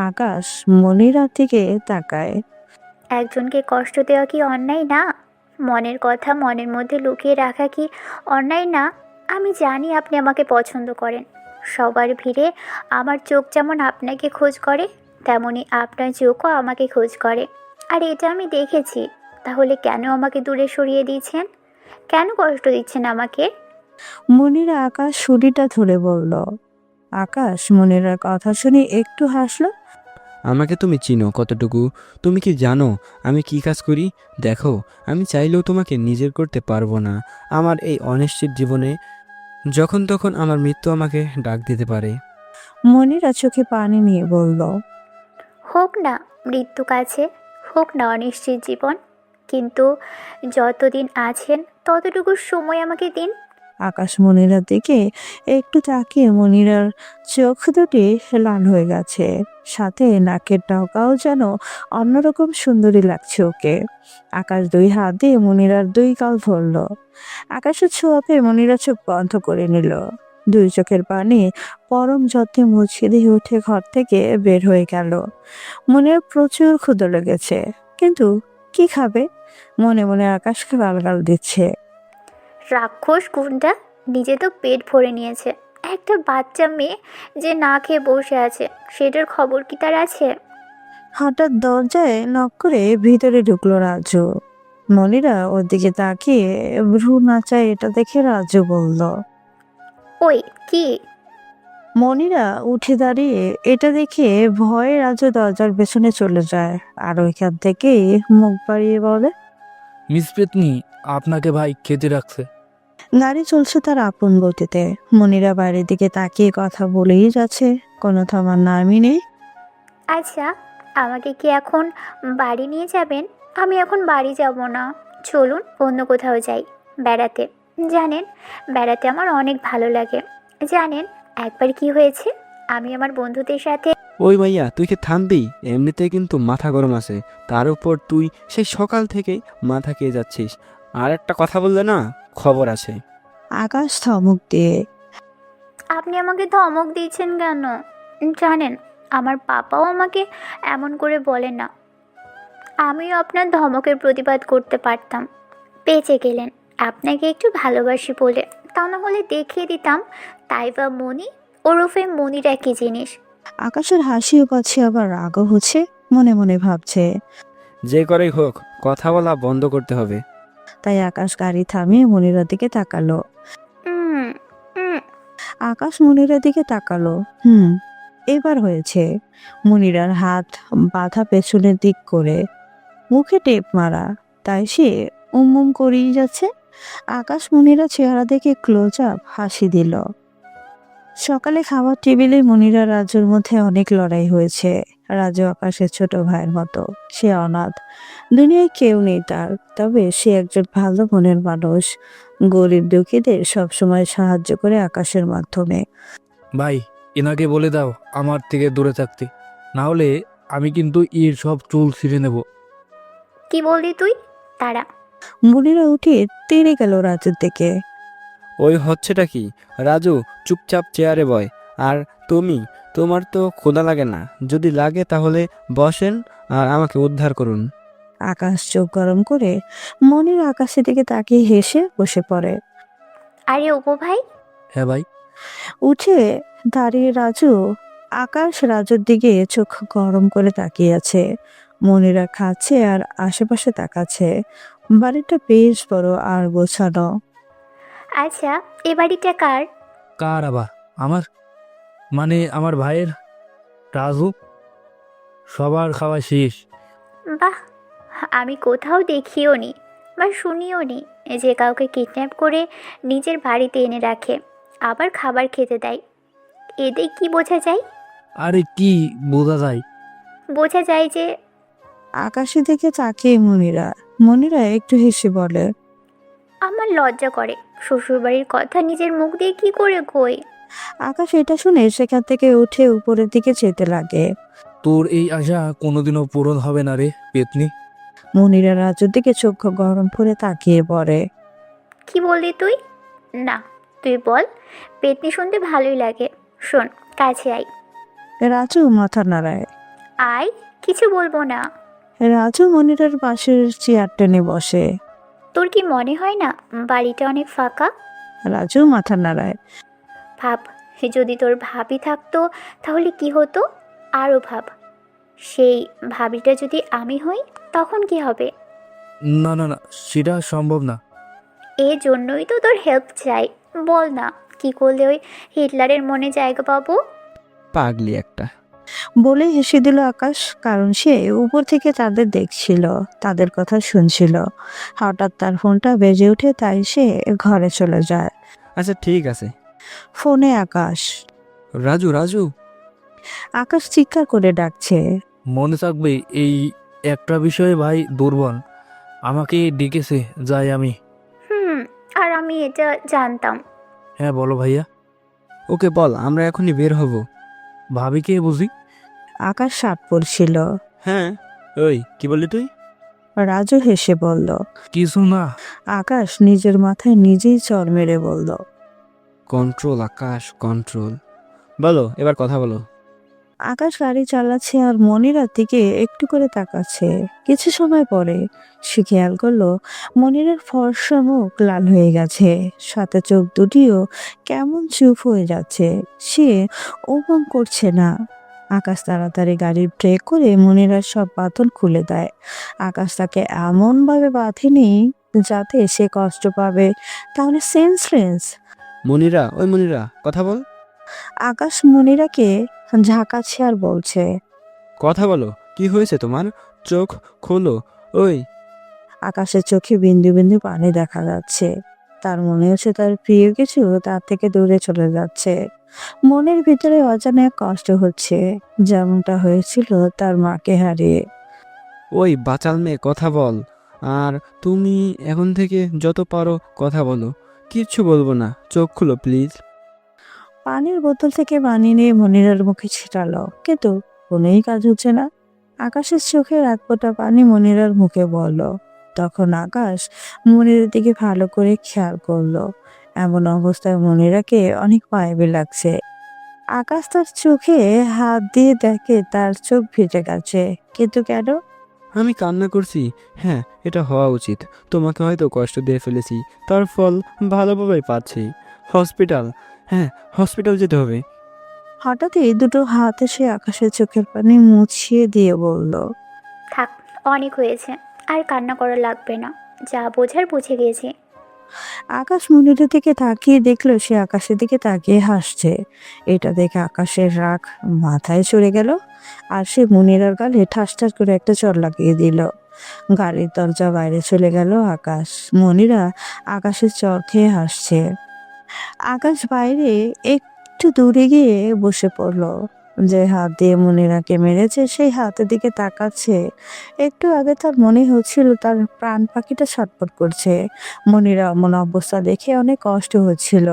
Speaker 2: আকাশ মনিরার দিকে তাকায়।
Speaker 1: একজনকে কষ্ট দেওয়া কি অন্যায় না? মনের কথা মনের মধ্যে লুকিয়ে রাখা কি অন্যায় না? আমি জানি আপনি আমাকে পছন্দ করেন। সবার ভিড়ে আমার চোখ যেমন আপনাকে খোঁজ করে, তেমনি আপনার চোখও আমাকে খোঁজ করে। আর এটা আমি দেখেছি। তাহলে কেন আমাকে দূরে সরিয়ে দিয়েছেন? কেন কষ্ট দিচ্ছেন আমাকে?
Speaker 2: মনিরা আকাশ ছুরিটা ধরে বলল। আকাশ মনিরার কথা শুনে একটু হাসলো।
Speaker 4: আমাকে তুমি চিনো কতটুকু? তুমি কি জানো আমি কি কাজ করি? দেখো, আমি চাইলেও তোমাকে নিজের করতে পারবো না। আমার এই অনিশ্চিত জীবনে যখন তখন আমার মৃত্যু আমাকে ডাক দিতে পারে।
Speaker 2: মনিরা চোখে পানি নিয়ে বলল।
Speaker 1: হোক না মৃত্যু কাছে, হোক না অনিশ্চিত জীবন, কিন্তু যতদিন আছেন ততটুকু সময় আমাকে দিন।
Speaker 2: আকাশ মনিরার দিকে একটু তাকিয়ে মনিরার চোখ দুটি লাল হয়ে গেছে, সাথে নাকের ডগাও যেন অন্যরকম সুন্দরী লাগছে ওকে। আকাশ দুই হাত দিয়ে মনিরার দুই গাল ধরল। আকাশের ছোঁয়া পেয়ে মনিরা চোখ বন্ধ করে নিল। দুই চোখের পানি পরম যত্নে মুছিয়ে দিয়ে উঠে ঘর থেকে বের হয়ে গেল। মনির প্রচুর ক্ষুধা লেগেছে, কিন্তু কি খাবে? মনে মনে আকাশকে গালগাল দিচ্ছে।
Speaker 1: রাক্ষস গুন্ডা, নিজে তো পেট ভরে নিয়েছে, একটা বাচ্চা মেয়ে যে না খেয়ে বসে আছে সেটার খবর কি তার আছে?
Speaker 2: হঠাৎ দরজায় নক করে ভিতরে ঢুকলো রাজু। মনিরা ওর দিকে তাকিয়ে ভ্রু নাচায়, এটা দেখে রাজু বলল।
Speaker 1: ওই কি?
Speaker 2: মনিরা উঠে দাঁড়িয়ে এটা দেখে ভয়ে রাজু দরজার পেছনে চলে যায়, আর ওইখান থেকেই মুখ বাড়িয়ে বলে।
Speaker 8: মিস পেতনি, আপনাকে ভাই খেতে রাখছে।
Speaker 2: গাড়ি চলছে তার আপন গতিতে। মনিরা বাইরের দিকে তাকিয়ে কথা বলেই যাচ্ছে, কোনো থামার নামই নেই।
Speaker 1: আচ্ছা, আমাকে কি এখন বাড়ি নিয়ে যাবেন? আমি এখন বাড়ি যাব না, চলুন অন্য কোথাও যাই বেড়াতে। জানেন, বেড়াতে আমার অনেক ভালো লাগে। জানেন একবার কি হয়েছে? আমি আমার বন্ধুদের সাথে।
Speaker 4: ওই ভাইয়া, তুই কি থামবি? এমনিতে কিন্তু মাথা গরম আছে, তার উপর তুই সেই সকাল থেকেই মাথা খেয়ে যাচ্ছিস। আর একটা কথা বললে না, খবর আছে।
Speaker 2: আকাশ ধমক দিয়ে।
Speaker 1: আপনি আমাকে ধমক দিয়েছেন কেন? জানেন আমার পাপাও আমাকে এমন করে বলে না। আমিও আপনার ধমকের প্রতিবাদ করতে পারতাম, বেঁচে গেলেন আপনাকে একটু ভালোবাসি বলে। তা না হলে দেখিয়ে দিতাম তাইবা মনি ওরফে মনিরা কি জিনিস।
Speaker 2: আকাশের হাসিও পাচ্ছে, আবার রাগও হচ্ছে। মনে মনে ভাবছে,
Speaker 4: যে করেই হোক কথা বলা বন্ধ করতে হবে।
Speaker 2: তাই আকাশ গাড়ি থামিয়ে মনিরার দিকে তাকালো।
Speaker 1: উম, উম,
Speaker 2: আকাশ মনিরার দিকে তাকালো। এবার হয়েছে। মনিরার হাত বাঁধা পেছনের দিক করে, মুখে টেপ মারা, তাই সে উম করেই যাচ্ছে। আকাশ মনিরা চেহারা দেখে ক্লোজ আপ হাসি দিল। সকালে খাবার টেবিলে মনিরা রাজুর মধ্যে অনেক লড়াই হয়েছে। রাজু আকাশের ছোট ভাইয়ের মতো, সে অনাথ, দুনিয়ায় কেউ নেই তার, তবে সে একজন ভালো মনের মানুষ। গরিব দুঃখীদের সবসময় সাহায্য করে আকাশের মাধ্যমে।
Speaker 8: ভাই, এনাকে বলে দাও আমার থেকে দূরে থাকতে, না হলে আমি কিন্তু এর সব চুল ছিঁড়ে নেব।
Speaker 1: কি বললি তুই? তারা
Speaker 2: মনিরা উঠে তেড়ে গেল রাজুর দিকে।
Speaker 4: ওই হচ্ছেটা কি? রাজু চুপচাপ চেয়ারে বয়। আর তোমার তো ক্ষুধা লাগে না? যদি লাগে তাহলে বসেন আর আমাকে উদ্ধার করুন।
Speaker 2: আকাশ চোখ গরম করে মনিরা আকাশের দিকে তাকিয়ে হেসে বসে পড়ে।
Speaker 1: আরে অপু ভাই,
Speaker 8: হ্যাঁ ভাই।
Speaker 2: উঠে দাঁড়িয়ে রাজু। আকাশ রাজুর দিকে চোখ গরম করে তাকিয়ে আছে। মনিরা খাচ্ছে আর আশেপাশে তাকাচ্ছে। বাড়িটা বেশ বড় আর গোছানো।
Speaker 1: আচ্ছা এ বাড়িটা কার?
Speaker 8: কার আবার? আমার, মানে আমার ভাইয়ের, রাজু। সবার খাওয়া শেষ।
Speaker 1: বাহ, আমি কোথাও দেখিও নি বা শুনিও নি যে কাউকে কিডন্যাপ করে নিজের বাড়িতে এনে রাখে, আবার খাবার খেতে দেয়। এতে কি বোঝা যায়?
Speaker 8: আরে কি বোঝা যায়?
Speaker 1: বোঝা যায় যে
Speaker 2: আকাশের দিকে তাকিয়ে মনিরা একটু হেসে বলে,
Speaker 1: আমার লজ্জা করে শ্বশুরবাড়ির কথা নিজের মুখ দিয়ে কি করে কই।
Speaker 2: আকাশ এটা শুনে সেখান থেকে উঠে উপরের দিকে যেতে লাগে।
Speaker 8: তোর এই আশা কোনোদিনও পূরণ হবে না রে পেতনি।
Speaker 2: মনিরা রাজুর দিকে চোখ গরম করে তাকিয়ে পড়ে।
Speaker 1: কি বললি তুই? না তুই বল, পেতনি শুনতে ভালোই লাগে। শোন, কাছে আয়।
Speaker 2: রাজু মাথা নাড়ায়।
Speaker 1: আয়, কিছু বলবো না।
Speaker 2: রাজু মনিরার পাশের চেয়ার টেনে বসে।
Speaker 1: তোর কি মনে হয় না বাড়িটা অনেক ফাঁকা?
Speaker 2: রাজু মাথা নাড়ায়।
Speaker 1: ভাব, যদি তোর ভাবি থাকতো তাহলে কি হতো? আরও ভাব, সেই ভাবিটা যদি আমি হই তখন কি হবে?
Speaker 8: না না না, সেটা সম্ভব না।
Speaker 1: এর জন্যই তো তোর হেল্প চাই। বল না, কি করলে ওই হিটলারের মনে জায়গা পাবো?
Speaker 4: পাগলি একটা।
Speaker 2: বলে হেসে দিল আকাশ, কারণ সে উপর থেকে তাদের দেখছিল, তাদের কথা শুনছিল। হঠাৎ তার ফোনটা বেজে ওঠে, তাই সে ঘরে চলে যায়।
Speaker 4: আচ্ছা ঠিক আছে।
Speaker 2: ফোনে আকাশ।
Speaker 4: রাজু রাজু।
Speaker 2: আকাশ চিৎকার করে ডাকছে।
Speaker 8: মনে থাকবে এই একটা বিষয়ে ভাই দুর্বল, আমাকে ডেকেছে, যাই আমি।
Speaker 1: আর আমি এটা জানতাম।
Speaker 8: হ্যাঁ বলো ভাইয়া।
Speaker 4: ওকে বল, আমরা এখনই বের হব।
Speaker 8: ভাবিকে বুঝি।
Speaker 2: আকাশ সাত পড়ছিল।
Speaker 4: হ্যাঁ, ওই কি বললি তুই?
Speaker 2: রাজু হেসে বলল,
Speaker 8: কিছু না।
Speaker 2: আকাশ নিজের মাথায় নিজেই চড় মেরে বলল,
Speaker 4: কন্ট্রোল আকাশ, কন্ট্রোল। বলো, এবার কথা বলো।
Speaker 2: আকাশ গাড়ি চালাচ্ছে আর মনিরার দিকে একটু করে তাকাচ্ছে। কিছু সময় পরে সে খেয়াল করলো মনিরার ফর্সা মুখ লাল হয়ে গেছে, সাথে চোখ দুটিও কেমন চুপ হয়ে যাচ্ছে। সে ওপম করছে না। আকাশ তাড়াতাড়ি গাড়ির ব্রেক করে মনিরার সব বাঁধন খুলে দেয়। আকাশ তাকে এমনভাবে বাঁধেনি যাতে সে কষ্ট পাবে, তাহলে সেন্সলেস।
Speaker 4: মনিরা, ওই মনিরা, কথা বল।
Speaker 2: আকাশ মনিরাকে ঝাঁকাচ্ছে আর বলছে,
Speaker 4: কথা বলো, কি হয়েছে তোমার? চোখ খোলো। ওই।
Speaker 2: আকাশের চোখে বিন্দু বিন্দু পানি দেখা যাচ্ছে। তার মনে হচ্ছে তার প্রিয় কিছু তার থেকে দূরে চলে যাচ্ছে। মনের ভিতরে অজানা এক কষ্ট হচ্ছে, যেমনটা হয়েছিল তার মাকে হারিয়ে।
Speaker 4: ওই বাচাল মেয়ে, কথা বল। আর তুমি এখন থেকে যত পারো কথা বলো, কিচ্ছু বলবো না, চোখ খুলো প্লিজ।
Speaker 2: পানির বোতল থেকে পানি নিয়ে মনিরার মুখে ছিটালো, কিন্তু কোনোই কাজ হচ্ছে না। আকাশের চোখের এক ফোঁটা পানি মনিরার মুখে বলল। তখন আকাশ মনিরার দিকে ভালো করে খেয়াল করলো। এমন অবস্থায় মনিরাকে অনেক মায়াবী লাগছে। আকাশ তার চোখে হাত দিয়ে দেখে তার চোখ ভিজে গেছে, কিন্তু কেন?
Speaker 4: আমি কান্না করছি? হ্যাঁ, এটা হওয়া উচিত। তোমাকে হয়তো কষ্ট দিয়ে ফেলেছি, তার ফল ভালোভাবেই পাচ্ছি। হসপিটাল, হ্যাঁ হসপিটাল যেতে হবে।
Speaker 2: হঠাৎই দুটো হাত এসে আকাশের চোখের পানি মুছিয়ে দিয়ে বলল,
Speaker 1: থাক, অনেক হয়েছে, আর কান্না করা লাগবে না। যা বোঝার বুঝে গেছি।
Speaker 2: আকাশ মনিরের দিকে তাকিয়ে দেখলো সে আকাশের দিকে তাকিয়ে হাসছে। এটা দেখে আকাশের রাগ মাথায় চড়ে গেল, আর সে মনিরার গালে ঠাস ঠাস করে একটা চড় লাগিয়ে দিল। গাড়ির দরজা বাইরে চলে গেল আকাশ। মনিরা আকাশের চড় খেয়ে হাসছে। আকাশ বাইরে একটু দূরে গিয়ে বসে পড়লো। যে হাত দিয়ে মনিরাকে মেরেছে সেই হাতের দিকে তাকাচ্ছে। একটু আগে তার মনে হচ্ছিল তার প্রাণ পাখিটা ছটফট করছে। মনিরা এমন অবস্থা দেখে অনেক কষ্ট হচ্ছিল।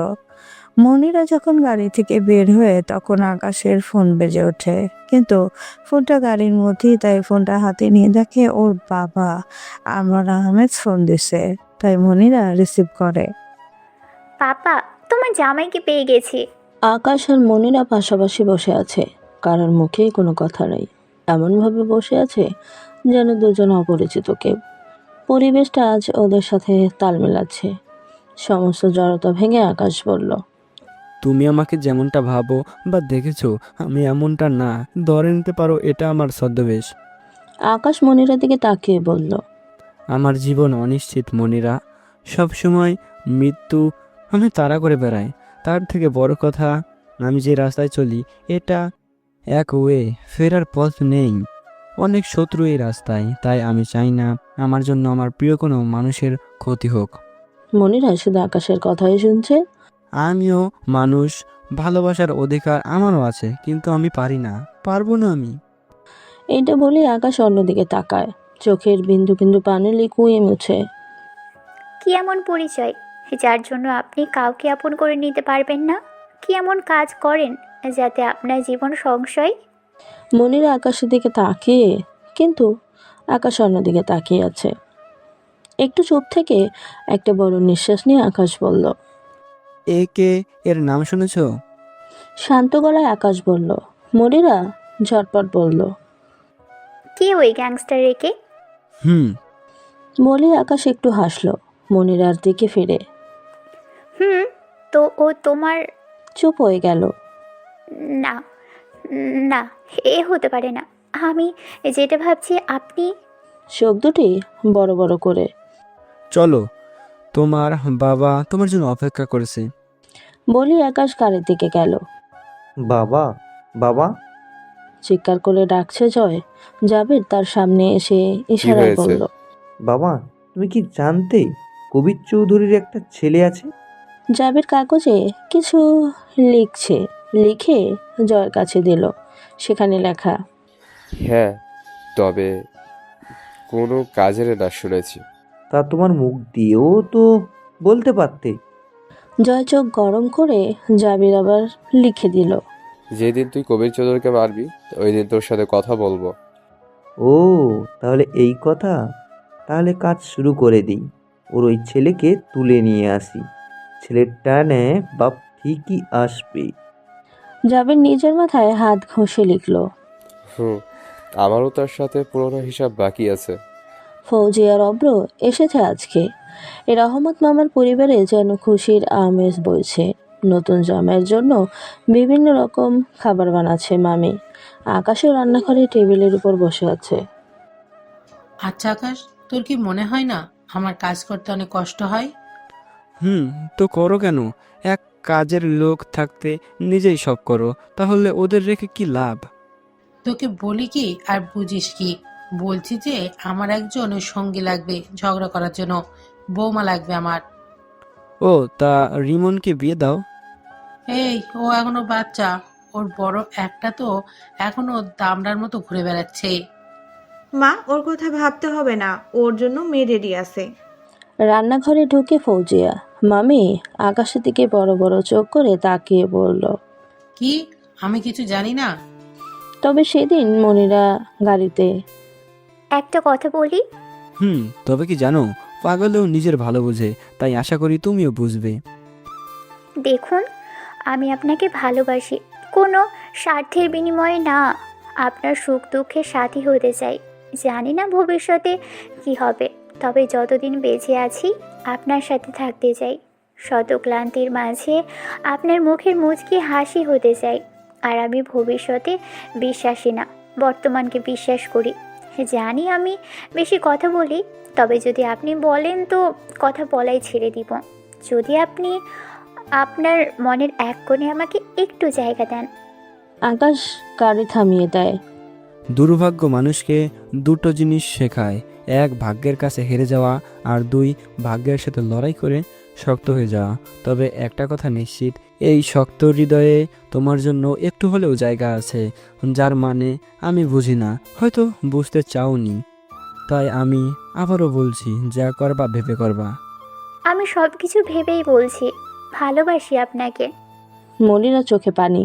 Speaker 2: মনিরা যখন গাড়ি থেকে বের হয়ে তখন আকাশের ফোন বেজে ওঠে, কিন্তু ফোনটা গাড়ির মধ্যেই, তাই ফোনটা হাতে নিয়ে দেখে ওর বাবা আনোয়ার আহমেদ ফোন দিছে। তাই মনিরা রিসিভ করে।
Speaker 1: পাপা, তোমার জামাইকে পেয়ে গেছি।
Speaker 2: আকাশ আর মনিরা পাশাপাশি বসে আছে, কারোর মুখেই কোনো কথা নেই। এমনভাবে বসে আছে যেন দুজন অপরিচিত কেউ। পরিবেশটা আজ ওদের সাথে তাল মেলাচ্ছে। সমস্ত জড়তা ভেঙে আকাশ বলল,
Speaker 4: তুমি আমাকে যেমনটা ভাবো বা দেখেছো আমি এমনটা না, ধরে নিতে পারো এটা আমার ছদ্মবেশ।
Speaker 2: আকাশ মনিরার দিকে তাকিয়ে বলল,
Speaker 4: আমার জীবন অনিশ্চিত মনিরা, সবসময় মৃত্যু আমি তাড়া করে বেড়াই। তার থেকে বড় কথা, আমি যে রাস্তায় চলি এটা এক ওয়ে, ফেরার পথ নেই। অনেক শত্রু এই রাস্তায়, তাই আমি চাই না আমার জন্য আমার প্রিয় কোনো মানুষের ক্ষতি হোক।
Speaker 2: মনিরা শুধু আকাশের কথাই শুনছে।
Speaker 4: আমিও মানুষ, ভালোবাসার অধিকার আমারও আছে, কিন্তু আমি পারি না, পারবো না আমি।
Speaker 2: এইটা বলে আকাশ অন্যদিকে তাকায়, চোখের বিন্দু বিন্দু পানি লিকুয়ে মুছে।
Speaker 1: কি এমন পরিচয় যার জন্য আপনি কাউকে আপন করে নিতে পারবেন না? কি এমন কাজ করেন যাতে আপনার জীবন সংশয়?
Speaker 2: মনিরা আকাশের দিকে তাকিয়ে, কিন্তু আকাশ অন্যদিকে তাকিয়ে আছে। একটু চুপ থেকে একটা বড় নিঃশ্বাস নিয়ে আকাশ বলল,
Speaker 4: একে এর নাম শুনেছো?
Speaker 2: শান্ত গলায় আকাশ বলল। মনিরা ঝটপট বলল,
Speaker 1: কে ওই গ্যাংস্টার রেখে?
Speaker 2: বলে আকাশ একটু হাসলো, মনিরার দিকে ফিরে।
Speaker 1: তো ও তোমার?
Speaker 2: চুপ হয়ে গেল।
Speaker 1: না না, এ হতে পারে না। আমি যেটা ভাবছি আপনি।
Speaker 2: চোখ দুটি বড় বড় করে।
Speaker 4: চলো, তোমার বাবা তোমার জন্য অপেক্ষা করেছে।
Speaker 2: বলি আকাশ গাড়ির দিকে গেল।
Speaker 15: বাবা, বাবা,
Speaker 2: চিৎকার করে ডাকছে জয়। জাবের তার সামনে এসে ইশারায়
Speaker 5: হয়েছে?
Speaker 2: বলল,
Speaker 15: বাবা, তুমি কি জানতে কবির চৌধুরীর একটা ছেলে আছে?
Speaker 2: জাবের কাগজে কিছু লিখছে, লিখে জয়ের কাছে দিল। সেখানে লেখা,
Speaker 5: হ্যাঁ, তবে কোনো কাজের না শুনেছি।
Speaker 15: তা তোমার মুখ দিয়েও তো বলতে পারতে।
Speaker 2: জয় চোখ গরম করে জাবির আবার লিখে দিল,
Speaker 5: যেদিন তুই কবির চৌধুরীকে মারবি ওই দিন তোর সাথে কথা বলবো।
Speaker 15: ও, তাহলে এই কথা। তাহলে কাজ শুরু করে দিই। ওর ওই ছেলেকে তুলে নিয়ে আসি। ছেলের টানে বাপ ঠিকই আসবে।
Speaker 2: জাবির নিজের মাথায় হাত ঘষে লিখল,
Speaker 5: আমারও তার সাথে পুরোনো হিসাব বাকি আছে।
Speaker 2: ফৌজি আর অব্র এসেছে আজকে। এ রহমত মামার পরিবারে যেন খুশির আমেজ বইছে। নতুন জামাইয়ের জন্য বিভিন্ন রকম খাবার বানাচ্ছে মামি। আকাশের রান্নাঘরে টেবিলের উপর বসে আছে।
Speaker 11: আচ্ছা আকাশ, তোর কি মনে হয় না আমার কাজ করতে অনেক কষ্ট হয়?
Speaker 4: তো করো কেন? এক কাজের লোক থাকতে নিজেই সব করো, তাহলে ওদের রেখে কি লাভ?
Speaker 11: তোকে বলি কি আর বুঝিস কি? বলছি যে আমার একজন সঙ্গী লাগবে ঝগড়া করার জন্য, বৌমা লাগবে আমার।
Speaker 4: ও, তা রিমনকে বিয়ে দাও।
Speaker 11: এই, ও এখনো বাচ্চা, ওর বড় একটা তো এখনো দামড়ার মতো ঘুরে বেড়াচ্ছে।
Speaker 3: মা, ওর কথা ভাবতে হবে না, ওর জন্য মেয়ে রেডি আছে।
Speaker 2: রান্নাঘরে ঢুকে ফৌজিয়া মামি আকাশের দিকে বড় বড় চোখ করে তাকিয়ে বলল,
Speaker 11: কি? আমি কিছু জানি না?
Speaker 2: তবে সেদিন মনিরা গাড়িতে।
Speaker 1: একটা কথা বলি।
Speaker 4: তবে কি জানো, পাগলেও নিজের ভালো বোঝে, তাই আশা করি তুমিও বুঝবে।
Speaker 1: দেখুন, আমি আপনাকে ভালোবাসি, কোনো স্বার্থের বিনিময়ে না। আপনার সুখ দুঃখের সাথী হতে চাই। জানি না ভবিষ্যতে কি হবে, তবে যতদিন বেঁচে আছি আপনার সাথে থাকতে চাই। শত ক্লান্তির মাঝে আপনার মুখের মুচকি হাসি হতে চাই। আর আমি ভবিষ্যতে বিশ্বাসী না, বর্তমানকে বিশ্বাস করি। জানি আমি বেশি কথা বলি, তবে যদি আপনি বলেন তো কথা বলাই ছেড়ে দিব। যদি আপনি আপনার মনের এক কোণে আমাকে একটু জায়গা দেন।
Speaker 2: আকাশ গাড়ি থামিয়ে দেয়।
Speaker 4: দুর্ভাগ্য মানুষকে দুটো জিনিস শেখায়, এক ভাগ্যের কাছে হেরে যাওয়া, আর দুই ভাগ্যের সাথে লড়াই করে শক্ত হয়ে যাওয়া। তবে একটা কথা নিশ্চিত, এই শক্ত হৃদয়ে তোমার জন্য একটু হলেও জায়গা আছে, যার মানে আমি বুঝি না, হয়তো বুঝতে চাওনি। তাই আমি আবারও বলছি, যা করবা ভেবে করবা।
Speaker 1: আমি সব কিছু ভেবেই বলছি, ভালোবাসি আপনাকে।
Speaker 2: মনিরা চোখে পানি।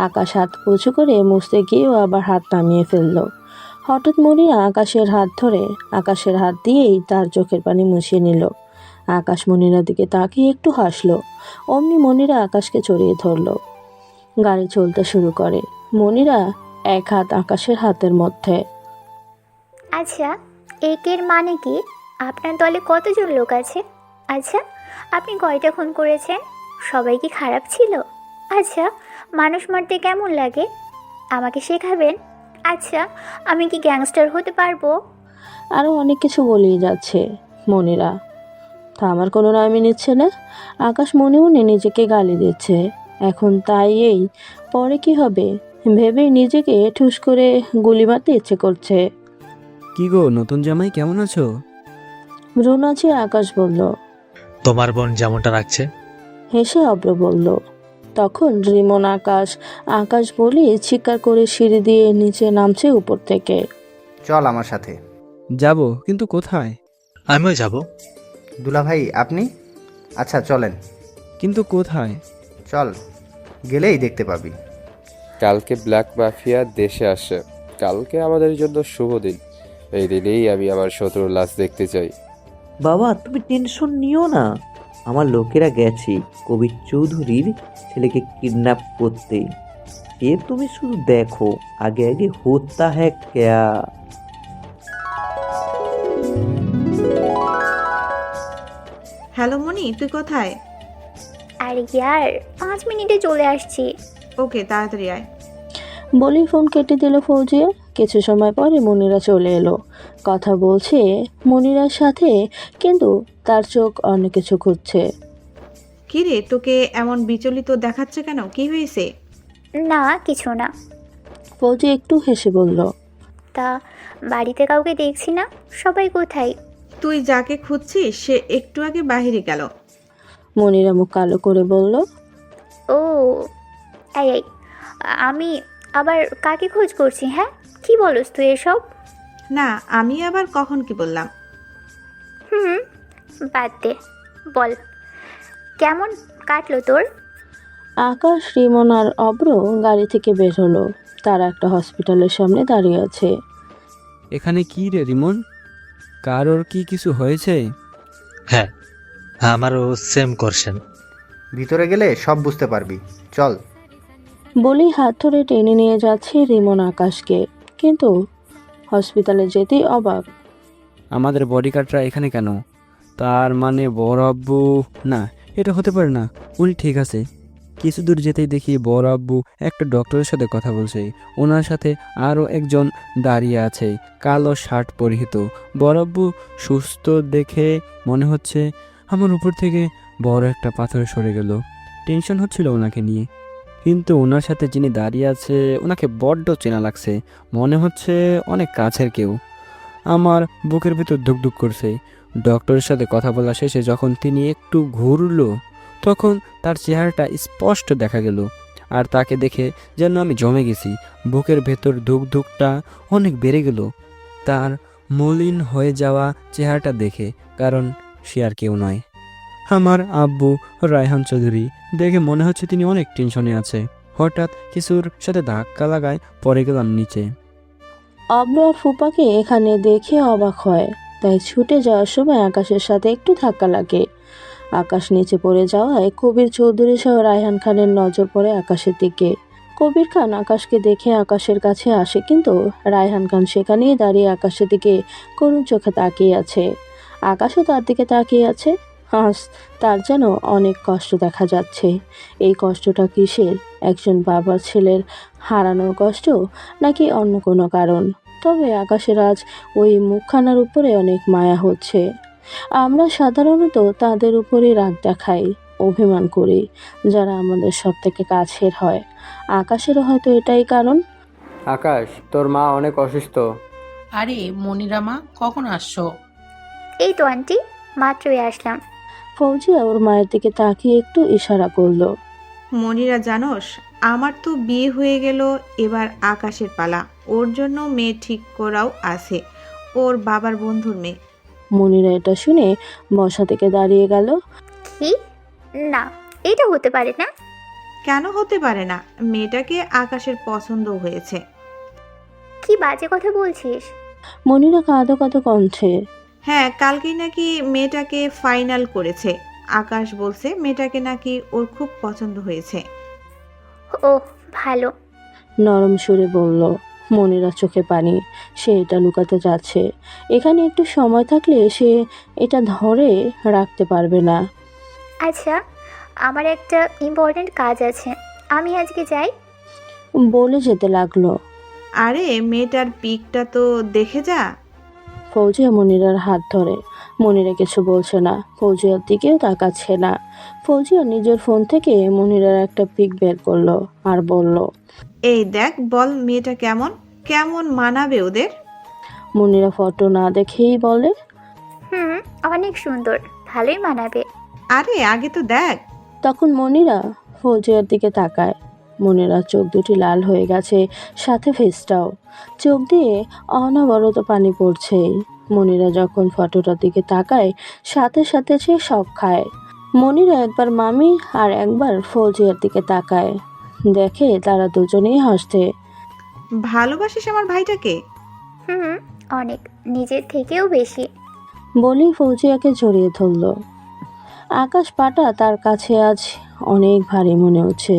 Speaker 2: আকাশ হাত উঁচু করে মুছতে গিয়েও আবার হাত নামিয়ে ফেলল। হঠাৎ মনিরা আকাশের হাত ধরে আকাশের হাত দিয়েই তার চোখের পানি মুছিয়ে নিল। আকাশ মনিরার দিকে তাকিয়ে একটু হাসলো। অমনি মনিরা আকাশকে জড়িয়ে ধরল। গাড়ি চলতে শুরু করে। মনিরা এক হাত আকাশের হাতের মধ্যে।
Speaker 1: আচ্ছা, একের মানে কি? আপনার দলে কতজন লোক আছে? আচ্ছা, আপনি কয়টা খুন করেছেন? সবাই কি খারাপ ছিল? আচ্ছা, মানুষ মারতে কেমন লাগে? আমাকে শেখাবেন? আচ্ছা, আমি কি গ্যাংস্টার হতে পারবো?
Speaker 2: আরও অনেক কিছু বলেই যাচ্ছে মনিরা। থামার কোনো নামই নিচ্ছে না। আকাশ মনে মনে নিজেকে গালি দিচ্ছে। এখন তাই এই পরে কি হবে ভেবেই নিজেকে ঠুস করে গুলি মারতে ইচ্ছে করছে।
Speaker 4: কি গো নতুন জামাই, কেমন আছো?
Speaker 2: ভ্রু নাচিয়ে আকাশ বলল।
Speaker 12: তোমার বোন যেমনটা রাখছে।
Speaker 2: হেসে অব্র বলল। তখন রিমন আকাশ আকাশ বলে চিৎকার করে সিঁড়ি দিয়ে নিচে নামছে উপর থেকে।
Speaker 9: চল আমার সাথে।
Speaker 4: যাব, কিন্তু কোথায়?
Speaker 12: আমিও যাব।
Speaker 9: দুলাভাই আপনি? আচ্ছা চলেন।
Speaker 4: কিন্তু কোথায়?
Speaker 9: চল, গেলেই দেখতে পাবি।
Speaker 5: কালকে ব্ল্যাক মাফিয়া দেশে আসে। কালকে আমাদের জন্য শুভ দিন। এই দিনেই আমি আমার শত্রুর লাশ দেখতে চাই।
Speaker 15: বাবা তুমি টেনশন নিও না, আমার লোকেরা গেছে কবির চৌধুরীর ছেলেকে কিডন্যাপ করতে। এ তুমি শুধু দেখো, আগে আগে হোতা হ্যাঁ ক্যা।
Speaker 3: হ্যালো মনি, তুই কোথায়?
Speaker 1: আর ইয়ার 5 মিনিটে চলে আসছি।
Speaker 3: ওকে, তাড়াতাড়ি আয়।
Speaker 2: বলেই ফোন কেটে দিল ফৌজিয়া। কিছু সময় পরে মনিরা চলে এলো। কথা বলছে মনিরার সাথে, কিন্তু তার চোখ অন্য কিছু খুঁজছে।
Speaker 3: কি রে, তোকে এমন বিচলিত দেখাচ্ছে কেন? কি হয়েছে?
Speaker 1: না, কিছু না।
Speaker 2: ফৌজি একটু হেসে বলল।
Speaker 1: তা বাড়িতে কাউকে দেখছি না, সবাই কোথায়?
Speaker 3: তুই যাকে খুঁজছিস সে একটু আগে বাইরে গেল।
Speaker 2: মনিরা মুখ কালো করে বলল।
Speaker 1: ও এই এই, আমি আবার কাকে খোঁজ করছি? হ্যাঁ, কি বলস তুই এসব?
Speaker 3: না, আমি আবার কখন কি বললাম?
Speaker 1: বাদ দে, বল কেমন কাটলো তোর?
Speaker 2: আকাশ, রিমন আর অব্র গাড়ি থেকে বের হলো। তারা একটা হসপিটালের সামনে দাঁড়িয়ে আছে।
Speaker 4: এখানে কি রে রিমন, কারোর কি কিছু হয়েছে?
Speaker 12: হ্যাঁ, আমারও সেম কোশ্চেন।
Speaker 9: ভিতরে গেলে সব বুঝতে পারবি, চল।
Speaker 2: বলেই হাত ধরে টেনে নিয়ে যাচ্ছে রিমন আকাশকে, কিন্তু হসপিটালে যেতেই অবাক।
Speaker 4: আমাদের বডিগার্ডরা এখানে কেন? তার মানে বড় আব্বু? না, এটা হতে পারে না। উনি ঠিক আছে। কিছু দূর যেতেই দেখি বড় আব্বু একটা ডক্টরের সাথে কথা বলছে। ওনার সাথে আরও একজন দাঁড়িয়ে আছে, কালো শার্ট পরিহিত। বড় আব্বু সুস্থ দেখে মনে হচ্ছে। আমার উপর থেকে বড় একটা পাথর সরে গেল। টেনশন হচ্ছিল ওনাকে নিয়ে, কিন্তু ওনার সাথে যিনি দাঁড়িয়ে আছে ওনাকে বড্ড চেনা লাগছে। মনে হচ্ছে অনেক কাছের কেউ। আমার বুকের ভিতর ধুকধুক করছে। ডক্টরের সাথে কথা বলা শেষে যখন তিনি একটু ঘুরলো, তখন তার চেহারাটা স্পষ্ট দেখা গেল। আর তাকে দেখে যেন আমি জমে গেছি। বুকের ভেতর ধুকধুকটা অনেক বেড়ে গেল তার মলিন হয়ে যাওয়া চেহারাটা দেখে, কারণ সে আর কেউ নয়, আমার আব্বু রায়হান চৌধুরী। দেখে মনে হচ্ছে তিনি অনেক টেনশনে আছে। হঠাৎ কিছুর সাথে ধাক্কা লাগায় পড়ে গেলাম নিচে।
Speaker 2: অব্র আর ফুপাকে এখানে দেখে অবাক হয়, তাই ছুটে যাওয়ার সময় আকাশের সাথে একটু ধাক্কা লাগে। আকাশ নিচে পড়ে যাওয়ায় কবির চৌধুরী সহ রায়হান খানের নজর পড়ে আকাশের দিকে। কবির খান আকাশকে দেখে আকাশের কাছে আসে, কিন্তু রায়হান খান সেখানেই দাঁড়িয়ে আকাশের দিকে করুণ চোখে তাকিয়ে আছে। আকাশও তার দিকে তাকিয়ে আছে। আজ তার যেন অনেক কষ্ট দেখা যাচ্ছে। এই কষ্টটা কিসের? একজন বাবার ছেলের হারানোর কষ্ট, নাকি অন্য কোনো কারণ? তবে আকাশের আজ ওই মুখখানার উপরে অনেক মায়া হচ্ছে। আমরা সাধারণত তাদের উপরে রাগ দেখাই, অভিমান করি, যারা আমাদের সব থেকে কাছের হয়। আকাশেরও হয়তো এটাই কারণ।
Speaker 6: আকাশ, তোর মা অনেক অসুস্থ।
Speaker 11: আরে মনিরা মা, কখন আসছো?
Speaker 1: এই তো আন্টি, মাত্রই আসলাম।
Speaker 2: ফৌজিয়া ওর মায়ের দিকে তাকিয়ে একটু ইশারা করলো।
Speaker 3: মনিরা জানোস, আমার তো বিয়ে হয়ে গেল, এবার আকাশের পালা। ওর জন্য মেয়ে ঠিক করাও আছে, ওর বাবার বন্ধুর মেয়ে।
Speaker 2: মনিরা এটা শুনে বসা থেকে দাঁড়িয়ে গেল।
Speaker 1: কি? না, এটা হতে পারে না।
Speaker 3: কেন হতে পারে না? মেয়েটাকে আকাশের পছন্দ হয়েছে।
Speaker 1: কি বাজে কথা বলছিস?
Speaker 2: মনিরা কাঁদো কাঁদো কণ্ঠে।
Speaker 3: হ্যাঁ, কালকেই নাকি মেয়েটাকে ফাইনাল করেছে। আকাশ বলছে মেয়েটাকে নাকি ওর খুব পছন্দ হয়েছে।
Speaker 1: ও ভালো।
Speaker 2: নরম সুরে বলল। মনিরা চোখে পানি, সে এটা লুকাতে যাচ্ছে। এখানে একটু সময় থাকলে সে এটা ধরে রাখতে পারবে না।
Speaker 1: আচ্ছা, আমার একটা ইম্পর্ট্যান্ট কাজ আছে, আমি আজকে যাই।
Speaker 2: বলে যেতে লাগলো।
Speaker 3: আরে মেয়েটার পিকটা তো দেখে যা।
Speaker 2: ফৌজিয়া মনিরার হাত ধরে। মনিরা কিছু বলছে না, ফৌজিয়ার দিকেও তাকাচ্ছে না। ফৌজিয়া নিজের ফোন থেকে মনিরার একটা পিক বের করলো আর বলল,
Speaker 3: এই দেখ, বল মেয়েটা কেমন কেমন মানাবে ওদের।
Speaker 2: মনিরা ফটো না দেখেই বলে,
Speaker 1: অনেক সুন্দর, ভালোই মানাবে।
Speaker 3: আরে আগে তো দেখ।
Speaker 2: তখন মনিরা ফৌজিয়ার দিকে তাকায়। মনিরা চোখ দুটি লাল হয়ে গেছে, সাথে ফেসটাও। চোখ দিয়ে অনবরত পানি পড়ছেই। মনিরা যখন ফটোটার দিকে তাকায়, সাথে সাথে সে শক খায়। মনিরা একবার মামি আর একবার ফৌজিয়ার দিকে তাকায়, দেখে তারা দুজনেই হাসছে।
Speaker 3: ভালোবাসিস আমার ভাইটাকে?
Speaker 1: অনেক, নিজের থেকেও বেশি।
Speaker 2: বলেই ফৌজিয়াকে জড়িয়ে ধরল। আকাশ পাটা তার কাছে আজ অনেক ভারী মনে হচ্ছে,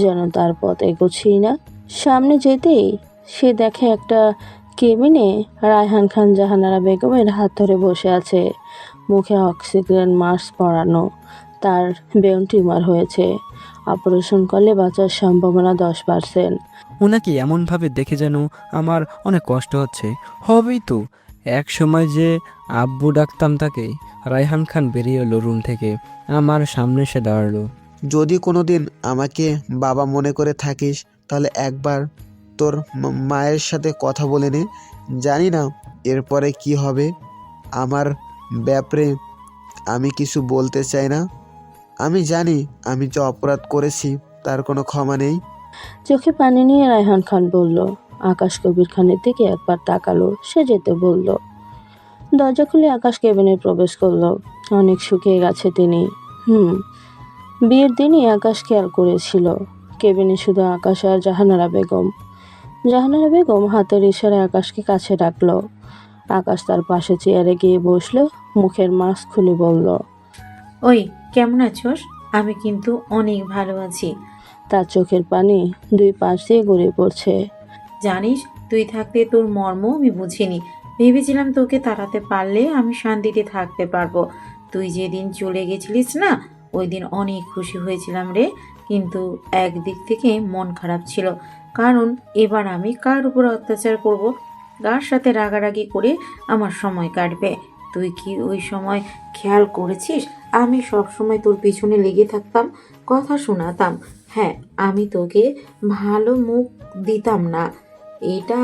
Speaker 2: যেন তার পথ এগোচ্ছেই না। সামনে যেতেই সে দেখে একটা কেবিনে রায়হান খান জাহানারা বেগমের হাত ধরে বসে আছে। মুখে অক্সিজেন মাস্ক পরানো। তার ব্রেন টিউমার হয়েছে, অপারেশন করলে বাঁচার সম্ভাবনা 10%।
Speaker 4: ওনাকে এমনভাবে দেখে যেন আমার অনেক কষ্ট হচ্ছে। হবেই তো, এক সময় যে আব্বু ডাকতাম তাকে। রায়হান খান বেরিয়ে এলো রুম থেকে, আমার সামনে এসে দাঁড়ালো।
Speaker 14: যদি কোনো দিন আমাকে বাবা মনে করে থাকিস, তাহলে একবার তোর মায়ের সাথে কথা বলে নে। জানি না এরপরে কি হবে আমার ব্যাপারে, আমি কিছু বলতে চাই না। আমি জানি আমি যে অপরাধ করেছি তার কোনো ক্ষমা নেই।
Speaker 2: চোখে পানি নিয়ে রায়হান খান বলল। আকাশ কবির খানের দিকে একবার তাকালো, সে যেতে বলল। দরজা খুলে আকাশ কেবিনে প্রবেশ করলো। অনেক শুকিয়ে গেছে তিনি। বিয়ের দিনই আকাশ খেয়াল করেছিল কেবিনে শুধু আকাশ আর জাহানারা বেগম। জাহানারা বেগম হাতের ইশারায় আকাশকে কাছে ডাকলো। আকাশ তার পাশে চেয়ারে গিয়ে বসলো, মুখের মাস্ক খুলে বলল,
Speaker 16: ওই কেমন আছোস? আমি কিন্তু অনেক ভালো আছি।
Speaker 2: তার চোখের পানি দুই পাশ দিয়ে গড়িয়ে পড়ছে।
Speaker 16: জানিস, তুই থাকতে তোর মর্ম আমি বুঝিনি। ভেবেছিলাম তোকে তাড়াতে পারলে আমি শান্তিতে থাকতে পারবো। তুই যেদিন চলে গেছিলিস না, ওই দিন অনেক খুশি হয়েছিলাম রে, কিন্তু একদিক থেকে মন খারাপ ছিল, কারণ এবার আমি কার উপর অত্যাচার করব, কার সাথে রাগারাগি করে আমার সময় কাটবে। তুই কি ওই সময় খেয়াল করেছিস আমি সব সময় তোর পিছনে লেগে থাকতাম, কথা শোনাতাম? হ্যাঁ, আমি তোকে ভালো মুখ দিতাম না, এটা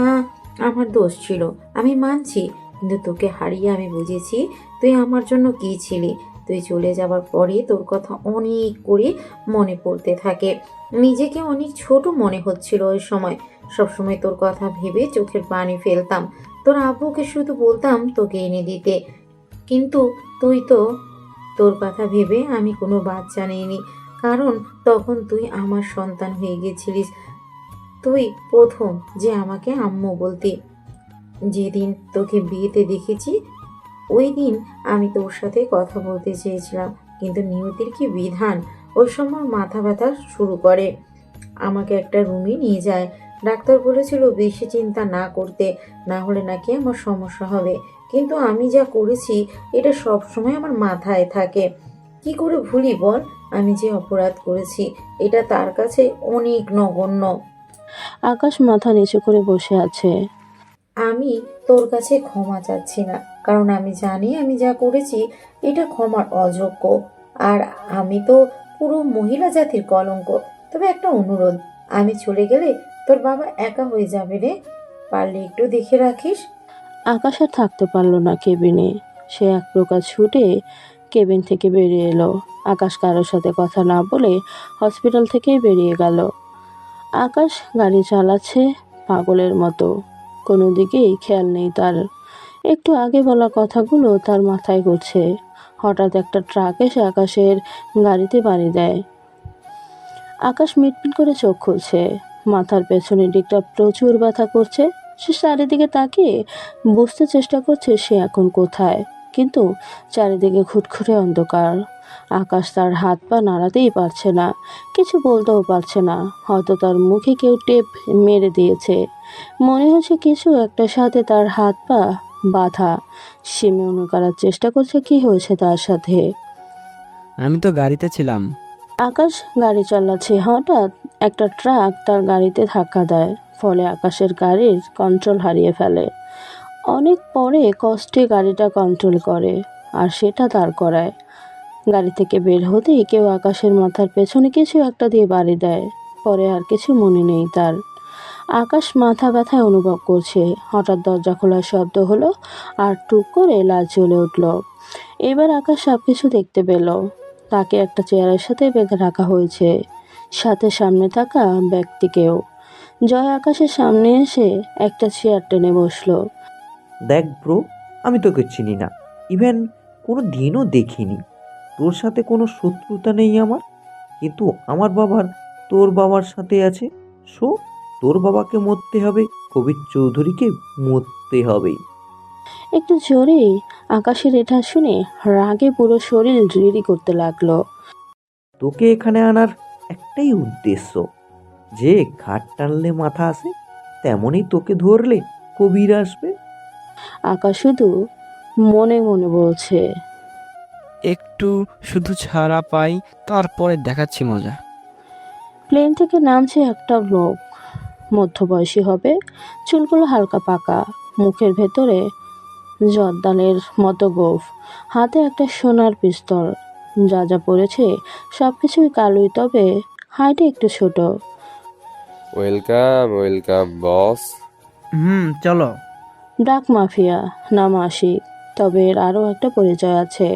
Speaker 16: আমার দোষ ছিল, আমি মানছি। কিন্তু তোকে হারিয়ে আমি বুঝেছি তুই আমার জন্য কী ছিলি। তুই চলে যাবার পরে তোর কথা অনেক করে মনে পড়তে থাকে। নিজেকে অনেক ছোট মনে হচ্ছিল ওই সময়। সবসময় তোর কথা ভেবে চোখের পানি ফেলতাম। তোর আব্বুকে শুধু বলতাম তোকে এনে দিতে, কিন্তু তুই তো, তোর কথা ভেবে আমি কোনো বাচ্চা নিইনি, কারণ তখন তুই আমার সন্তান হয়ে গেছিলিস। তুই প্রথম যে আমাকে আম্মু বলতি। যেদিন তোকে বিয়েতে দেখেছি ওই দিন আমি তোর সাথে কথা বলতে চেয়েছিলাম, কিন্তু নিয়তির কি বিধান, ওই সময় মাথা ব্যথা শুরু করে। আমাকে একটা রুমে নিয়ে যায়। ডাক্তার বলেছিল বেশি চিন্তা না করতে, না হলে নাকি আমার সমস্যা হবে। কিন্তু আমি যা করেছি এটা সবসময় আমার মাথায় থাকে। কি করে ভুলি বল? আমি যে অপরাধ করেছি এটা তার কাছে অনেক নগণ্য।
Speaker 2: আকাশ মাথা নিচু করে বসে আছে।
Speaker 16: আমি তোর কাছে ক্ষমা চাচ্ছি না, কারণ আমি জানি আমি যা করেছি এটা ক্ষমার অযোগ্য। আর আমি তো পুরো মহিলা জাতির কলঙ্ক। তবে একটা অনুরোধ, আমি চলে গেলে তোর বাবা একা হয়ে যাবে রে, পারলে একটু দেখে রাখিস।
Speaker 2: আকাশ আর থাকতে পারলো না কেবিনে। সে এক প্রকার ছুটে কেবিন থেকে বেরিয়ে এলো। আকাশ কারোর সাথে কথা না বলে হসপিটাল থেকেই বেরিয়ে গেল। আকাশ গাড়ি চালাচ্ছে পাগলের মতো, কোনো দিকেই খেয়াল নেই তার। একটু আগে বলা কথাগুলো তার মাথায় ঘুরছে। হঠাৎ একটা ট্রাক এসে আকাশের গাড়িতে বাড়ি দেয়। আকাশ মিটমিট করে চোখ খুলছে। মাথার পেছনের দিকটা প্রচুর ব্যথা করছে। সে চারিদিকে তাকিয়ে বুঝতে চেষ্টা করছে সে এখন কোথায়, কিন্তু চারিদিকে ঘুটঘুটে অন্ধকার। আকাশ তার হাত পা নাড়াতেই পারছে না, কিছু বলতেও পারছে না। হয়তো তার মুখে কেউ টেপ মেরে দিয়েছে। মনে হচ্ছে কিছু একটা সাথে তার হাত পা বাঁধা। সে মনে করার চেষ্টা করছে কি হয়েছে তার সাথে।
Speaker 4: আমি তো গাড়িতে ছিলাম।
Speaker 2: আকাশ গাড়ি চালাচ্ছে, হঠাৎ একটা ট্রাক তার গাড়িতে ধাক্কা দেয়। ফলে আকাশের গাড়ির কন্ট্রোল হারিয়ে ফেলে। অনেক পরে কষ্টে গাড়িটা কন্ট্রোল করে আর সেটা দাঁড় করায়। গাড়ি থেকে বের হতেই কেউ আকাশের মাথার পেছনে কিছু একটা দিয়ে বাড়ি দেয়। পরে আর কিছু মনে নেই তার। আকাশ মাথা ব্যথায় অনুভব করছে। হঠাৎ দরজা খোলার শব্দ হলো আর টুক করে লাইট জ্বলে উঠল। এবার আকাশ সব কিছু দেখতে পেল। তাকে একটা চেয়ারের সাথে বেঁধে রাখা হয়েছে, সাথে সামনে থাকা ব্যক্তিকেও। জয় আকাশের সামনে এসে একটা চেয়ার টেনে বসলো।
Speaker 15: দেখ ব্রো, আমি তোকে চিনি না, ইভেন কোনো দিনও দেখিনি। তোর সাথে কোনো শত্রুতা নেই আমার, কিন্তু আমার বাবার তোর বাবার সাথে আছে। সো তোর বাবাকে মরতে হবে, কবির চৌধুরীকে মরতে হবে।
Speaker 2: একটু জোরেই আকাশের এটা শুনে রাগে পুরো শরীর রিরি করতে লাগলো।
Speaker 15: তোকে এখানে আনার একটাই উদ্দেশ্য, যে ঘাট টানলে মাথা আসে, তেমনই তোকে ধরলে কবির আসবে।
Speaker 2: আকাশ শুধু মনে মনে বলছে,
Speaker 4: একটু শুধু ছাড়া পাই, তারপরে দেখাচ্ছি মজা।
Speaker 2: প্লেন থেকে নামছে একটা লোক, মধ্যবয়সী হবে, চুলগুলো হালকা পাকা, মুখের ভেতরে জর্দানের মতো গোঁফ, হাতে একটা সোনার পিস্তল। যা যা পড়েছে সব কিছুই কালোই, তবে হাইটে একটু ছোট।
Speaker 5: Welcome welcome boss.
Speaker 14: চলো।
Speaker 2: ডাক মাফিয়া, নাম আশিক, তবে এর আরও একটা পরিচয় আছে।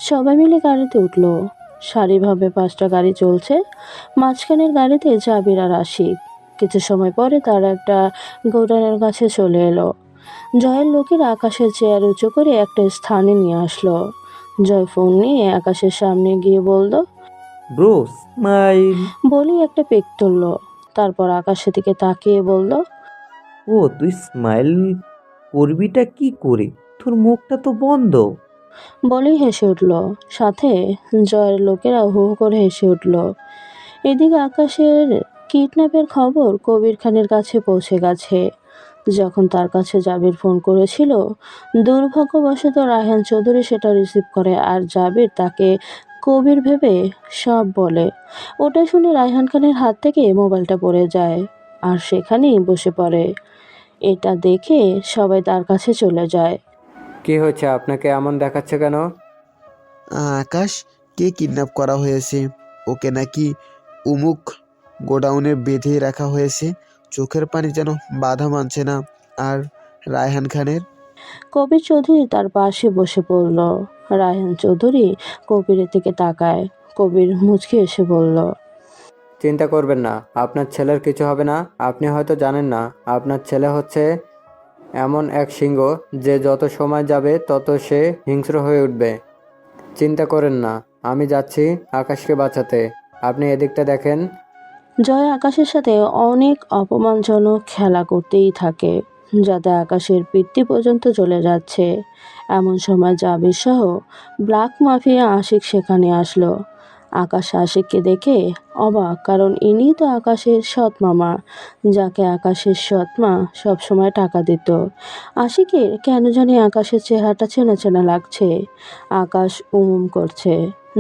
Speaker 2: সবাই মিলে গাড়িতে উঠলো। সারিভাবে 5টা গাড়ি চলছে। মাঝখানের গাড়িতে জাবির আর আশিক। কিছু সময় পরে তারা একটা গোডাউনের কাছে চলে এলো। জয়ের লোকেরা আকাশের চেয়ার উঁচু করে একটা স্থানে নিয়ে আসলো। জয় ফোন নিয়ে আকাশের সামনে গিয়ে বলল,
Speaker 15: ব্রো স্মাইল।
Speaker 2: বলি একটা পেক তুলল। তারপর আকাশের দিকে তাকিয়ে বলল,
Speaker 15: ও তুই স্মাইল করবিটা কি করে, তোর মুখটা তো বন্ধ।
Speaker 2: বলেই হেসে উঠল। সাথে জয়ের লোকেরা হু হু করে হেসে উঠল। এদিকে আকাশের কিডন্যাপের খবর কবির খানের কাছে পৌঁছে গেছে। যখন তার কাছে জাবির ফোন করেছিল, দুর্ভাগ্যবশত রায়হান চৌধুরী সেটা রিসিভ করে আর জাবির তাকে কবির ভেবে সব বলে। ওটা শুনে রায়হান খানের হাত থেকে মোবাইলটা পড়ে যায় আর সেখানেই বসে পড়ে। এটা দেখে সবাই তার কাছে চলে যায়।
Speaker 6: কি হয়েছে, আপনাকে এমন দেখাচ্ছে কেন?
Speaker 14: আকাশ, কে কিডন্যাপ করা হয়েছে? ওকে নাকি উমুক গোডাউনে বেঁধে রাখা হয়েছে। চোখের পানি যেন বাধা মানছে না। আর রায়হান খানের?
Speaker 2: কবির চৌধুরী তার পাশে বসে পড়ল। রায়হান চৌধুরী কবিরের দিকে তাকায়। কবির মুচকি এসে বলল,
Speaker 6: চিন্তা করবেন না, আপনার ছেলের কিছু হবে না। আপনি হয়তো জানেন না, আপনার ছেলে হচ্ছে এমন এক সিংহ যে যত সময় যাবে তত সে হিংস্র হয়ে উঠবে। চিন্তা করেন না, আমি যাচ্ছি আকাশকে বাঁচাতে। আপনি এদিকটা দেখেন।
Speaker 2: জয় আকাশের সাথে অনেক অপমানজনক খেলা করতেই থাকে, যাতে আকাশের পিত্তি পর্যন্ত চলে যাচ্ছে। এমন সময় জাবির সহ ব্ল্যাক মাফিয়া আশিক সেখানে আসলো। আকাশ আশিককে দেখে অবাক, কারণ ইনি তো আকাশের সৎ মামা, যাকে আকাশের সৎ মা সবসময় টাকা দিত। আশিকের কেন জানি আকাশের চেহারাটা চেনা চেনা লাগছে। আকাশ করছে,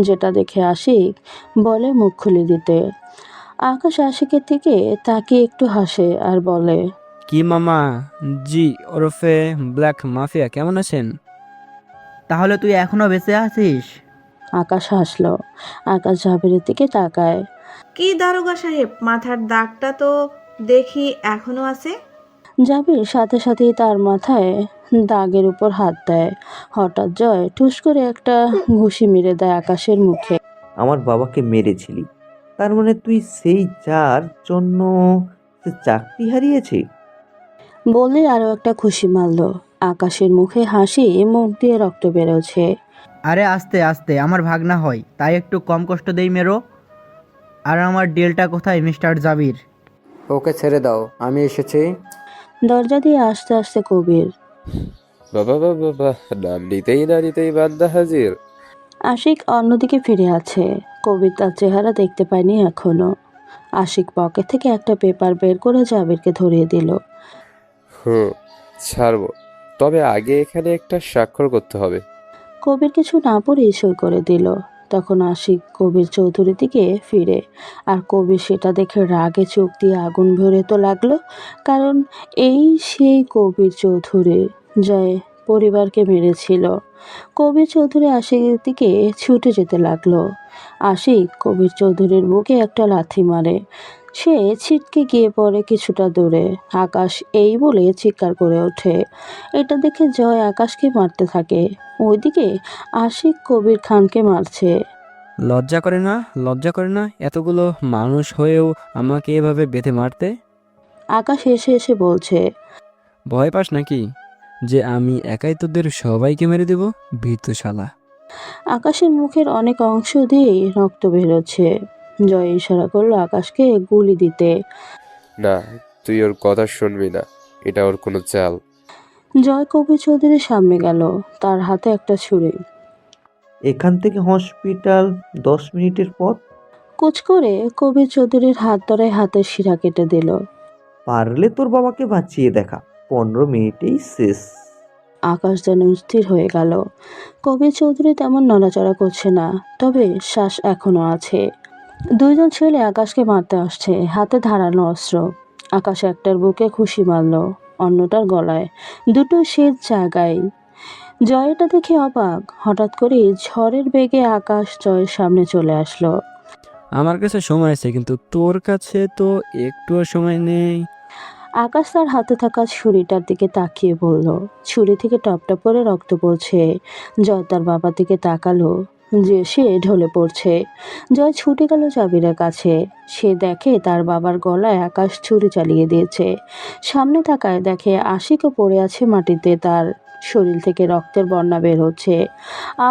Speaker 2: যেটা দেখে আশিক বলে মুখ খুলে দিতে। আকাশ আশিকের দিকে তাকিয়ে একটু হাসে আর বলে,
Speaker 4: কি মামা? জি ওরফে ব্ল্যাক মাফিয়া, কেমন আছেন?
Speaker 17: তাহলে তুই এখনো বেঁচে আছিস?
Speaker 2: আকাশ হাসলো। আকাশ জাবিরের দিকে তাকায়।
Speaker 3: কি দারোগা সাহেব, মাথার দাগটা তো দেখি এখনো আছে।
Speaker 2: জাবির সাথে সাথেই তার মাথায় দাগের উপর হাত দেয়। হঠাৎ জয় ঠুস করে একটা ঘুষি মেরে দেয় আকাশের মুখে।
Speaker 15: আমার বাবাকে মেরেছিলি, তার মানে তুই সেই যার জন্য সে চাকরি হারিয়েছে?
Speaker 2: বলে আরো একটা ঘুষি মারলো। আকাশের মুখে হাসি, মুখ দিয়ে রক্ত বেরোচ্ছে।
Speaker 17: আরে আস্তে আস্তে, আমার ভাগনা হয়, তাই একটু কম কষ্ট দেই মেরো। আর আমার ডিলটা কোথায় মিস্টার জাবির?
Speaker 6: ওকে ছেড়ে দাও, আমি এসেছি।
Speaker 2: দরজা দিয়ে আস্তে আস্তে কবির।
Speaker 5: বাবা বাবা বাবা, নাম নিতেই বান্দা হাজির।
Speaker 2: আশিক অন্যদিকে ফিরে আছে। কবির তার চেহারা দেখতে পায়নি এখনো। আশিক পকেট থেকে একটা পেপার বের করে জাবিরকে ধরিয়ে দিল।
Speaker 5: ছাড়বো, তবে আগে এখানে একটা স্বাক্ষর করতে হবে।
Speaker 2: কবির কিছু না পড়েই সই করে দিল। তখন আশিক কবির চৌধুরীর দিকে ফিরে, আর কবির সেটা দেখে রাগে চোখ দিয়ে আগুন ভরে তো লাগলো। কারণ এই সেই কবির চৌধুরী জয় পরিবারকে মেরেছিল। কবির চৌধুরী আশিকের দিকে ছুটে যেতে লাগলো। আশিক কবির চৌধুরীর বুকে একটা লাথি মারে। সে ছিটকে গিয়ে পড়ে কিছুটা দূরে। আকাশ এই বলে চিৎকার করে ওঠে। এটা দেখে জয় আকাশকে মারতে থাকে। ওইদিকে আশিক কবির খানকে মারছে।
Speaker 4: লজ্জা করে না? লজ্জা করে না এতগুলো মানুষ হয়েও আমাকে এভাবে বেঁধে মারতে?
Speaker 2: আকাশ এসে এসে বলছে,
Speaker 4: ভয় পাস নাকি যে আমি একাই তোদের সবাইকে মেরে দেব? ভীতু শালা।
Speaker 2: আকাশের মুখের অনেক অংশ দিয়েই রক্ত বেরোচ্ছে। জয় ইশারা করলো আকাশকে গুলি দিতে।
Speaker 5: না, তুই ওর কথা শুনবি না, এটা ওর কোনো চাল।
Speaker 2: জয় কবির চৌধুরীর সামনে গেল, তার হাতে একটা ছুরি।
Speaker 15: এখান থেকে হসপিটাল 10 মিনিটের পথ।
Speaker 2: কুচ করে কবির চৌধুরীর হাত ধরায় হাতের শিরা কেটে দিল।
Speaker 15: পারলে তোর বাবাকে বাঁচিয়ে দেখা, 15 মিনিটেই শেষ।
Speaker 2: আকাশ যেন স্থির হয়ে গেল। কবির চৌধুরী তেমন নড়াচড়া করছে না, তবে শ্বাস এখনো আছে। দুইজন ছেলে আকাশকে মারতে আসছে, হাতে ধারালো অস্ত্র। আকাশ একটার বুকে খুশি মারল, অন্যটার গলায়। দুটো শেষ জায়গায়। জয় এটা দেখে অবাক। হঠাৎ করে ঝড়ের বেগে আকাশ জয়ের সামনে চলে আসলো।
Speaker 4: আমার কাছে সময় আছে, কিন্তু তোর কাছে তো একটুও সময় নেই।
Speaker 2: আকাশ তার হাতে থাকা ছুরিটার দিকে তাকিয়ে বলল। ছুরি থেকে টপটপ করে রক্ত পড়ছে। জয় তার বাবার দিকে তাকালো, যে সে ঢলে পড়ছে। জয় ছুটে গেল জাবিরের কাছে। সে দেখে তার বাবার গলায় আকাশ ছুরি চালিয়ে দিয়েছে। সামনে তাকায় দেখে আশিকও পড়ে আছে মাটিতে, তার শরীর থেকে রক্তের বন্যা বের হচ্ছে।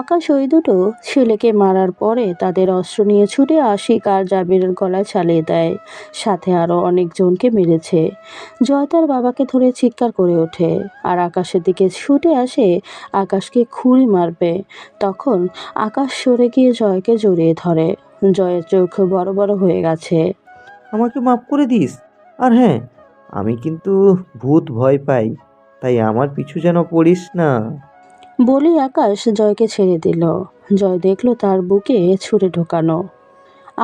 Speaker 2: আকাশ ওই দুটো ছেলেকে মারার পরে তাদের অস্ত্র নিয়ে ছুটে আশিক আর জাবিরের গলায় চালিয়ে দেয়। সাথে আরও অনেকজনকে মেরেছে। জয় তার বাবাকে ধরে চিৎকার করে ওঠে, আর আকাশের দিকে ছুটে আসে আকাশকে খুঁড়ি মারবে। তখন আকাশ সরে গিয়ে জয়কে জড়িয়ে ধরে। জয়ের চোখ বড় বড় হয়ে গেছে।
Speaker 15: আমাকে মাফ করে দিস। আর হ্যাঁ, আমি কিন্তু ভূত ভয় পাই, তাই আমার পিছু যেন পড়িস না।
Speaker 2: বলি আকাশ জয়কে ছেড়ে দিল। জয় দেখলো তার বুকে ছুরি ঢোকানো।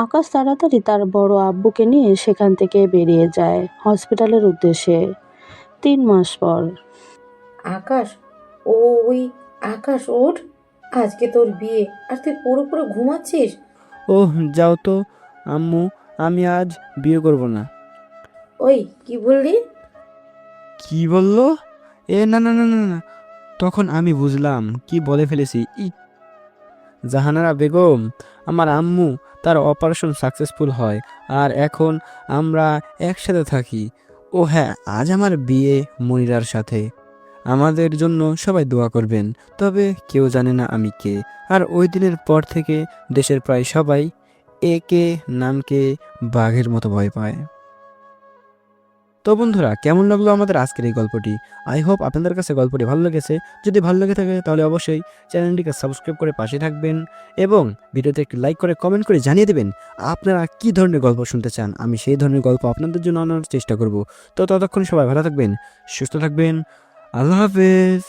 Speaker 2: আকাশ তাড়াতাড়ি তার বড় আব্বুকে নিয়ে সেখান থেকে বেরিয়ে যায় হসপিটালের উদ্দেশ্যে। 3 মাস পর।
Speaker 16: আকাশ, ওই আকাশ ওঠ, আজকে তোর বিয়ে আর তুই পুরো ঘুমাচ্ছিস।
Speaker 4: ওহ যাও তো আম্মু, আমি আজ বিয়ে করব না।
Speaker 16: ওই কি বললি?
Speaker 4: কি বললো? এ না না না না না। তখন আমি বুঝলাম কি বলে ফেলেছি। জাহানারা বেগম, আমার আম্মু, তার অপারেশন সাকসেসফুল হয় আর এখন আমরা একসাথে থাকি। ও হ্যাঁ, আজ আমার বিয়ে মনিরার সাথে। আমাদের জন্য সবাই দোয়া করবেন। তবে কেউ জানে না আমি কে। আর ওই দিনের পর থেকে দেশের প্রায় সবাই একে নামকে বাঘের মতো ভয় পায়। তো বন্ধুরা, কেমন লাগলো আমাদের আজকের এই গল্পটি? আই হোপ আপনাদের কাছে গল্পটি ভালো লেগেছে। যদি ভালো লেগে থাকে তাহলে অবশ্যই চ্যানেলটিকে সাবস্ক্রাইব করে পাশে থাকবেন এবং ভিডিওতে একটি লাইক করে কমেন্ট করে জানিয়ে দেবেন আপনারা কী ধরনের গল্প শুনতে চান। আমি সেই ধরনের গল্প আপনাদের জন্য আনার চেষ্টা করব। তো ততক্ষণ সবাই ভালো থাকবেন, সুস্থ থাকবেন। আল্লাহ হাফেজ।